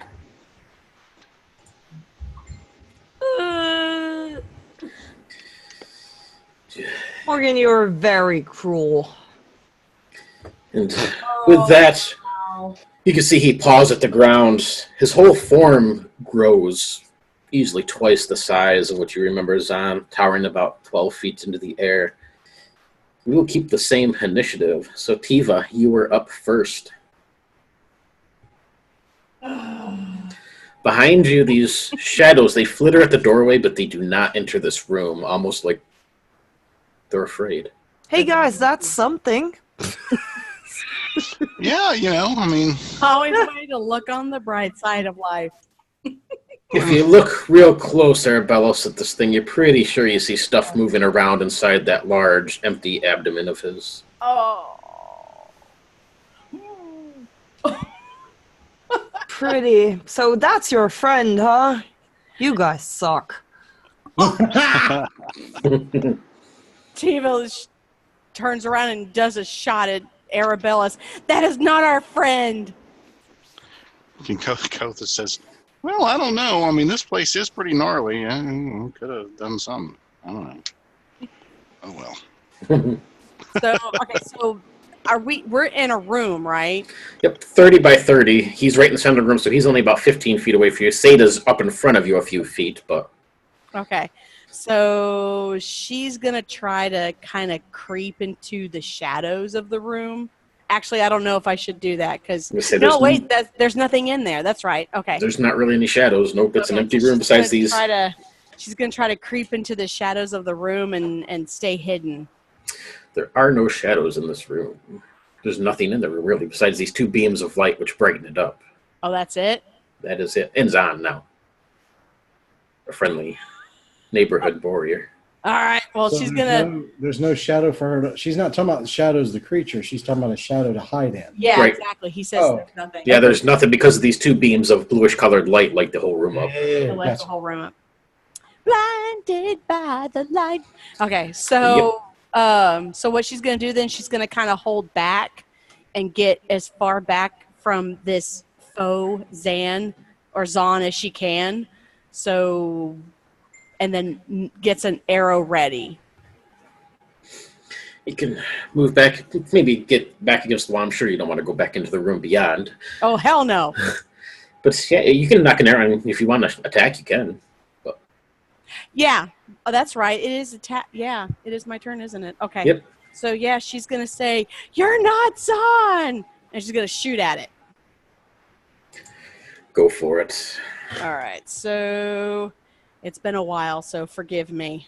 Morgan, you're very cruel. And with that, you can see he paws at the ground. His whole form grows, easily twice the size of what you remember Zahn, towering about 12 feet into the air. We will keep the same initiative. So, Tiva, you were up first. Behind you, these shadows, they flitter at the doorway, but they do not enter this room, almost like they're afraid. Hey guys, that's something. Yeah, I mean... Always a way to look on the bright side of life. If you look real close, Arabellos, at this thing, you're pretty sure you see stuff moving around inside that large, empty abdomen of his. Oh. Pretty. So that's your friend, huh? You guys suck. Tiva turns around and does a shot at Arabellas. That is not our friend. And Kotha says, well, I don't know. I mean, this place is pretty gnarly. I could have done something. I don't know. Oh, well. So we're in a room, right? Yep, 30 by 30. He's right in the center of the room, so he's only about 15 feet away from you. Sada's up in front of you a few feet, but... Okay. So she's going to try to kind of creep into the shadows of the room. Actually, I don't know if I should do that because... there's nothing in there. That's right. Okay. There's not really any shadows. Nope, it's an empty room besides these. She's going to try to creep into the shadows of the room and stay hidden. There are no shadows in this room. There's nothing in the room, really, besides these two beams of light which brighten it up. Oh, that's it? That is it. And Zahn now. A friendly neighborhood warrior. All right. Well, So she's going to... There's no shadow for her. She's not talking about the shadows of the creature. She's talking about a shadow to hide in. Yeah, Right. exactly. He says there's nothing. Yeah, there's nothing because of these two beams of bluish-colored light light the whole room up. It lights the whole room up. Blinded by the light. Okay, so so what she's going to do then, she's going to kind of hold back and get as far back from this faux Zan as she can. So, and then gets an arrow ready. You can move back, maybe get back against the wall. I'm sure you don't want to go back into the room beyond. Oh, hell no. But yeah, you can knock an arrow, and if you want to attack, you can. But Yeah, oh, that's right. It is Yeah, it is my turn, isn't it? Okay. Yep. So yeah, she's gonna say, "You're not Zahn," and she's gonna shoot at it. Go for it. All right. So it's been a while, so forgive me.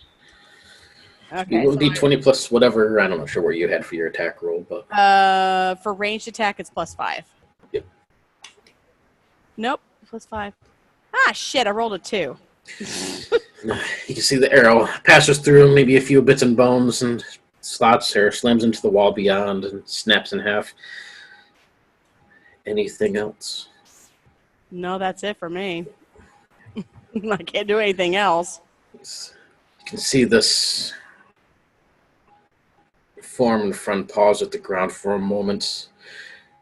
Okay. It will be 20 plus whatever. I'm not sure what you had for your attack roll, but For ranged attack, it's +5. Yep. Nope, +5. Ah, shit! I rolled a 2. you can see the arrow passes through maybe a few bits and bones and slots her, slams into the wall beyond, and snaps in half. Anything else? No, that's it for me. I can't do anything else. You can see this form in front, pause at the ground for a moment.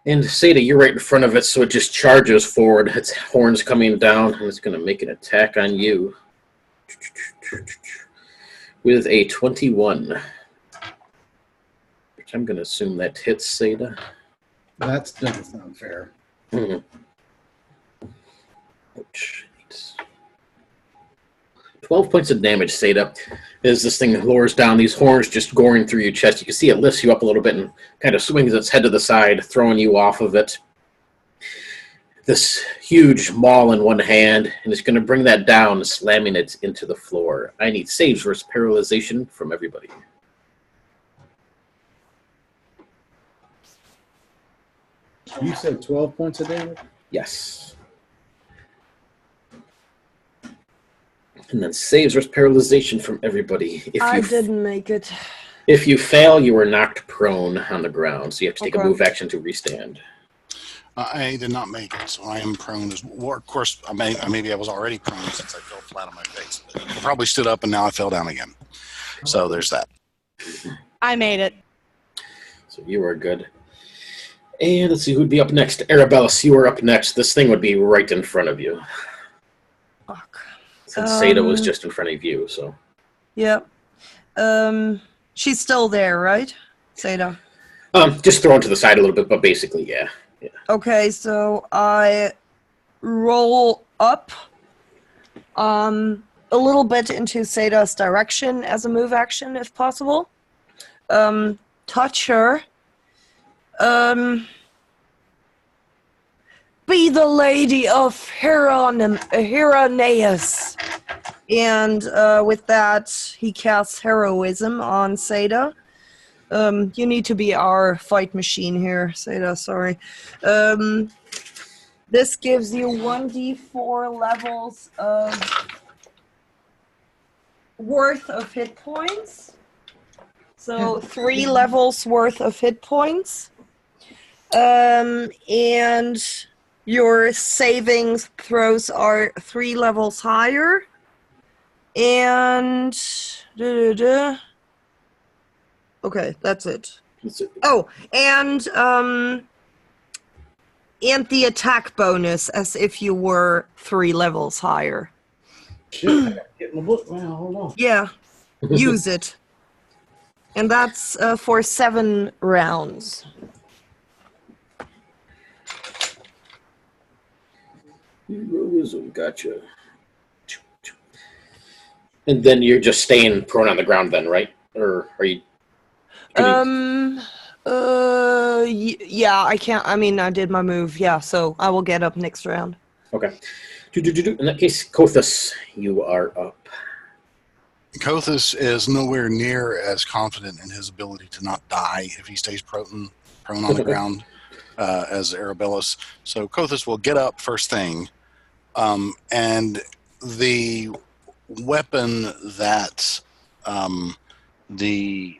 And Seda, you're right in front of it, so it just charges forward. Its horns coming down, and it's going to make an attack on you. with a 21. Which I'm going to assume that hits Seda. That doesn't sound fair. Mm-hmm. Ouch. 12 points of damage, Seda. As this thing lowers down, these horns just goring through your chest. You can see it lifts you up a little bit and kind of swings its head to the side, throwing you off of it. This huge maul in one hand, and it's going to bring that down, slamming it into the floor. I need saves versus paralyzation from everybody. You said 12 points of damage? Yes. And then saves versus paralyzation from everybody. I didn't make it. If you fail, you are knocked prone on the ground, so you have to take a move action to restand. I did not make it, so I am prone as well. Of course, maybe I was already prone since I fell flat on my face. But I probably stood up and now I fell down again. So there's that. I made it. So you are good. And let's see who'd be up next. Arabella, you are up next. This thing would be right in front of you. Fuck. Since Seda was just in front of you, so. Yep. She's still there, right? Seda. Just thrown to the side a little bit, but basically, yeah. Okay, so I roll up a little bit into Seda's direction as a move action, if possible. Touch her. Be the lady of Hieronymus. And with that, he casts Heroism on Seda. You need to be our fight machine here, Seda, sorry. This gives you 1d4 levels of worth of hit points. So 3 levels worth of hit points. And your savings throws are 3 levels higher. And okay, that's it. Oh, and the attack bonus as if you were 3 levels higher. Shit, I gotta get my book now. Hold on. Yeah, use it. And that's for 7 rounds. Heroism, gotcha. And then you're just staying prone on the ground then, right? Or are you... Yeah, I can't. I mean, I did my move. Yeah, so I will get up next round. Okay. In that case, Kothis, you are up. Kothis is nowhere near as confident in his ability to not die if he stays prone on the ground as Arabella's. So Kothis will get up first thing, and the weapon that the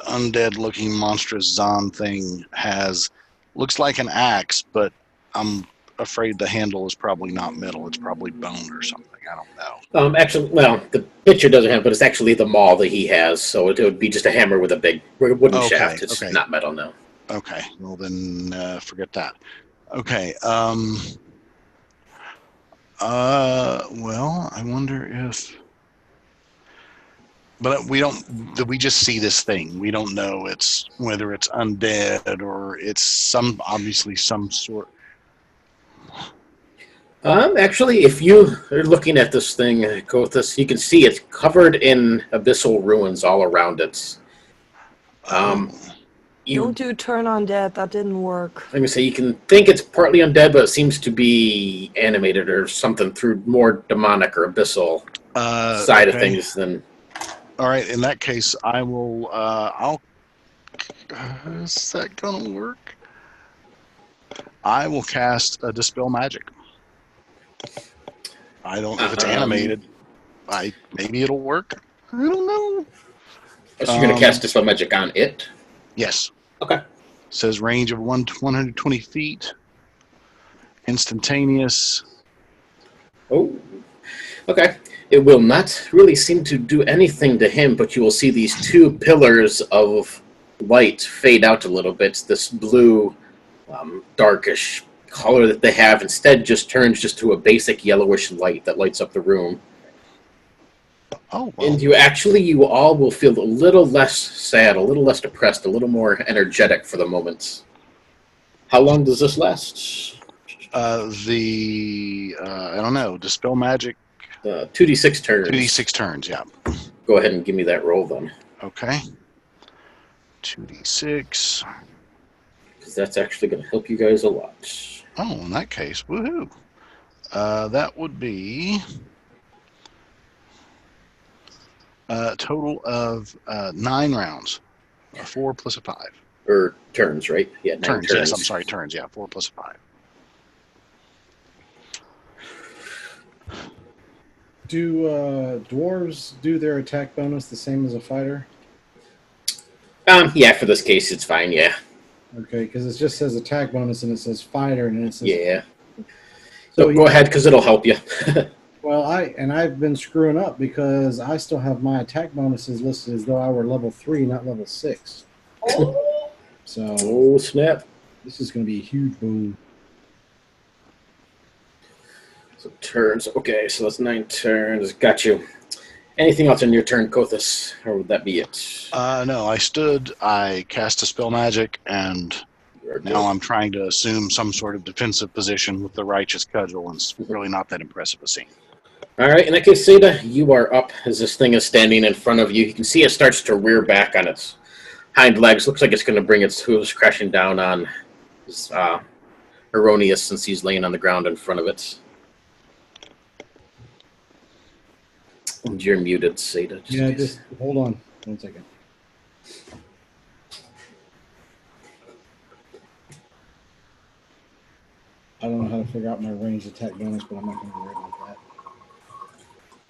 undead-looking monstrous Zon thing has looks like an axe, but I'm afraid the handle is probably not metal. It's probably bone or something. I don't know. Actually, well, the picture doesn't have, but it's actually the maul that he has, so it would be just a hammer with a big wooden shaft. It's not metal, no. Okay, well then forget that. Okay, well, I wonder if... But we don't. We just see this thing. We don't know whether it's undead or it's obviously some sort. Actually, if you are looking at this thing, Kothis, you can see it's covered in abyssal ruins all around it. Don't do turn undead. That didn't work. Let me say, you can think it's partly undead, but it seems to be animated or something through more demonic or abyssal side of things than. All right, in that case, I will. Is that gonna work? I will cast a Dispel Magic. I don't know if it's animated. Maybe it'll work. I don't know. So you're gonna cast Dispel Magic on it? Yes. Okay. It says range of 120 feet. Instantaneous. Oh. Okay. It will not really seem to do anything to him, but you will see these 2 pillars of light fade out a little bit. This blue, darkish color that they have instead just turns just to a basic yellowish light that lights up the room. Oh, well. And you all will feel a little less sad, a little less depressed, a little more energetic for the moment. How long does this last? I don't know, Dispel Magic. 2d6 turns. 2d6 turns, yeah. Go ahead and give me that roll then. Okay. 2d6. Because that's actually going to help you guys a lot. Oh, in that case, woohoo. That would be a total of 9 rounds. 4 plus a 5. Or turns, right? Yeah, 9 Turns, turns. yes, I'm sorry, turns, yeah. 4 plus a 5. Do dwarves do their attack bonus the same as a fighter? Yeah, for this case, it's fine, yeah. Okay, because it just says attack bonus and it says fighter and it says... Yeah. So So go ahead, because it'll help you. Well, I've been screwing up because I still have my attack bonuses listed as though I were level 3, not level 6. So Oh, snap. this is going to be a huge boom. So turns. Okay, so that's 9 turns. Got you. Anything else on your turn, Kothis? Or would that be it? No, I cast a spell magic, and now I'm trying to assume some sort of defensive position with the Righteous Cudgel, and it's really not that impressive a scene. All right, in that case, Seda, you are up as this thing is standing in front of you. You can see it starts to rear back on its hind legs. Looks like it's going to bring its hooves crashing down on Erroneous since he's laying on the ground in front of it. And you're muted, Seda. Just hold on 1 second. I don't know how to figure out my ranged attack bonus, but I'm not going to worry about that.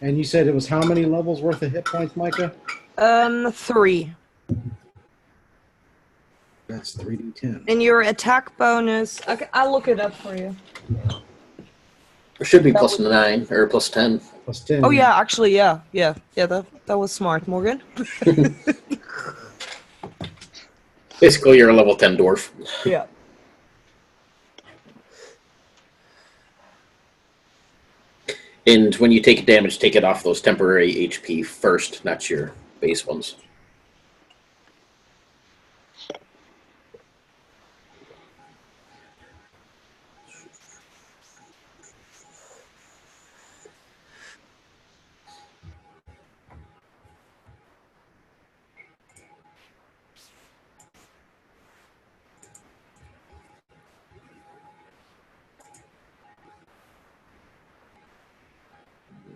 And you said it was how many levels worth of hit points, Micah? 3. That's 3d10. And your attack bonus. Okay, I'll look it up for you. It should be plus 9 or plus 10. Plus 10. Oh yeah, actually, yeah. That was smart, Morgan. Basically, you're a level 10 dwarf. Yeah. And when you take damage, take it off those temporary HP first, not your base ones.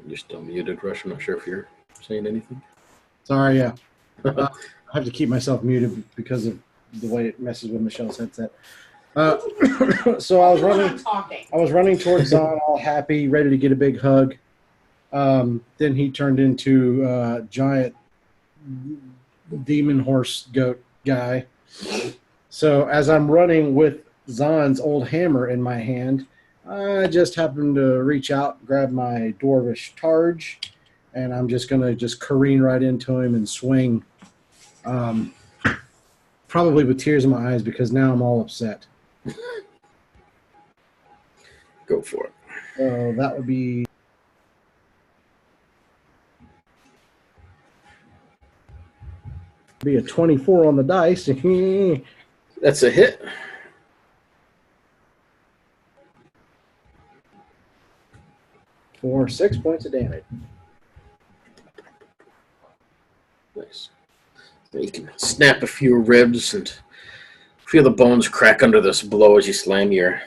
You're still muted, Rush. I'm not sure if you're saying anything. Sorry, yeah. I have to keep myself muted because of the way it messes with Michelle's headset. So I was running towards Zon, all happy, ready to get a big hug. Then he turned into a giant demon horse goat guy. So as I'm running with Zon's old hammer in my hand, I just happened to reach out, grab my dwarvish targe, and I'm just going to just careen right into him and swing. Probably with tears in my eyes because now I'm all upset. Go for it. So that would be... a 24 on the dice. That's a hit. For 6 points of damage. Nice. So you can snap a few ribs and feel the bones crack under this blow as you slam your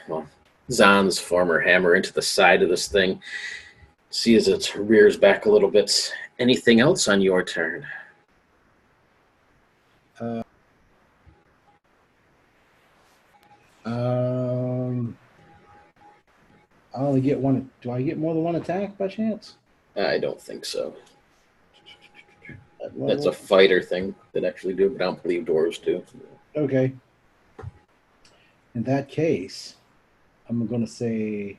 Zan's former hammer into the side of this thing. See as it rears back a little bit. Anything else on your turn? I only get one. Do I get more than one attack by chance? I don't think so. That's a fighter thing that actually do, but I don't believe dwarves do. Okay. In that case, I'm going to say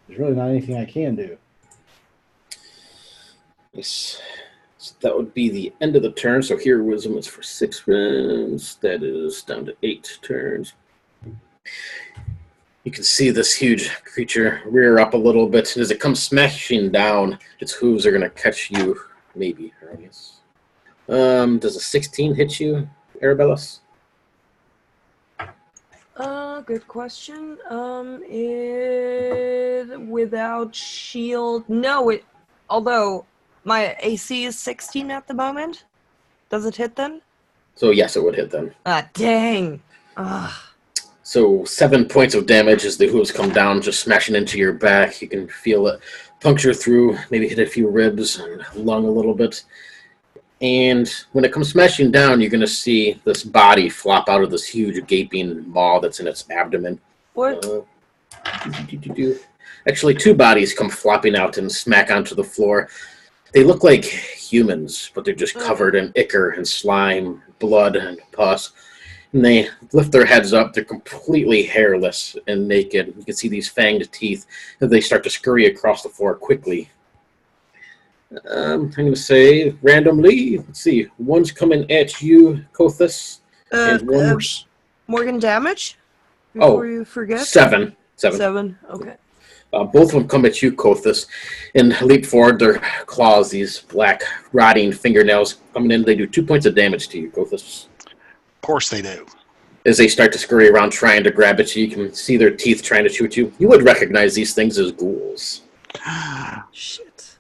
there's really not anything I can do. Yes. So that would be the end of the turn. So here wisdom is for 6 rounds. That is down to 8 turns. You can see this huge creature rear up a little bit. And as it comes smashing down, its hooves are going to catch you maybe erroneous. Does a 16 hit you, Arabellas? Good question. It without shield. No, it. Although my AC is 16 at the moment. Does it hit then? So yes, it would hit then. Ah, dang. Ugh. So 7 points of damage as the hooves come down, just smashing into your back. You can feel it puncture through, maybe hit a few ribs and lung a little bit. And when it comes smashing down, you're going to see this body flop out of this huge gaping maw that's in its abdomen. What? Actually, 2 bodies come flopping out and smack onto the floor. They look like humans, but they're just covered in ichor and slime, blood and pus. And they lift their heads up. They're completely hairless and naked. You can see these fanged teeth as they start to scurry across the floor quickly. I'm going to say randomly. Let's see. One's coming at you, Kothis. And one's Morgan damage? Before you forget? 7. 7. Okay. Both of them come at you, Kothis, and leap forward. Their claws, these black, rotting fingernails coming in. They do 2 points of damage to you, Kothis. Of course they do. As they start to scurry around trying to grab at you, you can see their teeth trying to shoot you. You would recognize these things as ghouls. Shit.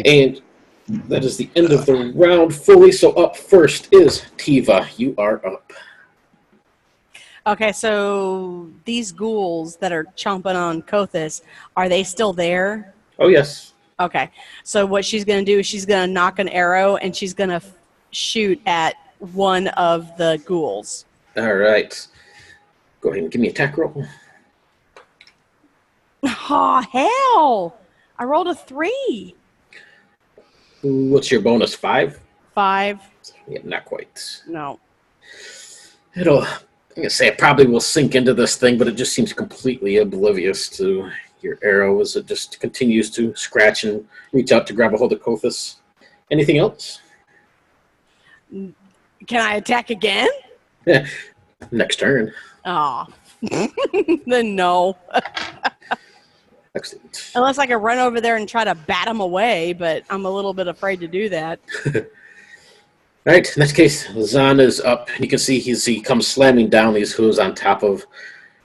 And that is the end of the round fully. So up first is Tiva. You are up. Okay, so these ghouls that are chomping on Kothis, are they still there? Oh, yes. Okay, so what she's going to do is she's going to knock an arrow and she's going to shoot at one of the ghouls. All right. Go ahead and give me an attack roll. Oh, hell! I rolled a 3. What's your bonus? 5? 5. Yeah, not quite. No. I'm going to say it probably will sink into this thing, but it just seems completely oblivious to your arrow as it just continues to scratch and reach out to grab a hold of Kothis. Anything else? Can I attack again? Yeah. Next turn. Oh. Then no. Excellent. Unless I could run over there and try to bat him away, but I'm a little bit afraid to do that. All right, in that case, Zan is up. You can see he comes slamming down these hooves on top of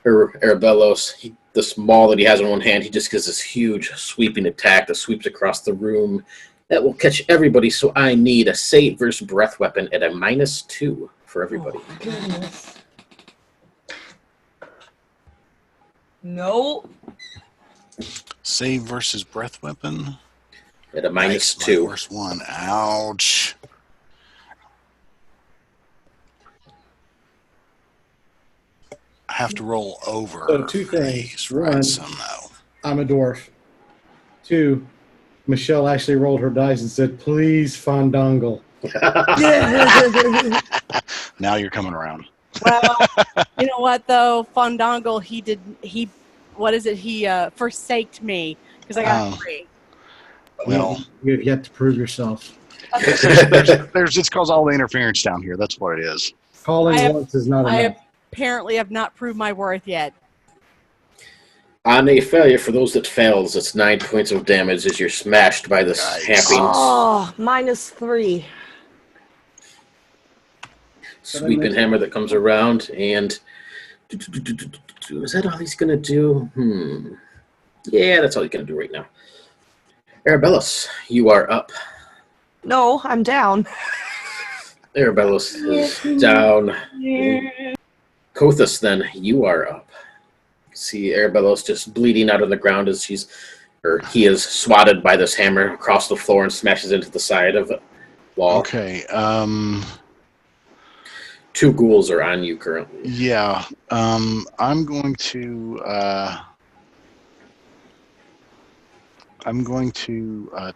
Arabellos. This maul that he has in one hand, he just gives this huge sweeping attack that sweeps across the room. That will catch everybody, so I need a save versus breath weapon at a -2 for everybody. Oh, goodness. No. Save versus breath weapon. At a Nice, my -2. worst one. Ouch. I have to roll over. So 2 things. Right, 1, somehow. I'm a dwarf. 2, Michelle actually rolled her dice and said, please, Fandangle. Now you're coming around. Well, you know what though, Fandangle, he forsaked me because I got 3. Well, You have yet to prove yourself. there's it's caused all the interference down here. That's what it is. Calling once is not I enough. apparently have not proved my worth yet. On a failure, for those that fails, it's 9 points of damage as you're smashed by this Yikes. happy Oh, -3. sweeping hammer that comes around. And is that all he's going to do? Yeah, that's all he's going to do right now. Arabellos, you are up. No, I'm down. Arabellos is down. Kothis, then, you are up. See Arabellos just bleeding out on the ground as he is swatted by this hammer across the floor and smashes into the side of the wall. Okay. 2 ghouls are on you currently. Yeah. I'm going to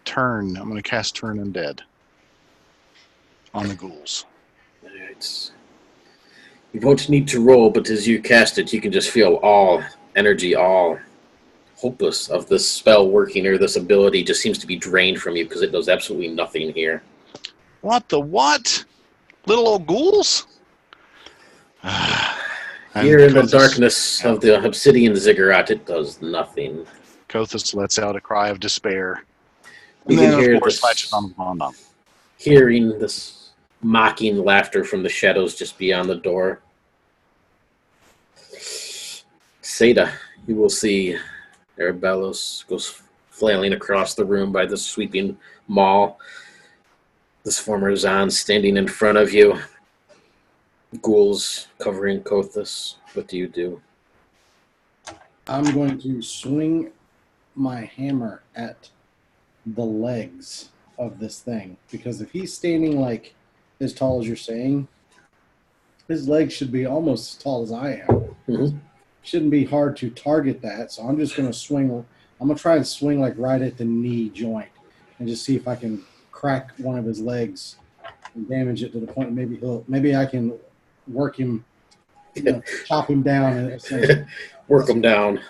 turn. I'm going to cast Turn Undead on the ghouls. Right. You won't need to roll, but as you cast it, you can just feel all energy, all hopeless of this spell working, or this ability just seems to be drained from you because it does absolutely nothing here. What the what? Little old ghouls? Here in the darkness of the obsidian ziggurat, it does nothing. Kothis lets out a cry of despair. You And then, can hear of course, this, latches on the bonbon. hearing this mocking laughter from the shadows just beyond the door. Seda, you will see Arabelos goes flailing across the room by the sweeping maul. This former Zan standing in front of you. Ghouls covering Kothis. What do you do? I'm going to swing my hammer at the legs of this thing, because if he's standing like as tall as you're saying, his legs should be almost as tall as I am. Mm-hmm. Shouldn't be hard to target that, so I'm just going to swing. I'm going to try and swing like right at the knee joint and just see if I can crack one of his legs and damage it to the point maybe I can work him, chop him down and Work him down.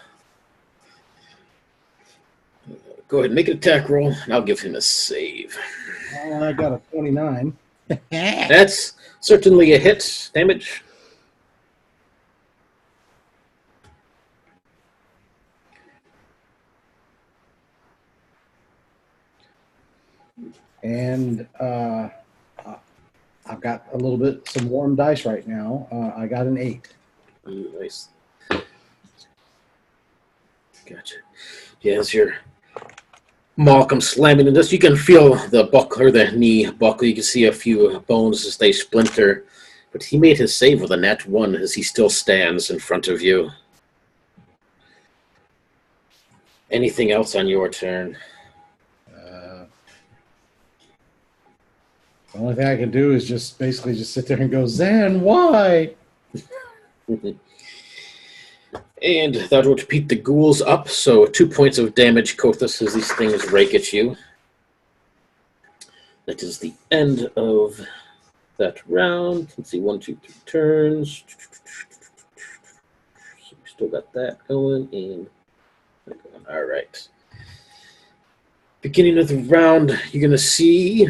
Go ahead and make an attack roll, and I'll give him a save. I got a 29. That's certainly a hit. Damage. And I've got some warm dice right now. I got an 8. Nice. Gotcha. Yeah, as your maul comes slamming into this, you can feel the buckle or the knee buckle. You can see a few bones as they splinter. But he made his save with a nat 1 as he still stands in front of you. Anything else on your turn? The only thing I can do is just sit there and go, Zan, why? And that would repeat the ghouls up, so 2 points of damage, Kothis, as these things rake at you. That is the end of that round. Let's see, 1, 2, 3 turns. So we still got that going, and all right. Beginning of the round, you're going to see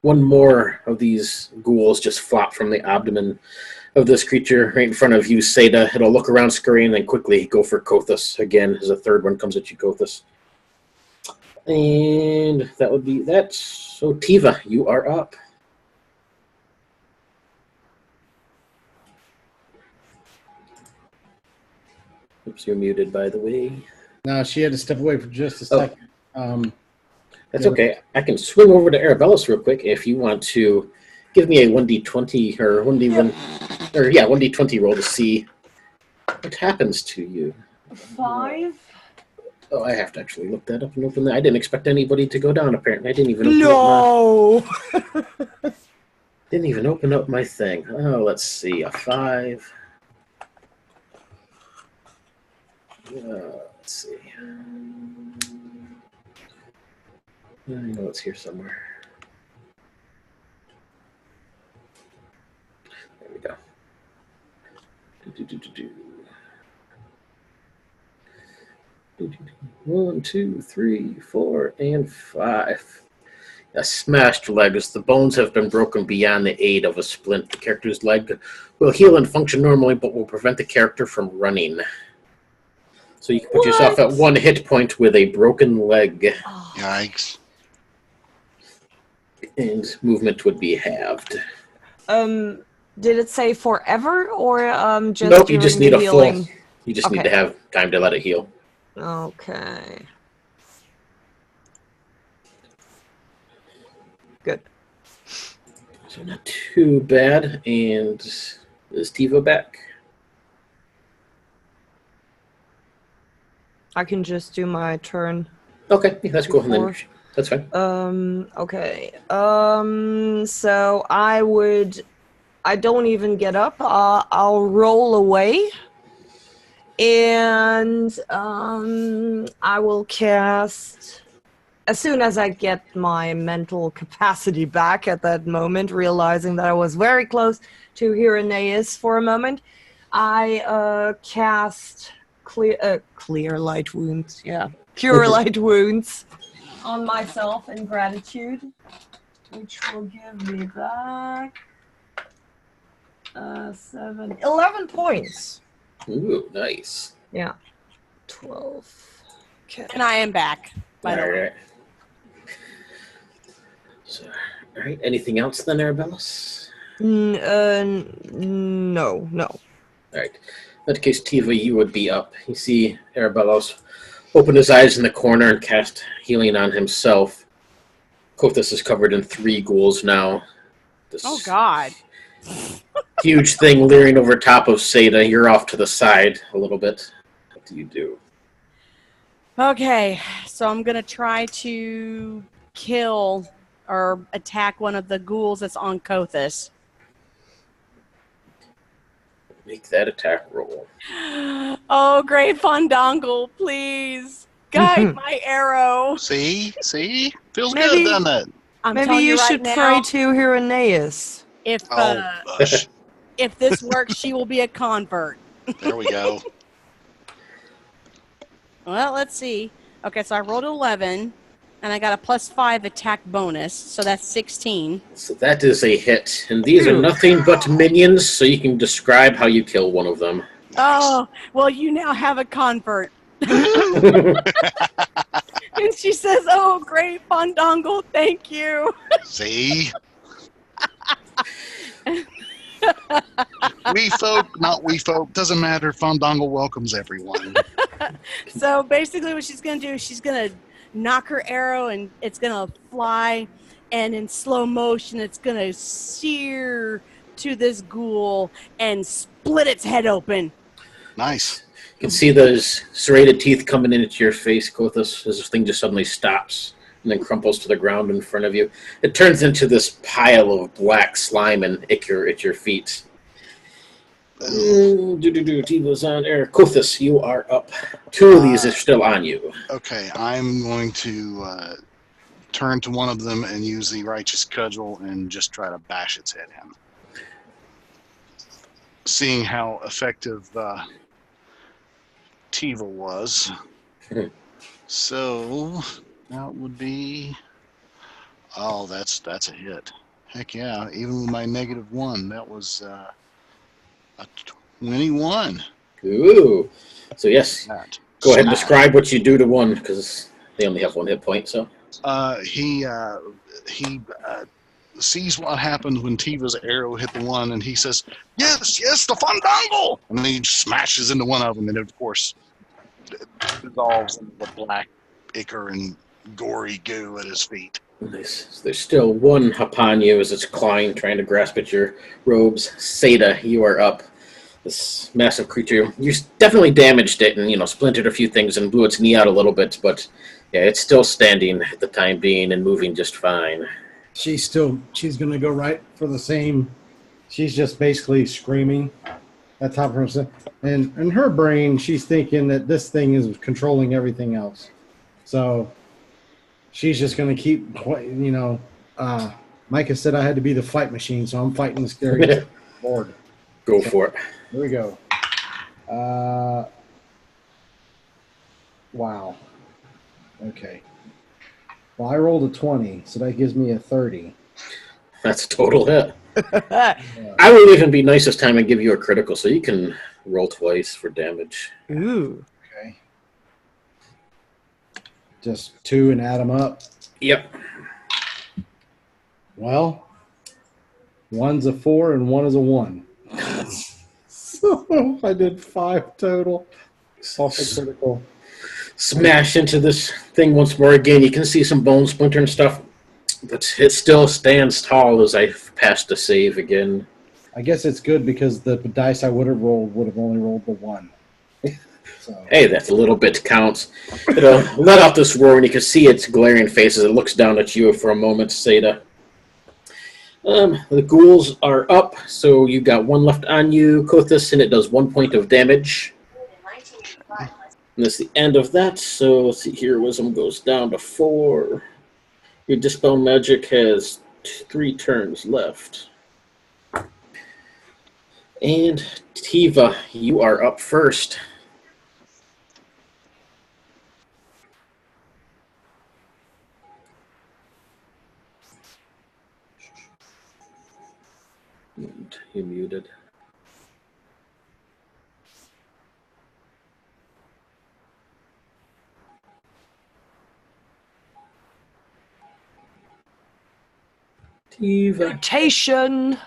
one more of these ghouls just flop from the abdomen of this creature right in front of you, Seda. It'll look around, scurry, and then quickly go for Kothis again as a third one comes at you, Kothis. And that would be that. So, Tiva, you are up. Oops, you're muted, by the way. No, she had to step away for just a second. That's okay. I can swing over to Arabelos real quick if you want to give me a 1d20 or 1d1 or 1d20 roll to see what happens to you. 5. Oh, I have to actually look that up and open that. I didn't expect anybody to go down. Apparently, I didn't even open up my thing. Oh, let's see, a 5. Let's see. I know it's here somewhere. There we go. 1, 2, 3, 4, and 5. A smashed leg as the bones have been broken beyond the aid of a splint. The character's leg will heal and function normally, but will prevent the character from running. So you can put yourself at 1 hit point with a broken leg. Yikes. And movement would be halved. Did it say forever or just nope, you just need a healing? full. You just need to have time to let it heal. Okay. Good. So not too bad. And is Tiva back? I can just do my turn. Okay, yeah, that's cool. And then, that's fine. Okay. So I don't even get up. I'll roll away. And I will cast, as soon as I get my mental capacity back at that moment, realizing that I was very close to Hyranaeus for a moment, I cast clear light wounds. Yeah. Cure light wounds on myself in gratitude, which will give me back 11 points. Ooh, nice. Yeah. 12. Okay. And I am back, by the way. Right. So, all right. Anything else then, Arabellus? No. All right. In that case, Tiva, you would be up. You see Arabellus open his eyes in the corner and cast healing on himself. Kothis is covered in 3 ghouls now. This Oh, God. huge thing leering over top of Seda. You're off to the side a little bit. What do you do? Okay, so I'm going to try to kill or attack one of the ghouls that's on Kothis. Make that attack roll. Oh, great Fandangle, please. Guide my arrow. See? Feels Maybe- good, doesn't it? I'm Maybe telling you right should now, pray to Hyranaeus. if Oh, gosh. if this works, she will be a convert. There we go. Well, let's see. Okay, so I rolled 11, and I got a +5 attack bonus, so that's 16. So that is a hit. And these are nothing but minions, so you can describe how you kill one of them. Oh, well, you now have a convert. And she says, oh, great Fandangle, thank you. See? We folk, not we folk, doesn't matter. Fandangle welcomes everyone. So basically what she's going to do is she's going to knock her arrow, and it's going to fly, and in slow motion it's going to sear to this ghoul and split its head open. Nice. You can see those serrated teeth coming into your face, Kothis, as this thing just suddenly stops and then crumples to the ground in front of you. It turns into this pile of black slime and ichor at your feet. Tiva's on air. Kothis, you are up. 2 of these are still on you. Okay, I'm going to turn to one of them and use the Righteous Cudgel and just try to bash its head in. Seeing how effective Tiva was. So that would be... Oh, that's a hit. Heck yeah, even with my -1, that was a 21. Ooh. So yes, That. go ahead and describe what you do to one, because they only have 1 hit point, so... He sees what happened when Tiva's arrow hit the one, and he says, yes, the Fandangle! And then he smashes into one of them, and it, of course, dissolves into the black ichor and gory goo at his feet. There's still 1 upon you as it's clawing, trying to grasp at your robes. Seda, you are up. This massive creature, you definitely damaged it and, splintered a few things and blew its knee out a little bit, but yeah, it's still standing at the time being and moving just fine. She's going to go right for the same. She's just basically screaming at top of herself. And in her brain, she's thinking that this thing is controlling everything else. So she's just going to keep, Micah said I had to be the fight machine, so I'm fighting the scary board. Go for it. Here we go. Wow. Okay. Well, I rolled a 20, so that gives me a 30. That's a total hit. I will even be nice this time and give you a critical, so you can roll twice for damage. Ooh. Okay. Just 2 and add them up. Yep. Well, 1's a 4 and 1 is a 1. So I did 5 total. Off the critical. Smash into this thing once more again. You can see some bone splinter and stuff, but it still stands tall as I passed the save again. I guess it's good because the dice I would have rolled would have only rolled the 1. So. Hey, that's a little bit counts. It'll let out this roar, and you can see its glaring face as it looks down at you for a moment, Seda. The ghouls are up, so you got 1 left on you, Kothis, and it does 1 point of damage. And that's the end of that, so let's see here, Wisdom goes down to 4. Your Dispel Magic has 3 turns left. And Tiva, you are up first. And you're muted. Mutation.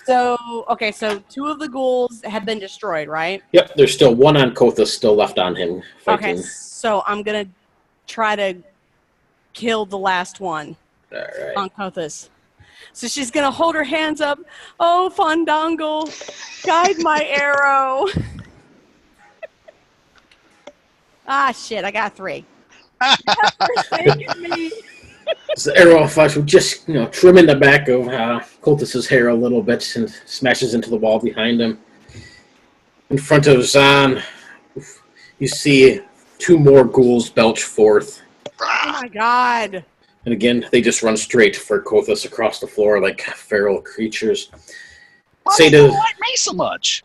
So, okay, so 2 of the ghouls have been destroyed, right? Yep, there's still one on Kothas still left on him fighting. Okay, so I'm going to try to kill the last one All right. on Kothas. So she's going to hold her hands up. Oh, Fandango, guide my arrow. Ah, shit, I got 3. Forsaken me. The arrow flash will just, trimming the back of Kothas' hair a little bit and smashes into the wall behind him. In front of Zahn, you see 2 more ghouls belch forth. Oh my god. And again, they just run straight for Kothas across the floor like feral creatures. Why do you like me so much?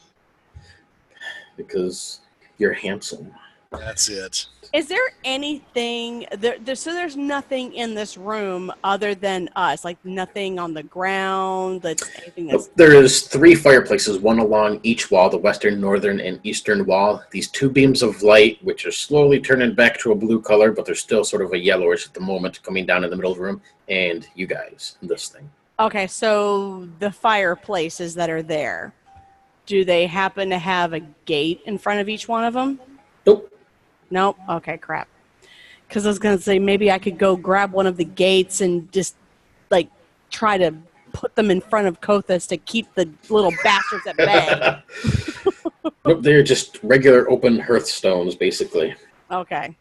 Because you're handsome. That's it. Is there anything so there's nothing in this room other than us, like nothing on the ground that's anything that's There is 3 fireplaces, one along each wall, the western, northern, and eastern wall. These 2 beams of light, which are slowly turning back to a blue color, but they're still sort of a yellowish at the moment, coming down in the middle of the room, and you guys, this thing. Okay, so the fireplaces that are there, do they happen to have a gate in front of each one of them? Nope. Nope. Okay, crap. Because I was going to say maybe I could go grab one of the gates and just, like, try to put them in front of Kothas to keep the little bastards at bay. Nope, they're just regular open hearthstones, basically. Okay.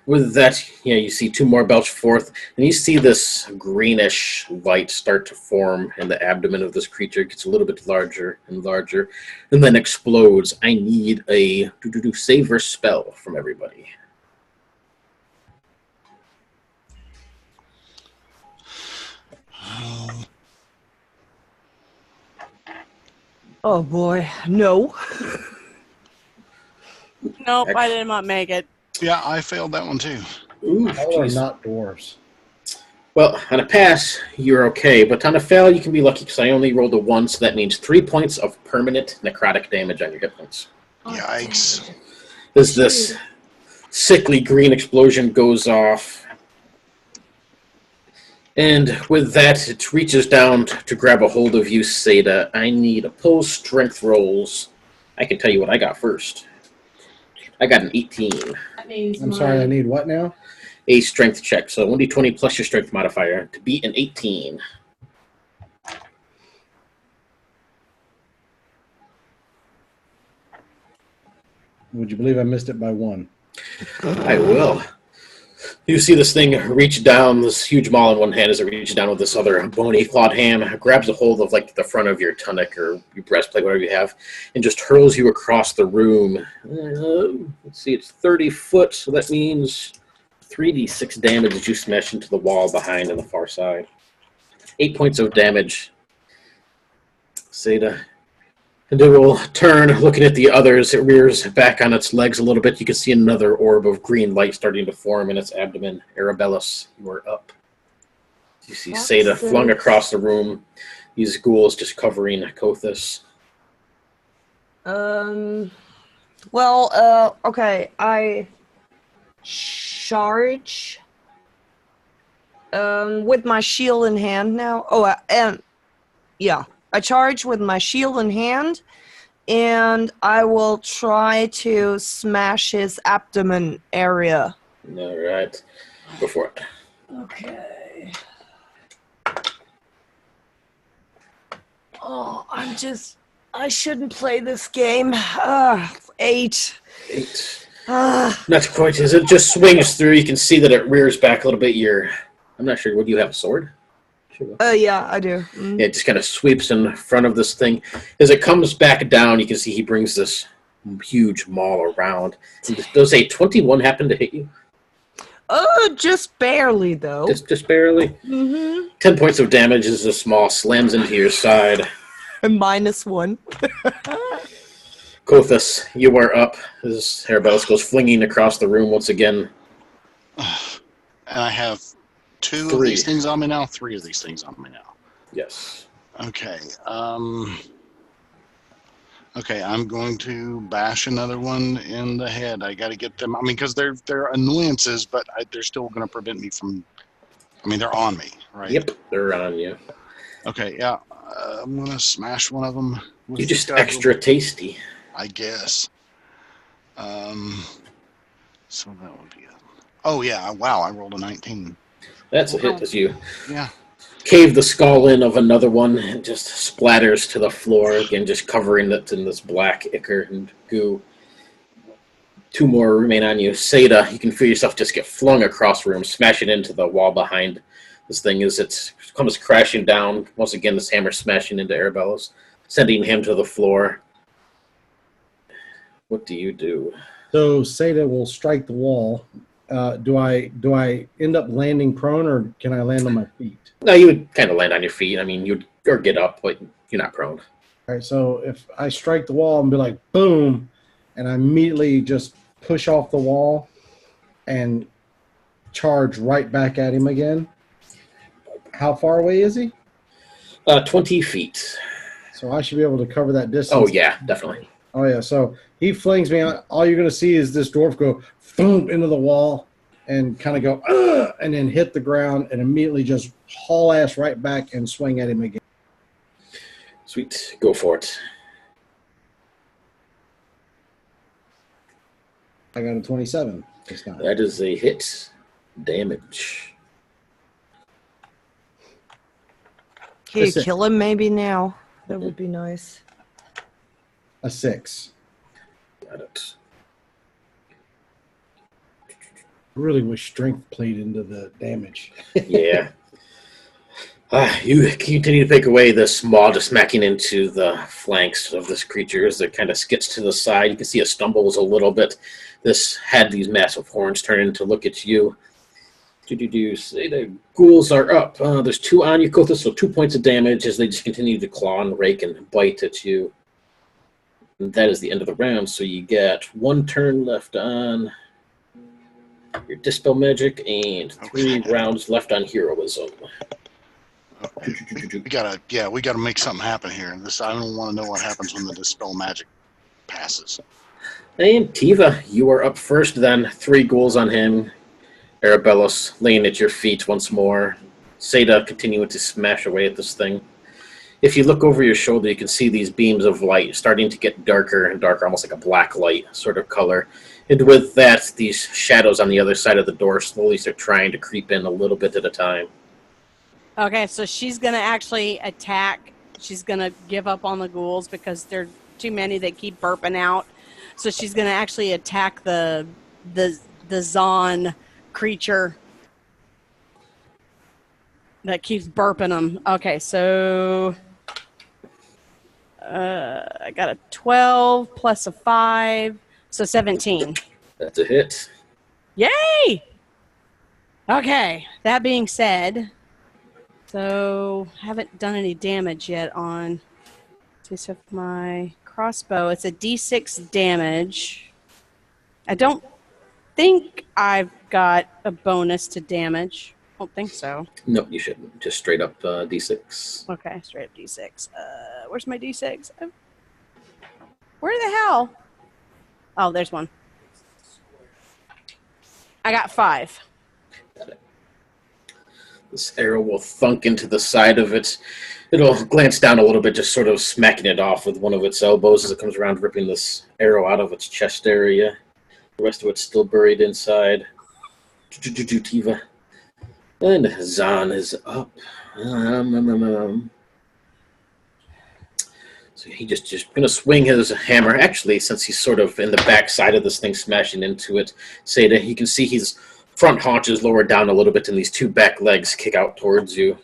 With that, you see 2 more belch forth, and you see this greenish light start to form in the abdomen of this creature. It gets a little bit larger and larger, and then explodes. I need a save or spell from everybody. Oh boy, no. Nope, I did not make it. Yeah, I failed that one too. Ooh, All are geez. not dwarves. Well, on a pass, you're okay, but on a fail, you can be lucky because I only rolled a 1, so that means 3 points of permanent necrotic damage on your hit points. Yikes. As this sickly green explosion goes off, and with that, it reaches down to grab a hold of you, Seda. I need opposed strength rolls. I can tell you what I got first. I got an 18. I'm sorry, I need what now? A strength check, so 1d20 plus your strength modifier to beat an 18. Would you believe I missed it by 1? I will. You see this thing reach down, this huge maul in one hand as it reaches down with this other bony clawed hand, grabs a hold of like the front of your tunic or your breastplate, whatever you have, and just hurls you across the room. Let's see, it's 30 foot, so that means 3d6 damage as you smash into the wall behind on the far side. 8 points of damage. Seda. And it will turn, looking at the others. It rears back on its legs a little bit. You can see another orb of green light starting to form in its abdomen. Arabellus, you are up. You see Seda flung across the room. These ghouls just covering Kothas. Okay, I charge with my shield in hand now. I charge with my shield in hand, and I will try to smash his abdomen area. All right. Go for it. Okay. Oh, I shouldn't play this game. 8. 8. Not quite. As it just swings through, you can see that it rears back a little bit. I'm not sure. Would you have a sword? Yeah, I do. Mm. It just kind of sweeps in front of this thing. As it comes back down, you can see he brings this huge maul around. Does a 21 happen to hit you? Just barely, though. Just barely? Mm-hmm. 10 points of damage as the maul slams into your side. -1. Kothas, you are up. As Arabellus goes flinging across the room once again. And I have 2 of 3. these things on me now, 3 of these things on me now. Yes. Okay. Okay, I'm going to bash another one in the head. I got to get them. I mean, because they're annoyances, but they're still going to prevent me from I mean, they're on me, right? Yep, they're on you. Okay, yeah. I'm going to smash one of them. You're just extra tasty. I guess. So that would be it. Oh, yeah. Wow, I rolled a 19. That's a hit as you Yeah. cave the skull in of another one and just splatters to the floor, again, just covering it in this black ichor and goo. 2 more remain on you. Seda, you can feel yourself just get flung across the room, smashing into the wall behind this thing as it comes crashing down. Once again, this hammer smashing into Arabella's, sending him to the floor. What do you do? So Seda will strike the wall. Do I end up landing prone, or can I land on my feet? No, you would kind of land on your feet. I mean, you'd or get up, but you're not prone. All right, so if I strike the wall and be like, boom, and I immediately just push off the wall and charge right back at him again. How far away is he? 20 feet. So I should be able to cover that distance. Oh, yeah, definitely. Oh, yeah. So he flings me out. All you're going to see is this dwarf go boom into the wall and kind of go, ugh, and then hit the ground and immediately just haul ass right back and swing at him again. Sweet. Go for it. I got a 27 this time. That is a hit. Damage. Can you Listen. kill him maybe now? That would be nice. A 6. Got it. Really wish strength played into the damage. Yeah. You continue to pick away this maw, just smacking into the flanks of this creature as it kind of skids to the side. You can see it stumbles a little bit. This had these massive horns turning to look at you. Say the ghouls are up. There's 2 on you, Kothis, so 2 points of damage as they just continue to claw and rake and bite at you. And that is the end of the round, so you get 1 turn left on your Dispel Magic and 3 rounds left on Heroism. We gotta make something happen here. I don't want to know what happens when the Dispel Magic passes. And Tiva, you are up first then. 3 ghouls on him. Arabellos laying at your feet once more. Seda continuing to smash away at this thing. If you look over your shoulder, you can see these beams of light starting to get darker and darker, almost like a black light sort of color. And with that, these shadows on the other side of the door slowly start trying to creep in a little bit at a time. Okay, so she's going to actually attack. She's going to give up on the ghouls because there are too many that keep burping out. So she's going to actually attack the Zon creature that keeps burping them. Okay, so I got a 12 plus a 5, so 17. That's a hit. Yay! Okay, that being said, so haven't done any damage yet on my crossbow. It's a D6 damage. I don't think I've got a bonus to damage. I don't think so. No, you shouldn't. Just straight up D6. Okay, straight up D6. Where's my D6? Where the hell? Oh, there's one. I got 5. Got it. This arrow will thunk into the side of it. It'll glance down a little bit, just sort of smacking it off with one of its elbows as it comes around, ripping this arrow out of its chest area. The rest of it's still buried inside. Tiva. And Zahn is up. So he just going to swing his hammer. Actually, since he's sort of in the back side of this thing, smashing into it, Seda, you can see his front haunches lowered down a little bit, and these 2 back legs kick out towards you.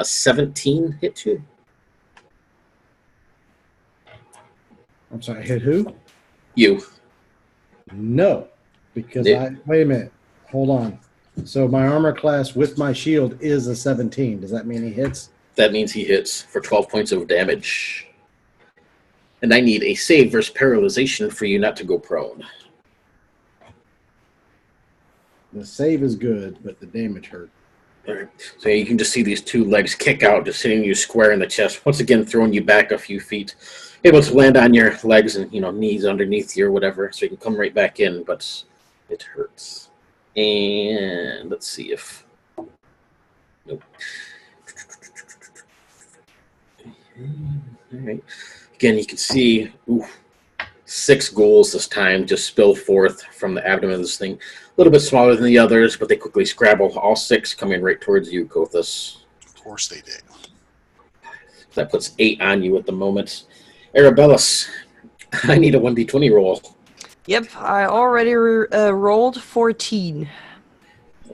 17 hit you. I'm sorry, hit who? You. No, because wait a minute. Hold on. So my armor class with my shield is a 17. Does that mean he hits? That means he hits for 12 points of damage. And I need a save versus paralyzation for you not to go prone. The save is good, but the damage hurt. All right. So you can just see these 2 legs kick out, just hitting you square in the chest. Once again, throwing you back a few feet. Able to land on your legs and, knees underneath you or whatever, so you can come right back in, but it hurts. And let's see if Nope. All right. Again, you can see 6 ghouls this time just spill forth from the abdomen of this thing. A little bit smaller than the others, but they quickly scrabble. All 6 coming right towards you, Kothis. Of course they did. That puts 8 on you at the moment. Arabellus, I need a 1d20 roll. Yep, I already rolled 14.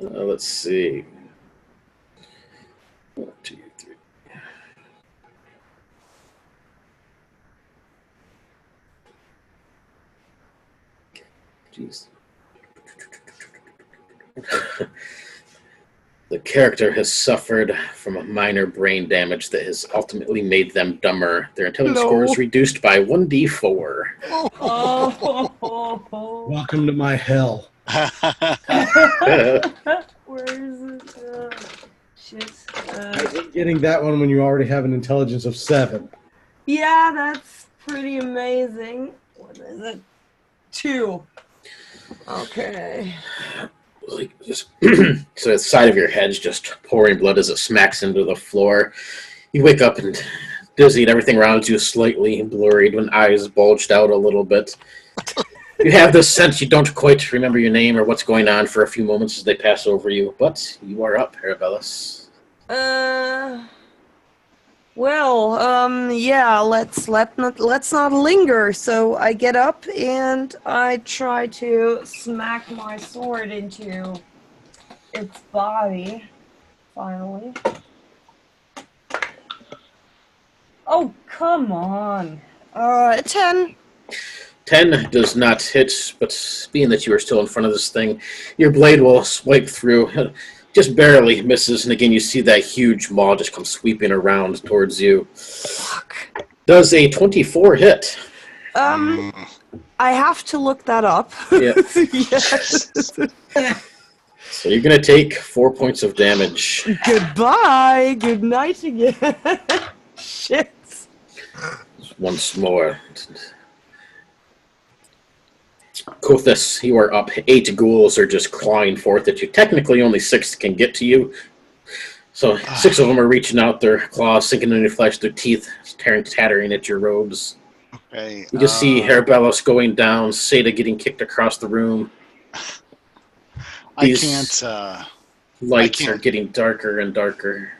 Let's see. 1, 2, 3. Jeez. The character has suffered from a minor brain damage that has ultimately made them dumber. Their intelligence score is reduced by 1d4. Oh. Welcome to my hell. Where is it? Shit. I hate getting that one when you already have an intelligence of 7. Yeah, that's pretty amazing. What is it? 2. Okay. Like just so the side of your head's just pouring blood as it smacks into the floor. You wake up and dizzy, and everything around you is slightly blurred when eyes bulged out a little bit. You have this sense you don't quite remember your name or what's going on for a few moments as they pass over you, but you are up, Arabellus. Yeah, let's not linger. So I get up and I try to smack my sword into its body. Finally. Oh, come on. 10. 10 does not hit, but being that you are still in front of this thing, your blade will swipe through. Just barely misses, and again you see that huge maw just come sweeping around towards you. Fuck. Does a 24 hit? I have to look that up. Yeah. Yes. So you're gonna take 4 points of damage. Goodbye. Good night again. Shit. Once more. Kothis, you are up. 8 ghouls are just clawing forth at you. Technically, only 6 can get to you. So 6 of them are reaching out, their claws sinking into your flesh, their teeth tattering at your robes. Okay. You just see Arabellus going down, Seda getting kicked across the room. These lights are getting darker and darker.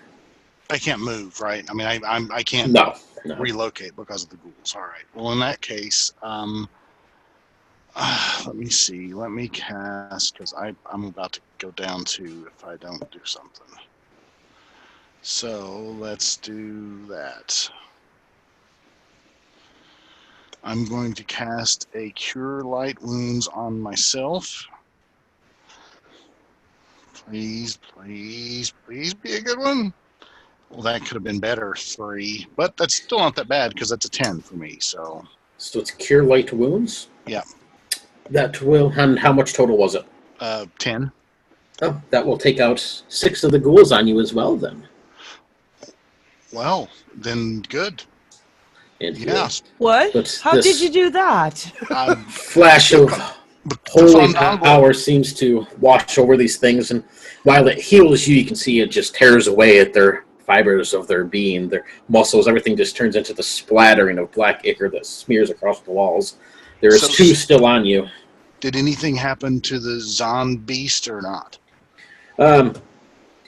I can't move, right? I mean, I can't No. relocate because of the ghouls. All right. Well, in that case, let me see. Let me cast, because I'm about to go down to if I don't do something. So let's do that. I'm going to cast a Cure Light Wounds on myself. Please, please, please be a good one. Well, that could have been better, 3. But that's still not that bad because that's a 10 for me, so. So it's Cure Light Wounds? Yeah. That will, and how much total was it? 10. Oh, that will take out 6 of the ghouls on you as well, then. Then good. Yes. What? But How did you do that? Flash of holy power seems to wash over these things, and while it heals you, you can see it just tears away at their fibers of their being, their muscles, everything just turns into the splattering of black ichor that smears across the walls. There is 2 still on you. Did anything happen to the Zon beast or not?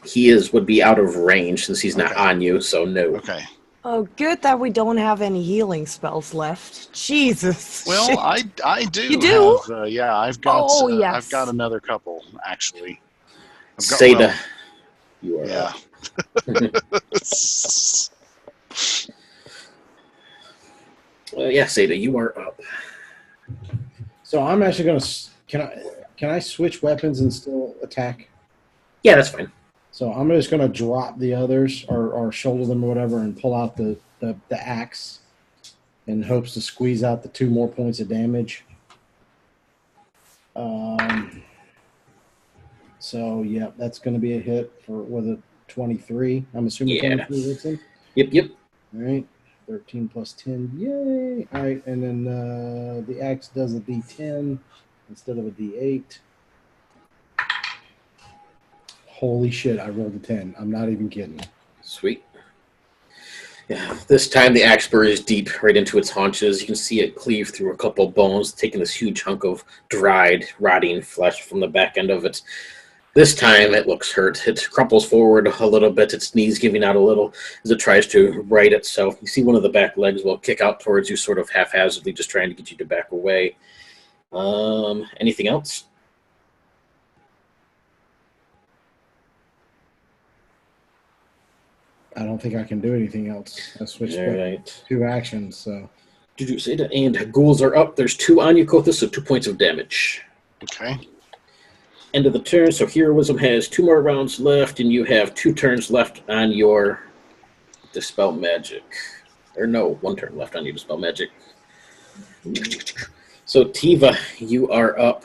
He would be out of range since he's not on you, so no. Okay. Oh, good that we don't have any healing spells left. Jesus. Well, shit. I do. You do? Have, yeah, I've got. Oh, yes. I've got another couple actually. Seda, you are up. Well, yeah, Seda, you are up. So I'm actually going to... Can I switch weapons and still attack? Yeah, that's fine. So I'm just going to drop the others or shoulder them or whatever and pull out the axe in hopes to squeeze out the 2 more points of damage. So, yeah, that's going to be a hit with a 23. I'm assuming 23 hits him? Yep. All right. 13 plus 10. Yay! All right, and then the axe does a D10 instead of a D8. Holy shit, I rolled a 10. I'm not even kidding. Sweet. Yeah, this time the axe buries deep right into its haunches. You can see it cleave through a couple bones, taking this huge hunk of dried, rotting flesh from the back end of it. This time it looks hurt. It crumples forward a little bit, its knees giving out a little as it tries to right itself. You see one of the back legs will kick out towards you, sort of haphazardly, just trying to get you to back away. Anything else? I don't think I can do anything else. I switched All back right. 2 actions, so. And ghouls are up. There's 2 on you, Kothis, so 2 points of damage. Okay. End of the turn, so Heroism has 2 more rounds left, and you have 2 turns left on your Dispel Magic. Or no, 1 turn left on your Dispel Magic. So Tiva, you are up.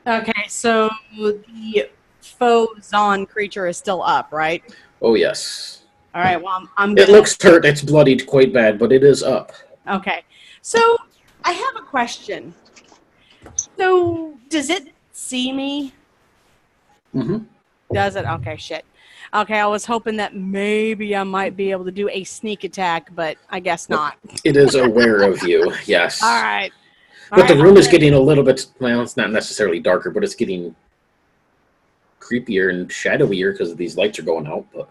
Okay, so the faux Zon creature is still up, right? Oh, yes. All right, well, I'm It gonna... looks hurt. It's bloodied quite bad, but it is up. Okay, so I have a question. So, does it see me? Mm-hmm. Does it? Okay, shit. Okay, I was hoping that maybe I might be able to do a sneak attack, but I guess not. It is aware of you, yes. All right. But the room is getting a little bit, well, it's not necessarily darker, but it's getting creepier and shadowier because these lights are going out. But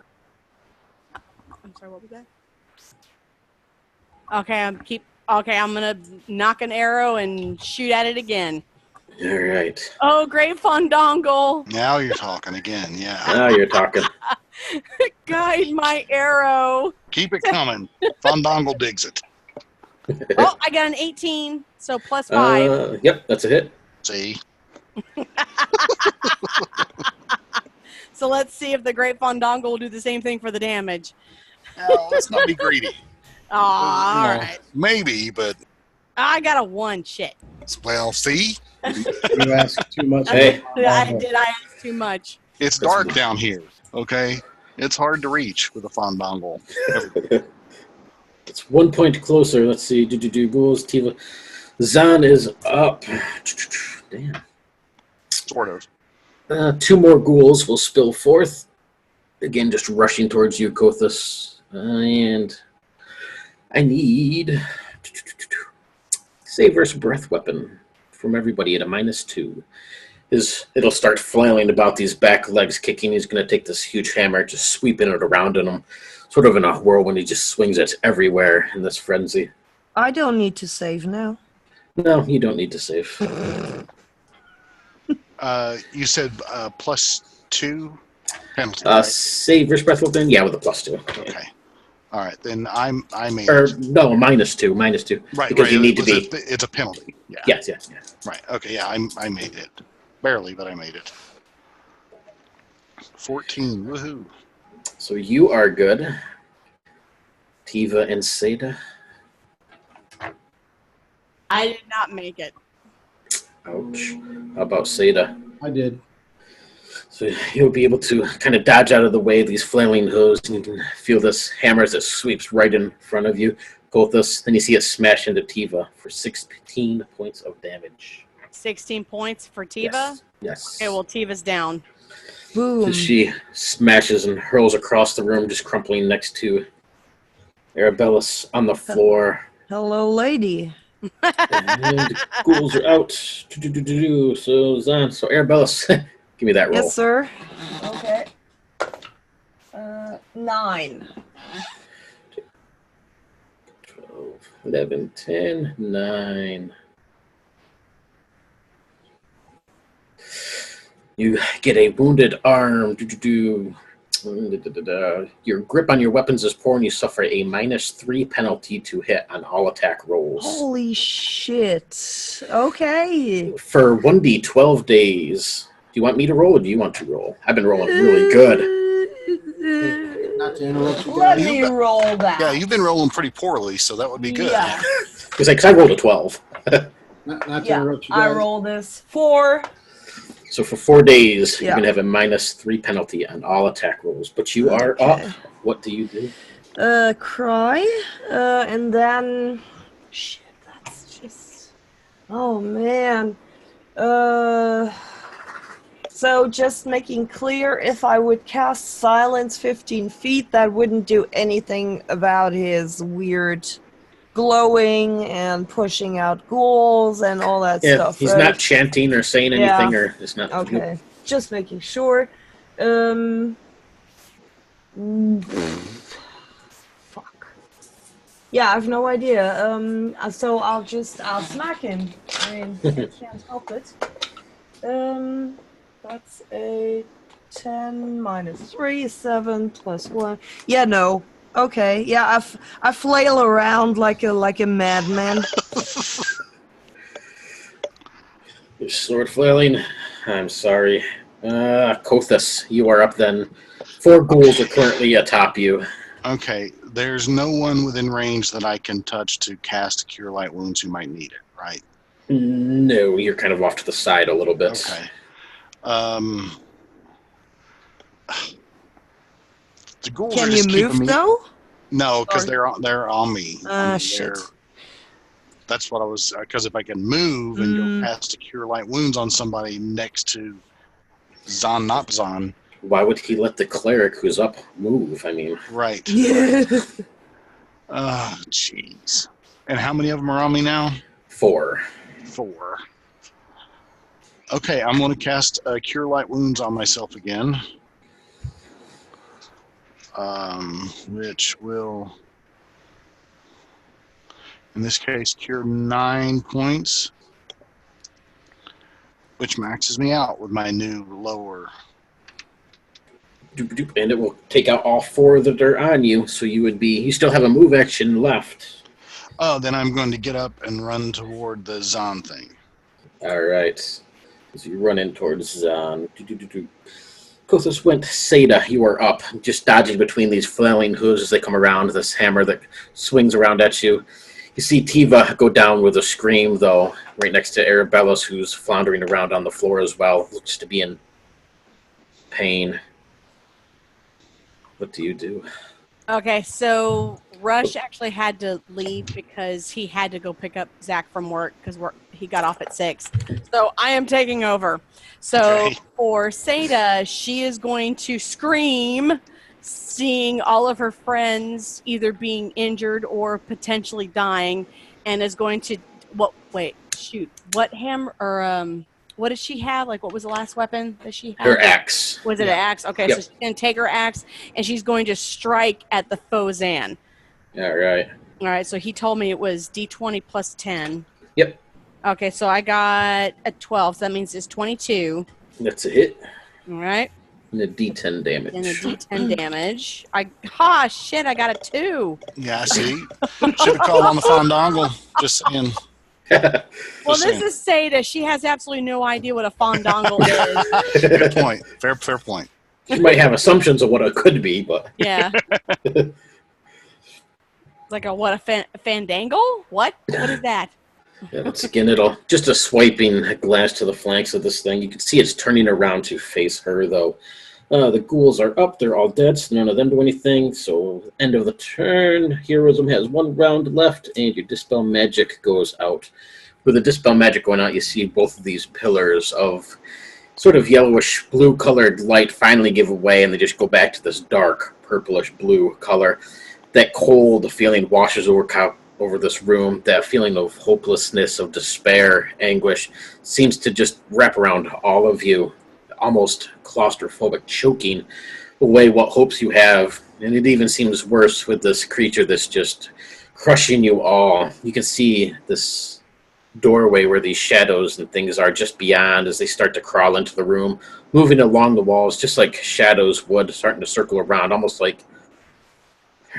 I'm sorry, what was that? Okay, I'm gonna knock an arrow and shoot at it again. all right. Oh, great Fondongle! Now you're talking again. Yeah. Now you're talking. Guide my arrow. Keep it coming. Fondongle digs it. Oh, I got an 18, so plus 5. Yep, that's a hit. See? So let's see if the great Fondongle will do the same thing for the damage. Well, let's not be greedy. Oh, all You know, right. Maybe, but, I got a 1. Shit. well, see? You asked too much. Hey. I ask too much. It's dark down here, okay? It's hard to reach with a Fondongle. It's 1 point closer. Let's see. Ghouls, Tiva. Zan is up. Damn. Sort of. 2 more ghouls will spill forth. Again, just rushing towards you, Kothis. And I need save versus breath weapon from everybody at a -2. It'll start flailing about these back legs, kicking. He's going to take this huge hammer, just sweeping it around in him, sort of in a whirlwind. He just swings it everywhere in this frenzy. I don't need to save now. No, you don't need to save. You said +2 penalty, right? Save versus breath weapon, yeah, with a +2. Okay. All right, then I made Or it. no, -2. Right, because right. you need to be. It's a penalty. Yeah. Yes. Right. Okay. Yeah, I made it. Barely, but I made it. 14. Woohoo! So you are good. Tiva and Seda. I did not make it. Ouch. How about Seda? I did. So you'll be able to kind of dodge out of the way of these flailing hooves, and you can feel this hammer as it sweeps right in front of you. Kothis, then you see it smash into Tiva for 16 points of damage. 16 points for Tiva? Yes. Okay, well, Tiva's down. Boom. So she smashes and hurls across the room, just crumpling next to Arabellis on the floor. Hello, lady. And ghouls are out. So Arabellis, give me that roll. Yes, sir. Okay. 9. 12, 11, 10, 9. You get a wounded arm. Your grip on your weapons is poor, and you suffer a -3 penalty to hit on all attack rolls. Holy shit. Okay. For 1d12 days. Do you want me to roll, or do you want to roll? I've been rolling really good. Not to interrupt you Let guys. me roll that. Yeah, you've been rolling pretty poorly, so that would be good. Yeah. Because I rolled a 12. Not to Yeah, interrupt you I guys. roll this. 4. So for 4 days, Yeah. you can have a -3 penalty on all attack rolls. But you are Okay. up. What do you do? Cry. And then... Shit, that's just... Oh, man. So just making clear, if I would cast Silence 15 feet, that wouldn't do anything about his weird glowing and pushing out ghouls and all that Yeah, stuff, he's right? not chanting or saying anything, or it's not. Okay, just making sure. Fuck. Yeah, I have no idea. So I'll smack him. I mean, I can't help it. That's a 10 minus 3, 7 plus 1. Yeah, no. Okay, yeah, I flail around like a madman. Your sword flailing. I'm sorry. Kothis, you are up then. 4 ghouls are currently atop you. Okay, there's no one within range that I can touch to cast Cure Light Wounds who might need it, right? No, you're kind of off to the side a little bit. Okay. The ghouls Can are you just keeping move me. though? No, because they're on me. Shit. That's what I was. Because if I can move and go cast a Cure Light Wounds on somebody next to Zon, not Zon. Why would he let the cleric who's up move? I mean, Right. Yeah. Oh, jeez. And how many of them are on me now? 4. 4. Okay, I'm going to cast Cure Light Wounds on myself again. Which will, in this case, cure 9 points, which maxes me out with my new lower. And it will take out all 4 that are on you, so you still have a move action left. Oh, then I'm going to get up and run toward the Zon thing. All right. So you run in towards Zon. Kothis went. Seda, you are up, just dodging between these flailing hooves as they come around, this hammer that swings around at you. You see Tiva go down with a scream, though, right next to Arabellis, who's floundering around on the floor as well. Looks to be in pain. What do you do? Okay, so Rush actually had to leave because he had to go pick up Zach from work because he got off at 6. So I am taking over. So for Seda, she is going to scream, seeing all of her friends either being injured or potentially dying, and is going to what hammer or what did she have? Like, what was the last weapon that she had? Her axe. Was it an axe? Okay, Yep. so she's going to take her axe, and she's going to strike at the Fozan. All right. All right, so he told me it was D20 plus 10. Yep. Okay, so I got a 12, so that means it's 22. That's a hit. All right. And a D10 damage. And a D10 damage. I got a 2. Yeah, see? Should have called on the Fandangle. Just saying. Well, this is Seda. She has absolutely no idea what a Fandangle is. Good point. Fair point. She might have assumptions of what it could be, but... Yeah. Like a fandangle? What? What is that? Yeah, once again, just a swiping glance to the flanks of this thing. You can see it's turning around to face her, though. The ghouls are up. They're all dead, so none of them do anything. So, end of the turn. Heroism has 1 round left, and your Dispel Magic goes out. With the Dispel Magic going out, you see both of these pillars of sort of yellowish blue-colored light finally give away, and they just go back to this dark purplish blue color. That cold feeling washes over this room. That feeling of hopelessness, of despair, anguish, seems to just wrap around all of you. Almost claustrophobic, choking away what hopes you have. And it even seems worse with this creature that's just crushing you all. You can see this doorway where these shadows and things are just beyond as they start to crawl into the room, moving along the walls just like shadows would, starting to circle around, almost like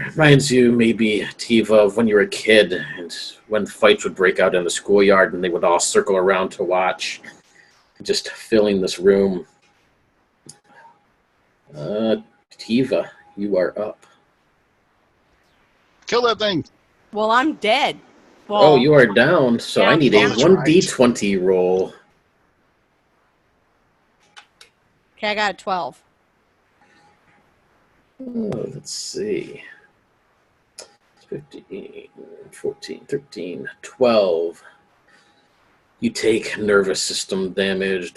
reminds you maybe, Tiva, of when you were a kid and when fights would break out in the schoolyard and they would all circle around to watch, just filling this room. Tiva, you are up. Kill that thing. Well, I'm dead. Well, you are down, so yeah, I need a that's 1d20 roll. Okay, I got a 12. Let's see. 15, 14, 13, 12. You take nervous system damage.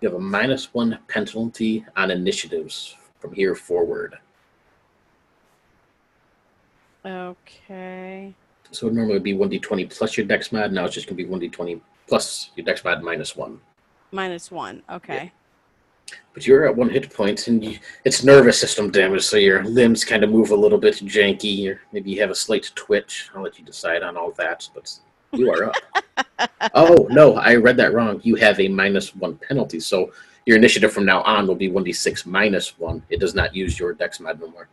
You have a -1 penalty on initiatives from here forward. Okay. So it normally would be 1d20 plus your dex mod. Now it's just going to be 1d20 plus your dex mod -1. -1. Okay. But you're at 1 hit point, and it's nervous system damage, so your limbs kind of move a little bit janky, or maybe you have a slight twitch. I'll let you decide on all that, but you are up. Oh, no, I read that wrong. You have a -1 penalty, so your initiative from now on will be 1d6 -1. It does not use your dex mod no more.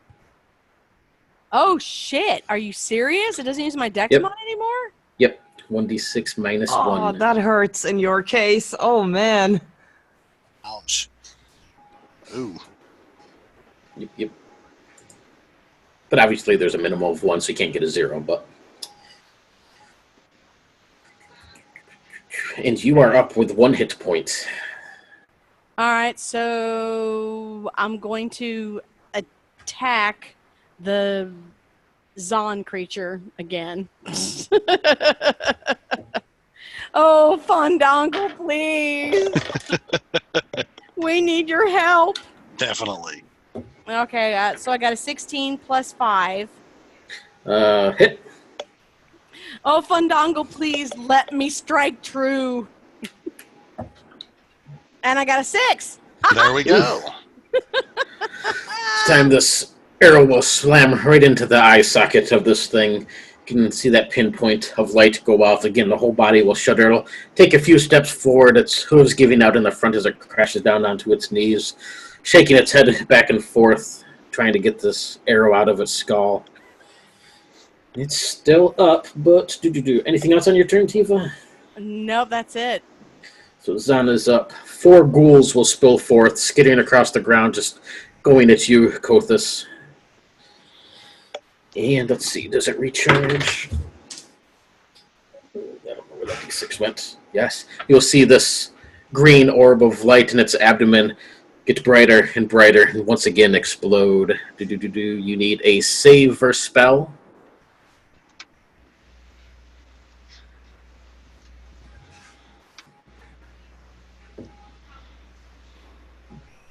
Oh, shit. Are you serious? It doesn't use my dex mod anymore? Yep, 1d6 -1. Oh, that hurts in your case. Oh, man. Ouch. Ooh. Yep. But obviously there's a minimum of 1, so you can't get a 0, but... And you are up with 1 hit point. All right, so I'm going to attack the Zon creature again. Oh, Fandango, please. We need your help. Definitely. Okay, so I got a 16 plus 5. Hit. Oh, Fandango, please let me strike true. And I got a 6. There we go. This time this arrow will slam right into the eye socket of this thing. You can see that pinpoint of light go off. Again, the whole body will shudder. It'll take a few steps forward, its hooves giving out in the front as it crashes down onto its knees, shaking its head back and forth, trying to get this arrow out of its skull. It's still up, but anything else on your turn, Tifa? Nope, that's it. So Zan is up. 4 ghouls will spill forth, skittering across the ground, just going at you, Kothis. And let's see, does it recharge? I don't know where that D6 went. Yes. You'll see this green orb of light in its abdomen get brighter and brighter, and once again explode. You need a save or spell.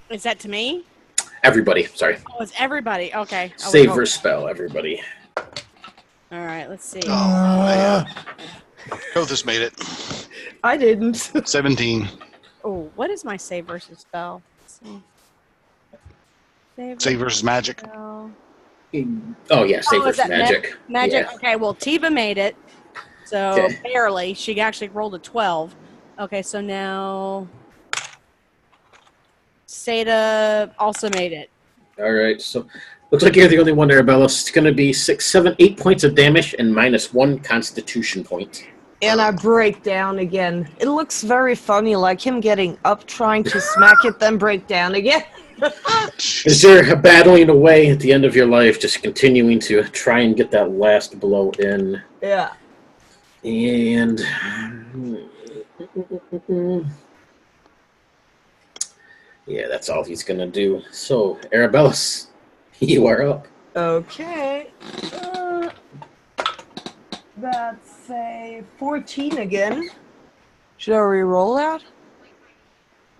Is that to me? Everybody, sorry. Oh, it's everybody. Okay. Save or spell, everybody. All right, let's see. Oh, man. Kothis made it. I didn't. 17. Oh, what is my save versus spell? Let's see. Save versus magic. Spell. Oh, yeah, save is versus that magic. Magic. Yeah. Okay, well, Tiva made it. So Okay. barely. She actually rolled a 12. Okay, so now Seda also made it. All right, so looks like you're the only one, Arabella. It's going to be 6, 7, 8 points of damage and -1 Constitution point. And I break down again. It looks very funny, like him getting up, trying to smack it, then break down again. As you're battling away at the end of your life, just continuing to try and get that last blow in. Yeah. And yeah, that's all he's going to do. So, Arabellus, you are up. Okay. That's a 14 again. Should I re-roll that?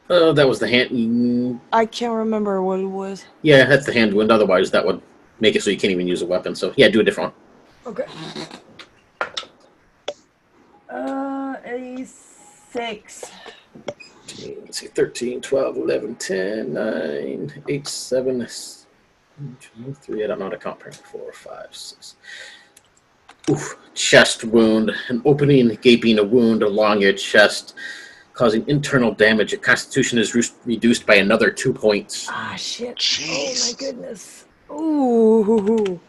That was the hand. I can't remember what it was. Yeah, that's the hand wound. Otherwise, that would make it so you can't even use a weapon. So, yeah, do a different one. Okay. A 6. Let's see, 13, 12, 11, 10, 9, 8, 7, 2, 3. I don't know how to count. 4, 5, 6. Oof. Chest wound. An opening, gaping a wound along your chest, causing internal damage. Your constitution is reduced by another 2 points. Ah, shit. Jeez. Oh, my goodness. Ooh.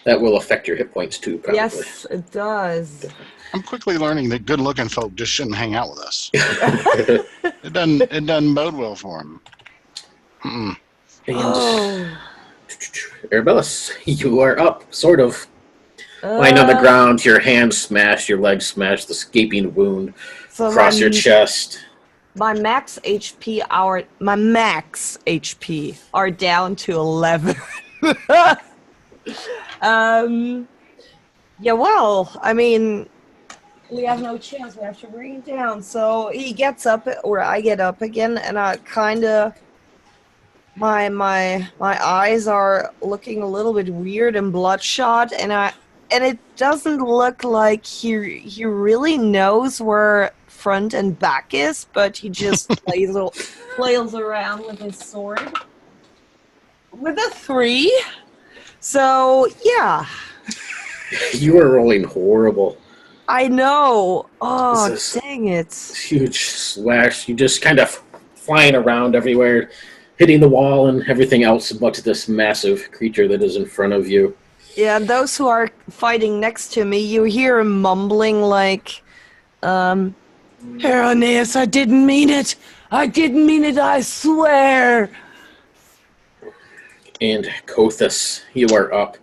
That will affect your hit points, too, probably. Yes, it does. I'm quickly learning that good-looking folk just shouldn't hang out with us. It doesn't bode well for them. And Oh. Arabellus, you are up, sort of. Lying on the ground, your hands smashed, your legs smashed, the gaping wound So across your chest. My max HP are down to 11. Yeah, well, I mean, We have no chance. We have to bring it down. So he gets up, or I get up again, and I kind of my eyes are looking a little bit weird and bloodshot, and it doesn't look like he really knows where front and back is, but he just flails around with his sword with a 3. So yeah, You are rolling horrible. I know. Oh, This is dang it. huge slash. You just kind of flying around everywhere, hitting the wall and everything else but this massive creature that is in front of you. Yeah, those who are fighting next to me, you hear him mumbling like, Heronius, I didn't mean it. I didn't mean it, I swear. And Kothis, you are up.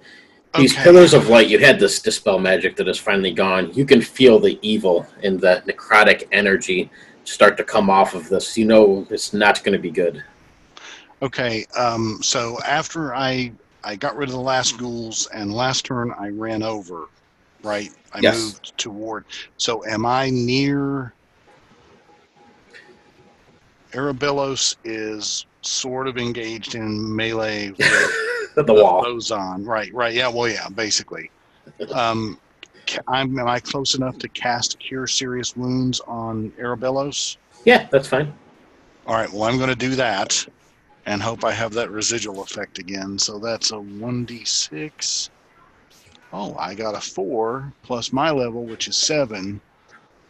These Okay. pillars of light, you had this dispel magic that is finally gone. You can feel the evil and the necrotic energy start to come off of this. You know it's not going to be good. Okay, so after I got rid of the last ghouls, and last turn I ran over, right? I Yes. moved toward. So am I near? Arabelos is sort of engaged in melee with The wall. Ozon. Right, yeah, well, yeah, basically. Am I close enough to cast Cure Serious Wounds on Arabelos? Yeah, that's fine. All right, well, I'm going to do that and hope I have that residual effect again. So that's a 1d6. Oh, I got a 4 plus my level, which is 7,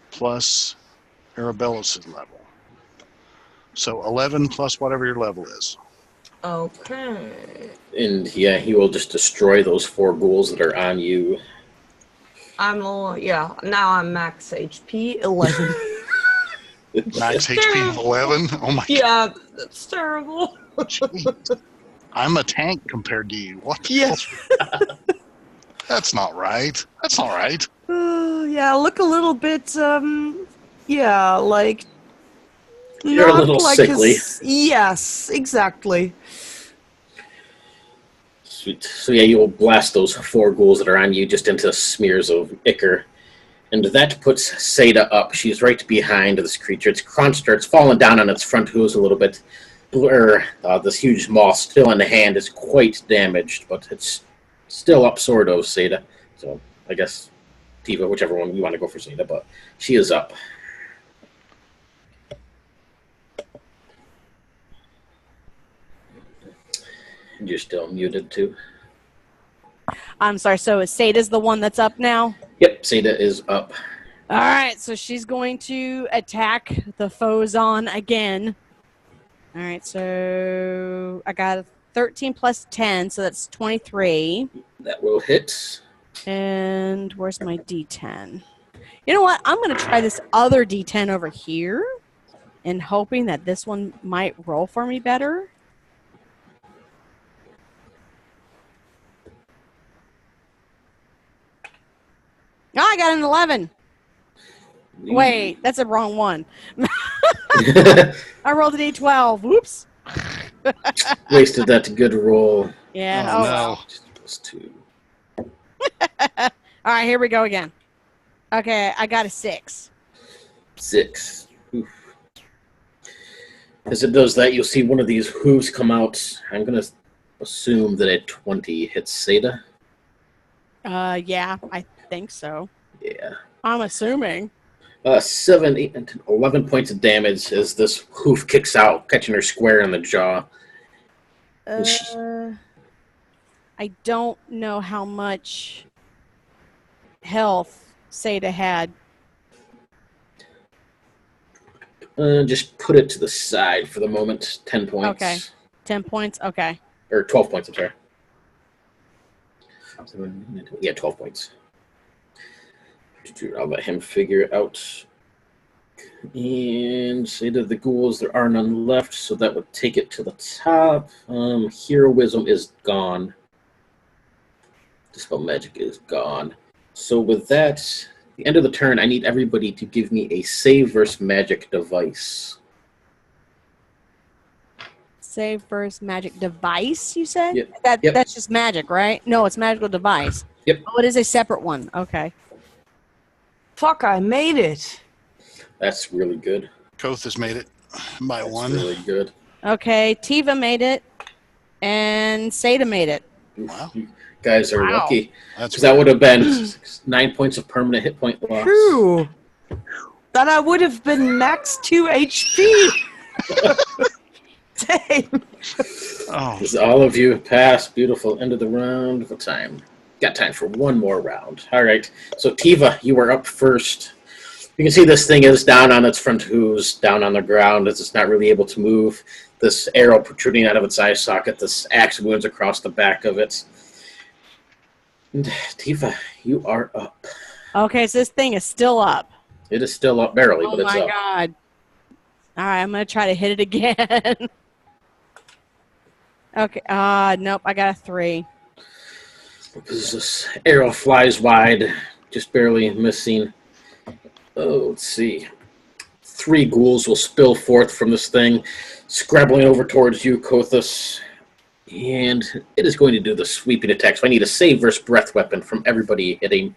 plus Arabelos' level. So 11 plus whatever your level is. Okay. And yeah, he will just destroy those 4 ghouls that are on you. Now I'm max HP 11. Max HP 11? Oh my Yeah, that's terrible. god. Jeez. I'm a tank compared to you. What the Yes. hell? That's not right. That's not right. Yeah, look a little bit, like... You're a not little like sickly. Yes, exactly. Sweet. So yeah, you will blast those 4 ghouls that are on you just into smears of ichor. And that puts Seda up. She's right behind this creature. Its cruncher, it's fallen down on its front hooves a little bit. This huge maw still in the hand is quite damaged, but it's still up sort of, Seda. So I guess Tiva, whichever one you want to go for Seda, but she is up. And you're still muted too. I'm sorry. So Sada's the one that's up now? Yep, Seda is up. All right. So she's going to attack the Fozon again. All right. So I got a 13 plus 10, so that's 23. That will hit. And where's my D10? You know what? I'm going to try this other D10 over here and hoping that this one might roll for me better. Oh, I got an 11. Wait, that's a wrong one. I rolled an D12. Whoops. Wasted that good roll. Yeah. Oh, Oh, no. well. Plus 2. All right, here we go again. Okay, I got a 6. 6. Oof. As it does that, you'll see one of these hooves come out. I'm going to assume that a 20 hits Seda. Yeah, I think so. Yeah. I'm assuming. 7, 8, and 11 points of damage as this hoof kicks out, catching her square in the jaw. I don't know how much health Seda had. Just put it to the side for the moment. 10 points. Okay. 10 points? Okay. Or 12 points, I'm sorry. Yeah, 12 points. I'll let him figure it out. And say to the ghouls, there are none left, so that would take it to the top. Heroism is gone. Dispel magic is gone. So with that, at the end of the turn, I need everybody to give me a save versus magic device. Save versus magic device, you said? Yep. That's just magic, right? No, it's magical device. Yep. Oh, it is a separate one. Okay. Fuck, I made it. That's really good. Kothis made it by That's one. really good. Okay, Tiva made it, and Seda made it. Wow. You guys are Wow. lucky. That's Because that would have been 9 points of permanent hit point loss. Phew. That I would have been max 2 HP. Dang. Oh, As all of you pass, beautiful end of the round. What time? Got time for one more round. All right. So Tiva, you are up first. You can see this thing is down on its front hooves, down on the ground, as it's not really able to move. This arrow protruding out of its eye socket, this axe wounds across the back of it. And Tiva, you are up. Okay, so this thing is still up. It is still up barely, Oh but it's my up. god. All right, I'm going to try to hit it again. Okay, nope, I got a 3. Because this arrow flies wide, just barely missing. Oh, let's see. 3 ghouls will spill forth from this thing, scrabbling over towards you, Kothis. And it is going to do the sweeping attack. So I need a save versus breath weapon from everybody hitting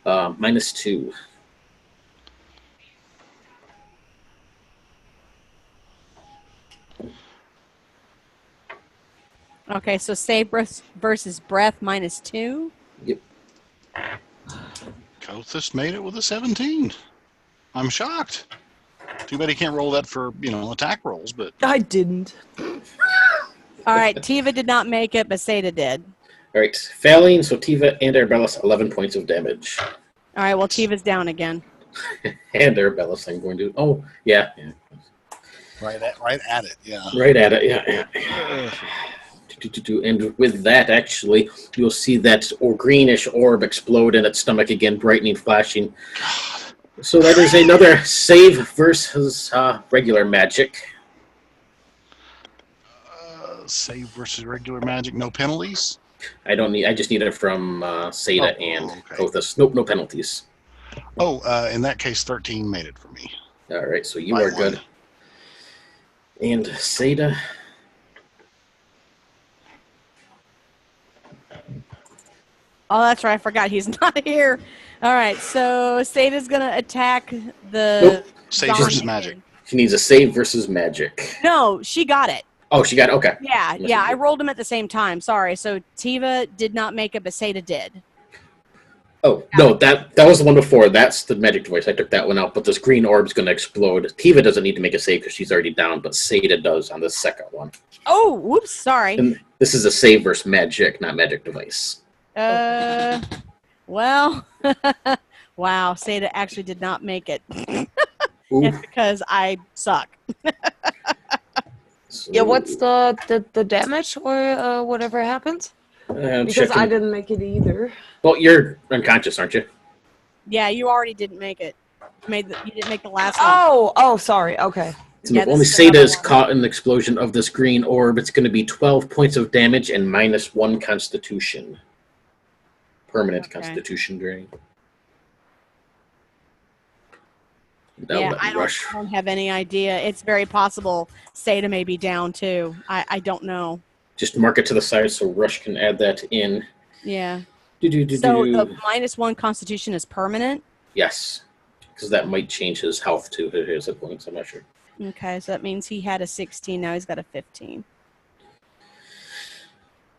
-2. Okay, so save versus breath -2. Yep. Kothis made it with a 17. I'm shocked. Too bad he can't roll that for, attack rolls, but... I didn't. All right, Tiva did not make it, but Seda did. All right, failing. So Tiva and Arabellis, 11 points of damage. All right, well, Tiva's down again. And Arabellis, I'm going to... Oh, yeah. Right at it, yeah. Right at it, yeah. And with that, actually, you'll see that greenish orb explode in its stomach again, brightening, flashing. So that is another save versus regular magic. Save versus regular magic, no penalties? I just need it from Seda and okay. Kothis. Nope, no penalties. Oh, in that case, 13 made it for me. All right, so you By are good. one. And Seda... Oh, that's right. I forgot he's not here. All right, so Seda's going to attack the... Nope. Save zombie versus magic. thing. She needs a save versus magic. No, she got it. Oh, she got it? Okay. Yeah, I rolled them at the same time. Sorry. So Tiva did not make it, but Seda did. Oh, no, that was the one before. That's the magic device. I took that one out, but this green orb's going to explode. Tiva doesn't need to make a save because she's already down, but Seda does on the second one. Oh, whoops, sorry. And this is a save versus magic, not magic device. Well, wow, Seda actually did not make it. Ooh. It's because I suck. So, Yeah, what's the damage or whatever happens? Because I didn't make it either. Well, you're unconscious, aren't you? Yeah, you already didn't make it. You didn't make the last one. Oh, sorry. Okay. So Yeah, only this is another Seda is one. caught in the explosion of this green orb. It's going to be 12 points of damage and -1 Constitution. Permanent Okay. Constitution drain. Yeah, I don't have any idea. It's very possible Seda may be down too. I don't know. Just mark it to the side so Rush can add that in. Yeah. So So the -1 Constitution is permanent? yes, because that might change his health to his hit points. I'm not sure. Okay, so that means he had a 16. Now he's got a 15.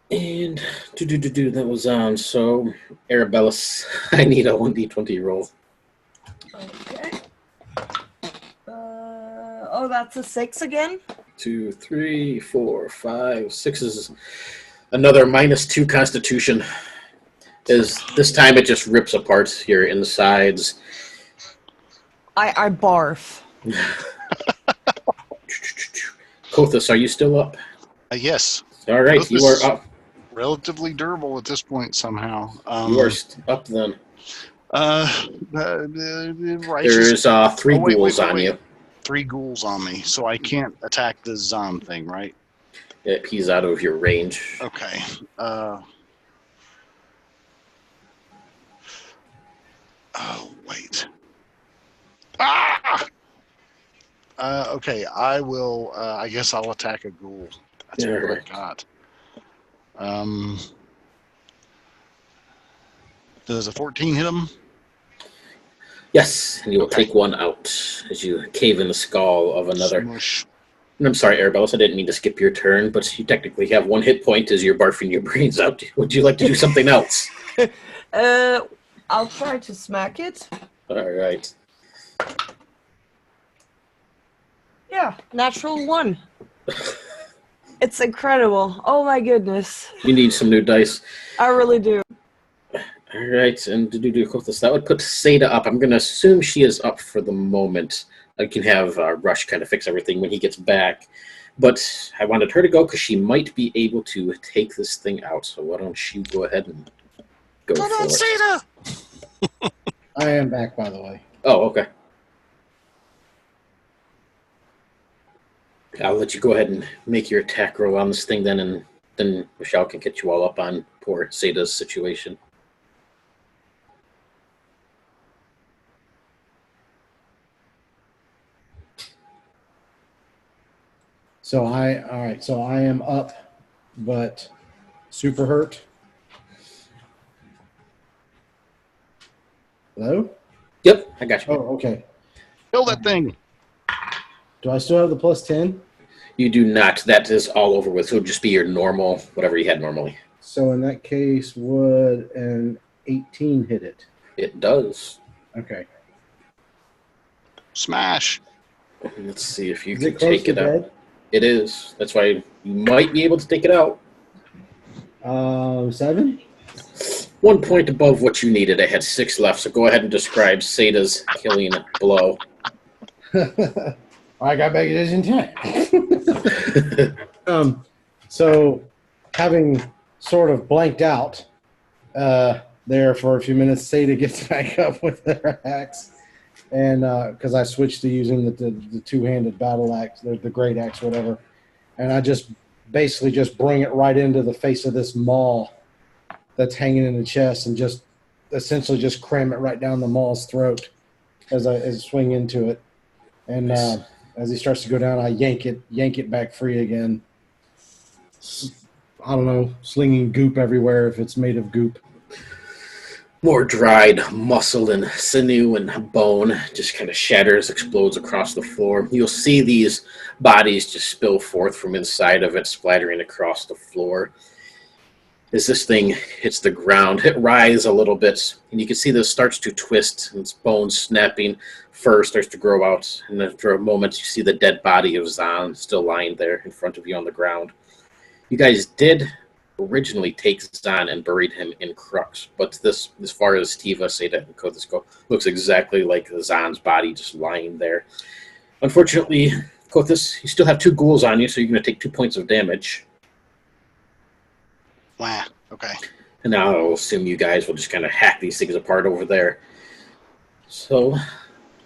And that was on. So Arabellis, I need a 1d20 roll. Okay. That's a 6 again? 2, 3, 4, 5, 6 is another -2 Constitution. This time it just rips apart your insides. I barf. Kothis, are you still up? Yes. All right, Kothis you are up. Relatively durable at this point somehow. You are up then. Righteous. There's 3 wait, ghouls on wait. you. 3 ghouls on me, so I can't attack the Zon thing, right? Yep, he's out of your range. Okay. Wait. Ah! Okay, I will. I guess I'll attack a ghoul. That's what I Alright. got. Does a 14 hit him? Yes, and you will Okay. take one out as you cave in the skull of another. Smush. And I'm sorry, Arabellis, I didn't mean to skip your turn, but you technically have one hit point as you're barfing your brains out. Would you like to do something else? I'll try to smack it. All right. Yeah, natural 1. It's incredible. Oh my goodness. You need some new dice. I really do. All right, and to do this, that would put Seda up. I'm going to assume she is up for the moment. I can have Rush kind of fix everything when he gets back. But I wanted her to go because she might be able to take this thing out. So why don't you go ahead and go Come for on, it. Seda! I am back, by the way. Oh, okay. I'll let you go ahead and make your attack roll on this thing then, and then Michelle can get you all up on poor Seda's situation. So I am up, but super hurt. Hello? Yep, I got you. Oh, okay. Kill that thing. Do I still have the +10? You do not. That is all over with. So it would just be your normal, whatever you had normally. So in that case, would an 18 hit it? It does. Okay. Smash. Let's see if you Is can it close take to it out. dead? It is. That's why you might be able to take it out. 7? 1 point above what you needed. I had 6 left, so go ahead and describe Seda's killing blow. I got back edition 10. So having sort of blanked out there for a few minutes, Seda gets back up with her axe, and because I switched to using the two-handed battle axe, the great axe, whatever, and I just basically just bring it right into the face of this maw that's hanging in the chest, and just essentially just cram it right down the maw's throat as I swing into it, and as he starts to go down, I yank it back free again. I don't know, slinging goop everywhere if it's made of goop. More dried muscle and sinew and bone just kind of shatters, explodes across the floor. You'll see these bodies just spill forth from inside of it, splattering across the floor. As this thing hits the ground, it rises a little bit, and you can see this starts to twist, and its bones snapping, fur starts to grow out, and after a moment you see the dead body of Zahn still lying there in front of you on the ground. You guys did originally take Zahn and buried him in Crux, but this, as far as Tiva, Seda, and Kothis go, looks exactly like Zahn's body just lying there. Unfortunately, Kothis, you still have 2 ghouls on you, so you're going to take 2 points of damage. Wow. Okay. And now I'll assume you guys will just kind of hack these things apart over there. So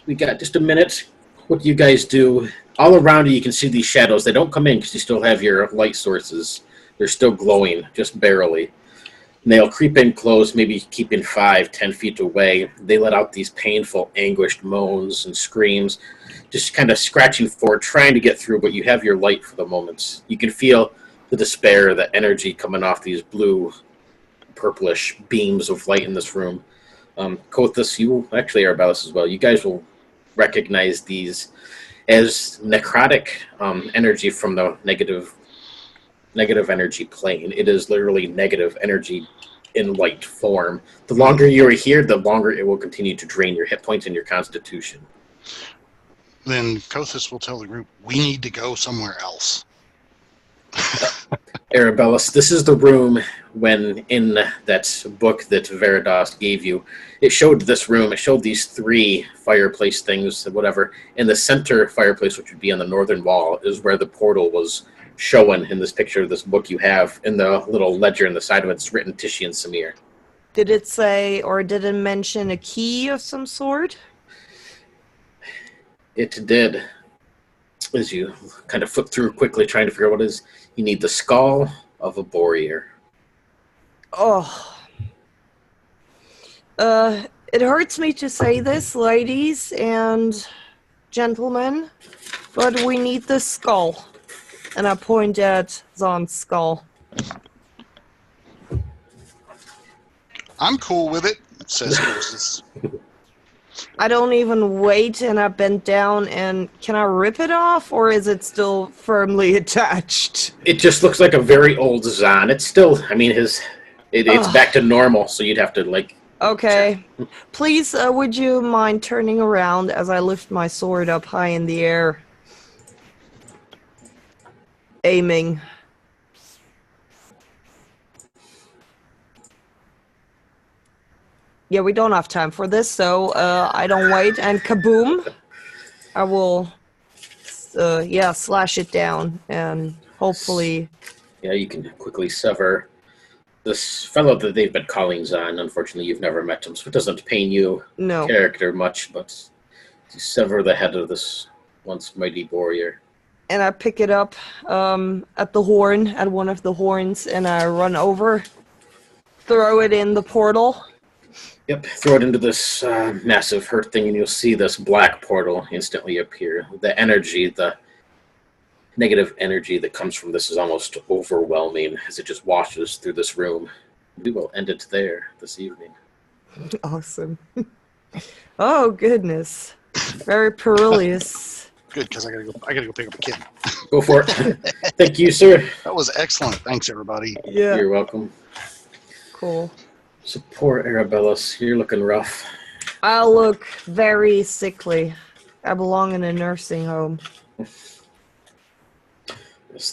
we got just a minute. What do you guys do? All around you can see these shadows. They don't come in because you still have your light sources. They're still glowing, just barely. And they'll creep in close, maybe keeping 5-10 feet away. They let out these painful, anguished moans and screams, just kind of scratching forward, trying to get through, but you have your light for the moment. You can feel the despair, the energy coming off these blue, purplish beams of light in this room. Kothis, you actually are about this as well. You guys will recognize these as necrotic energy from the negative energy plane. It is literally negative energy in light form. The longer you are here, the longer it will continue to drain your hit points and your constitution. Then Kothis will tell the group, we need to go somewhere else. Arabellis, this is the room when in that book that Veritas gave you, it showed this room, it showed these 3 fireplace things, whatever. In the center fireplace, which would be on the northern wall, is where the portal was shown in this picture of this book you have. In the little ledger on the side of it, it's written Tishi and Samir. Did it say, or did it mention a key of some sort? It did. As you kind of flip through quickly, trying to figure out what it is, you need the skull of a warrior. Oh. It hurts me to say this, ladies and gentlemen, but we need the skull. And I point at Zahn's skull. I'm cool with it, says Kothis. I don't even wait and I bend down and can I rip it off or is it still firmly attached? It just looks like a very old Zahn. It's still, I mean, it's back to normal, so you'd have to, like... Okay. Please, would you mind turning around as I lift my sword up high in the air? Aiming. Yeah, we don't have time for this, so I don't wait. And kaboom! I will, slash it down and hopefully... Yeah, you can quickly sever this fellow that they've been calling Zahn. Unfortunately, you've never met him, so it doesn't pain you character much, but to sever the head of this once mighty warrior. And I pick it up at the horn, at one of the horns, and I run over, throw it in the portal. Yep, throw it into this massive hurt thing, and you'll see this black portal instantly appear. The energy, the negative energy that comes from this is almost overwhelming as it just washes through this room. We will end it there this evening. Awesome. Oh, goodness. Very perilous. Good, because I gotta go pick up a kid. Go for it. Thank you, sir. That was excellent. Thanks, everybody. Yeah. You're welcome. Cool. So poor Arabellas, you're looking rough. I look very sickly. I belong in a nursing home.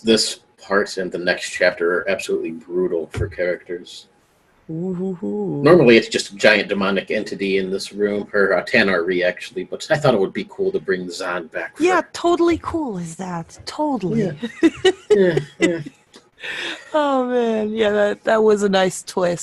This part and the next chapter are absolutely brutal for characters. Ooh. Normally it's just a giant demonic entity in this room, or Tanar'ri actually, but I thought it would be cool to bring Zahn back. Yeah, totally cool is that. Totally. Yeah. Yeah. Oh man, yeah, that was a nice twist.